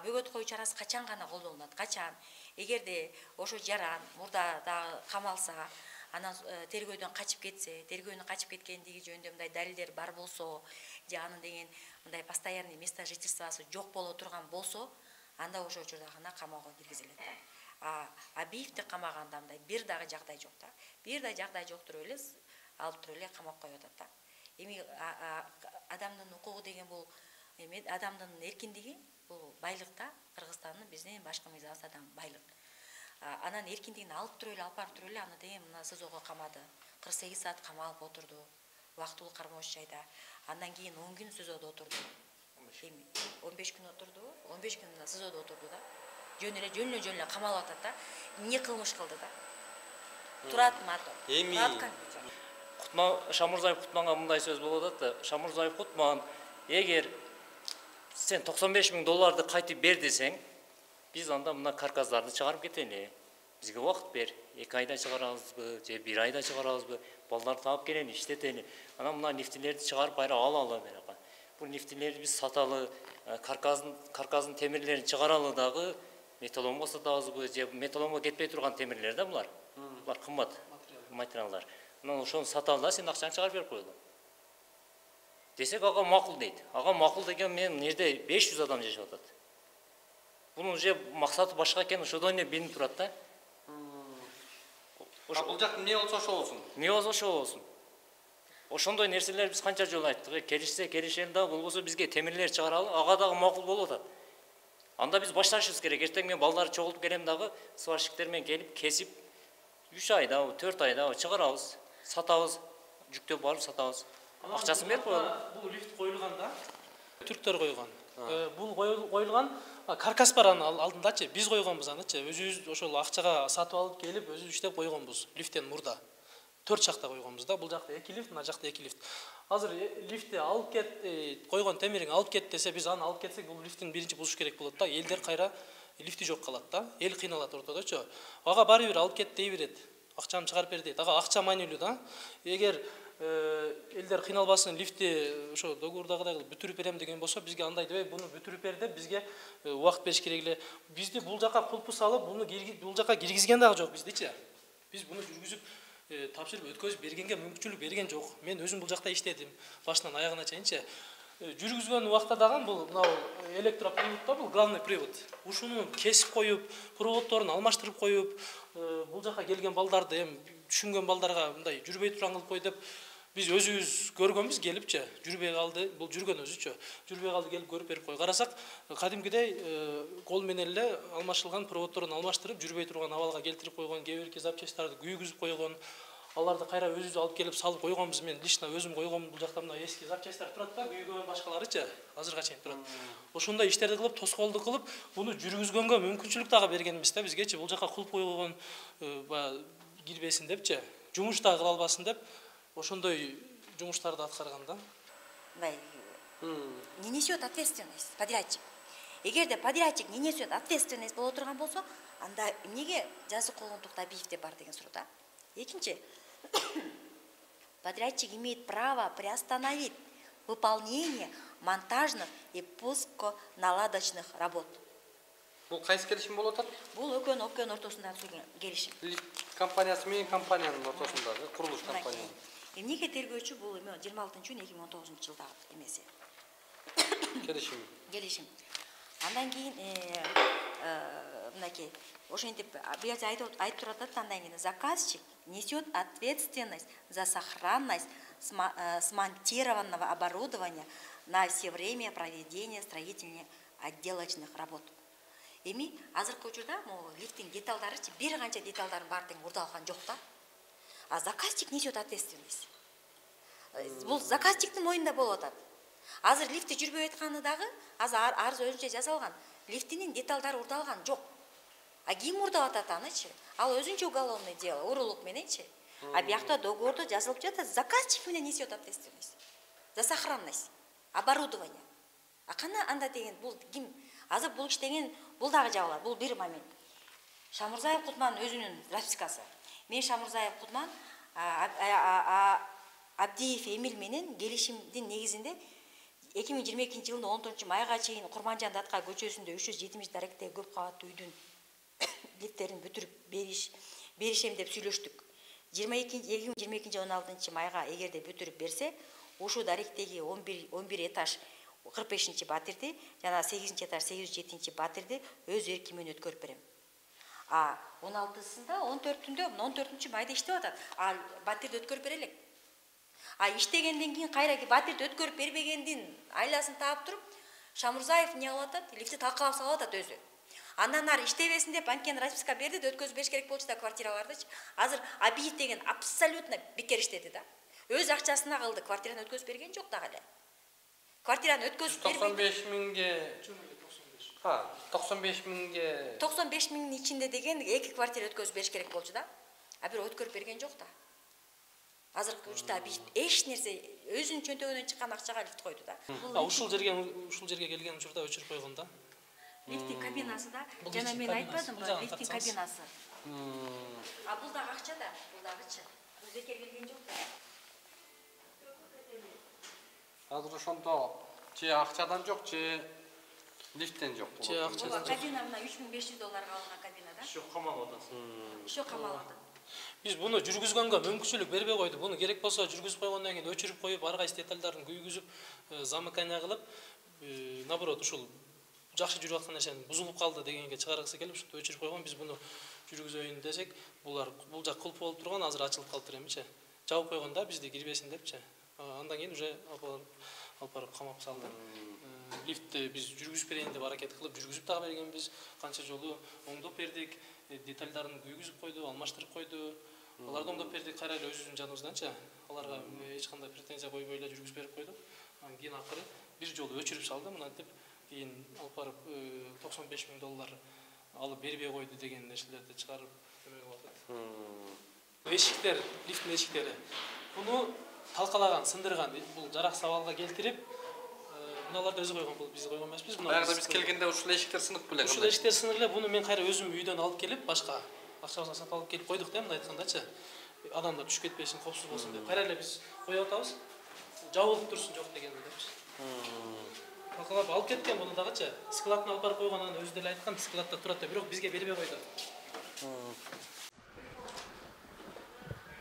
Бөгөт кою чарасы качан гана колдонулат? Качан? Эгерде ошо жаран мурда дагы камалса, анан тергөөдөн качып кетсе, тергөөнүн качып кеткендиги жөнүндө мындай далилдер бар болсо, же анын деген мындай постоянный место жительствосу жок боло турган болсо, анда ошол учурда гана камоого киргизилет. Абиевди камаганда мындай бир дагы жагдай жок да. Бир да жагдай жок туруп эле алып туруп эле камап коюп атат да. Эми адамдын укугу деген бул эме адамдын эркиндиги, бул байлыкта Кыргызстандын бизден башка мыйзамыбызда байлык. Анан эркиндигин алып туруп эле, алып барып туруп эле аны деген мына СИЗОго камады. 48 саат камалып отурду. Убактылуу кармоочу жайда. Андан кийин 10 күн СИЗОдо отурду. Эми 15 күн отурду, 15 күн СИЗОдо отурду да. Жөн эле камалып атат да. Эмне кылмыш кылды да? Турат Мато. Эми Шамурзаев Кутманга мындай сөз болуп атат да. Шамурзаев Кутман, эгер сен $95,000 кайтып бер десең, biz анда мына карказдарды чыгарып кетели. Бизге убакыт бер. 2 айда чыгарабызбы, же 1 айда чыгарабызбы? Балдар таап келели, иштетели. Анан мына нефтилерди чыгарып кайра алалы берапа. Бул нефтилерди биз саталы, карказдын темирлерин чыгаралы дагы металломго сатабызбы, же металломго кетпей турган темирлер да булар. Булар кымбат материалдар. Анан ошону саталы да сен акчаны чыгарып берип койгула. Десек ага макул дейт. Ага макул деген мен мына жерде 500 адам жашап атат. Bunun уже максаты башка экен, ошодон эле билинип турат да. Бул жак эмне болсо ошо болсун. Эмне болсо ошо болсун. Ошондой нерселер биз канча жолу айттык. Келишсе келишели да, болбосо бизге темирлер чыгаралы, ага дагы макул болуп атат. Анда биз башташыбыз керек. Эртең мен балдарды чогултуп келем дагы, сварщиктер менен келип кесип 3 айда, 4 айда чыгарабыз, сатабыз, жүктөп барып сатабыз. Акчасын берип коелу. Бул лифт коюлганда түрктөр койгон. Бул коюлган каркас бар анын алдындачы. Биз койгонбуз анычы. Өзүбүз ошол акчага сатып алып келип, өзүбүз иштеп койгонбуз. Лифттен мурда 4 жакта койгонбуз да. Бул жакта 2 лифт, мына жакта 2 лифт. Азыр лифтти алып кет, койгон темирин алып кет десе, биз аны алып кетсек, бул лифттин биринчи бузуш керек болот да. Элдер кайра лифти жок калат да. Эл кыйналат ортодочу. Ага бары бир алып кет дей берет. Акчаны чыгарып бер дейт. Ага акча маанилүү да. Эгер элдер кыйналбасын, лифти ошо договордагыдай бүтүрүп берем деген болсо, бизге андай дебей, буну бүтүрүп бер деп бизге убакыт бериш керек эле. Бизди бул жака кулпу салып, бул жака киргизген дагы жок биздичи. Биз буну жүргүзүп тапшырып өткөзүп бергенге мүмкүнчүлүк берген жок. Мен өзүм бул жакта иштедим, башынан аягына чейинчи. Жүргүзгөн убакта дагы бул электропривод да, бул главный привод. Ушуну кесип коюп, проводдорун алмаштырып коюп, бул жака келген балдарды эми түшүнгөн балдарга мындай жүрбөй турган кылып кой деп биз өзүбүз көргөнбүз келипчи. Жүрбөй калды, бул жүргөн өзүчү. Жүрбөй калды келип көрүп берип кой. Карасак, кадимкидей кол менен эле алмаштырылган проводдорун алмаштырып, жүрбөй турган абалга келтирип койгон, кээ бирки запчасттарды күйгүзүп койгон. Аларды кайра өзүбүз алып келип салып койгонбуз. Мен лично өзүм койгон. Бул жакта мына эски запчасттар турат да, күйгөн башкаларычы, азырга чейин турат. Ошондой иштерди кылып, тоскоолдук кылып, буну жүргүзгөнгө мүмкүнчүлүк дагы бергенбиз да бизгечи. Бул жака кулп койгон кирбесин депчи, жумуш да кыла албасын деп, ошондой жумуштарды аткарган да. Не несет ответственность подрядчик. Эгерде подрядчик не несет ответственность боло турган болсо, анда эмнеге жазык болгондукта Абиев деп бар деген суроо да. Экинчи, подрядчик имеет право приостановить выполнение монтажных и пусконаладочных работ. Бул кайсы келишим болуп атат? Бул экөөнүн ортосунда турган келишим. Компаниясы менен компаниянын ортосундагы курулуш компания. Эмнеге тергөөчү бул эме 26-2019-жылдагы эмеси. Келишим. Андан кийин мынакей ошентип бияз айтып турат да, андан кийин заказчик несет ответственность за сохранность смонтированного оборудования на все время проведения строительных отделочных работ. Эми азыркы учурда могу лифттин деталдарычы бир канча деталдардын баары тең урдалган жок да. А заказчик несет ответственность. Бул заказчиктин моюнда болуп атат. Азыр лифти жүрбөй атканы дагы, азыр арыз өзүнчө жазылган. Лифтинин деталдары урдалган жок. А ким урдап атат анычы? Ал өзүнчө уголовное дело, уруулук мененчи. А биякта договордо жазылып жатат, заказчик менен несет ответственность за сохранность оборудования. А кана анда деген бул ким? Азыр бул иш деген бул дагы жабылат. Бул бир момент. Шамурзаев Кутман өзүнүн распискасы. Мен Шамурзаев Кутман Абдиев Эмил менен келишимдин негизинде 2022-жылдын 14-майга чейин Курманжан Датка көчөсүндө 370 даректеги көп кабаттуу үйдүн лифттерин бүтүрүп беришем деп сүйлөштүк. 2022-16 майга эгерде бүтүрүп берсе, ушул даректеги 11 этаж 45 батирди жана 8 этаж 807 батирди өз эрки менен өткөрүп берем. 16-сында 14 майда иштеп атат. Батирди өткөрүп берелек. Иштегенден кийин кайра батирди өткөрүп бербегендин айласын таап туруп, Шамурзаев не кылып атат? Лифти талкалап салып атат өзү. Андан ары иштебесин деп анткени расписка берди, өткөзүп бериш керек болчу да квартиралардычы. Азыр Абиев деген абсолютно бекер иштеди да. Өз акчасына кылды, квартираны өткөзүп берген жок дагы эле. Квартираны өткөзүп бербей 95 миңге 95 миңге 95 миңдин ичинде деген 2 квартира өткөзүп бериш керек болчу да. Бирок өткөрүп берген жок да. Азыркы учурда эч нерсе өзүнүн чөнтөгүнөн чыккан акчага лифт койду да. Ушул жерге келген учурда өчүрүп койгон да. Лифтин кабинасы да. Жана мен айтпадымбы, лифтин кабинасы. Бул дагы акча да, бул дагычы. Бул бекер келген жок да. Азыр ошондо же акчадан жок, же лифттен жок. Же акчадан жок. Кабина мына $3500 алынган кабина да. Ошо камалып атат. Ошо камалып атат. Биз буну жүргүзгөнгө мүмкүнчүлүк бербей койду. Буну керек болсо жүргүзүп койгондон кийин өчүрүп коюп, ар кайсы детальдарын күйгүзүп, замыкание кылып, наоборот ушул жакшы жүрүп аткан нерсени бузулуп калды дегенге чыгаргысы келип, ушинтип өчүрүп койгон. Биз буну жүргүзөйүн десек, бул жак кылып болуп турган, азыр ачылып калыптыр эмичи. Жабып койгон да, бизди кирбесин депчи. Андан кийин уже алып барып камап салды. Лифтти биз жүргүзүп берейин деп аракет кылып жүргүзүп дагы бергенбиз. Канча жолу оңдоп бердик, детальдарын күйгүзүп койду, алмаштырып койду. Аларды оңдоп бердик, кайра эле өзүбүздүн жаныбызданчы. Аларга эч кандай претензия койбой эле жүргүзүп берип койдук. Анан кийин акыры бир жолу өчүрүп салды, мынантип кийин алып барып $95 миң алып бербей койду деген нерселерди чыгарып эме кылып атат. Эшиктер, лифттин эшиктери. Буну талкалаган, сындырган, бул жарак сабалга келтирип, мыналарды өзү койгон, бул биз койгон эмеспиз. Баягыда биз келгенде ушул эшиктер сынып беле. Ушул эшиктер сынып эле, буну мен кайра өзүм үйдөн алып келип, башка акчабыздан сатып алып келип койдук да, мындай айткандачы. Адамдар түшүп кетпесин, коопсуз болсун деп. Кайра эле биз коюп атабыз. Жабылып турсун жок дегенде депчи. Талкалап алып кеткен буну дагычы. Складтан алып барып койгон, анан өзү деле айткан, складта турат деп, бирок бизге бербей койду.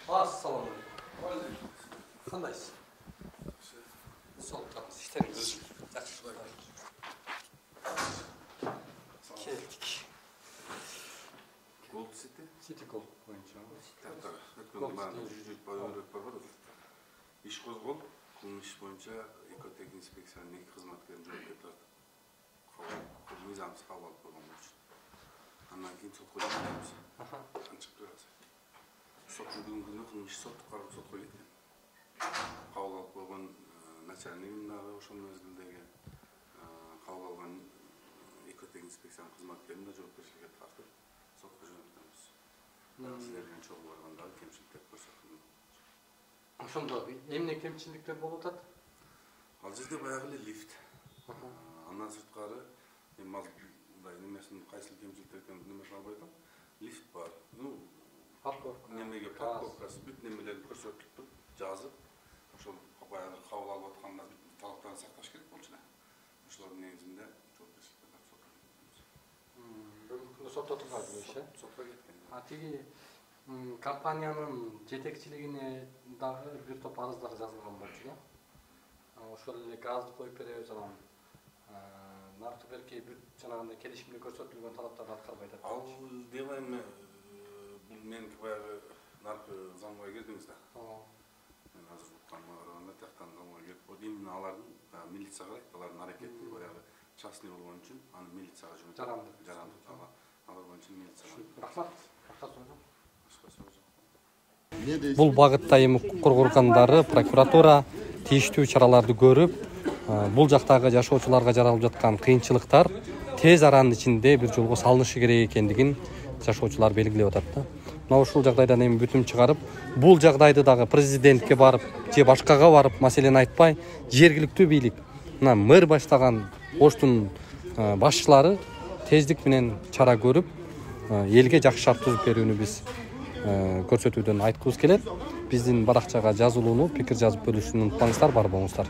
Ассалам алейкум. Кандайсыз? Сол турабыз, иштериңиз жакшы. Келдик. Gold City? City Gold боюнча. Иш козголуп, кылмыш боюнча экотек инспекциянын 2 кызматкерин жоопкерге тартып, мыйзамсыз кабыл алып койгон болчу. Андан кийин сотко жеткенбиз. Чыгып турабыз. Соттун бүгүнкү күнү кылмыш соттук карап сотко кеткен. Кабыл алып койгон начальнигин дагы ошол мезгилдеги кабыл алган экотек инспекциянын кызматкерин да жоопкерчиликке тартып, сотко жөнөттүбүз. Силерден чогуу барганда кемчиликтер көрсөткөн. Ошондо эмне кемчиликтер болуп атат? Ал жерде баягы эле лифт. Андан сырткары эми мындай немесин кайсыл кемчиликтер экенин неме кыла албай атам. Лифт бар. Немеге парковкасы бүт немелерин көрсөтүп туруп, жазып, ошол баягы кабыл алып атканда бүт талаптарын сакташ керек болчу да. Ошолордун негизинде жоопкерчиликке тартып бүгүнкү күндө сотто турган иш, сотко кеткен. Тиги компаниянын жетекчилигине дагы бир топ арыздар жазылган болчу да. Ошол эле газды коюп беребиз, анан наркы берки бүт жанагындай келишимде көрсөтүлгөн талаптарды аткарбай атат. Ал дебайм, бул меники баягы наркы заңга кирдиңиз да. Мен азыр укканыма караганда тактан заңга кирип, именно алардын милиция карайт, алардын аракети баягы частный болгон үчүн аны милицияга жөнөтүп, жарандык алар боюнча милицияга. Рахмат. Бул багытта эми укук органдары, прокуратура тийиштүү чараларды көрүп, бул жактагы жашоочуларга жаралып жаткан кыйынчылыктар тез аранын ичинде бир жолго салынышы керек экендигин жашоочулар белгилеп атат да. Мына ушул жагдайдан эми бүтүм чыгарып, бул жагдайды дагы президентке барып, же башкага барып маселени айтпай, жергиликтүү бийлик, мына мэр баштаган Оштун башчылары тездик менен чара көрүп, элге жакшы шарт түзүп берүүнү биз көрсөтүүдөн айткыбыз келет. Биздин баракчага жазылууну, пикир жазып бөлүшүүнү унутпаңыздар, бар болуңуздар.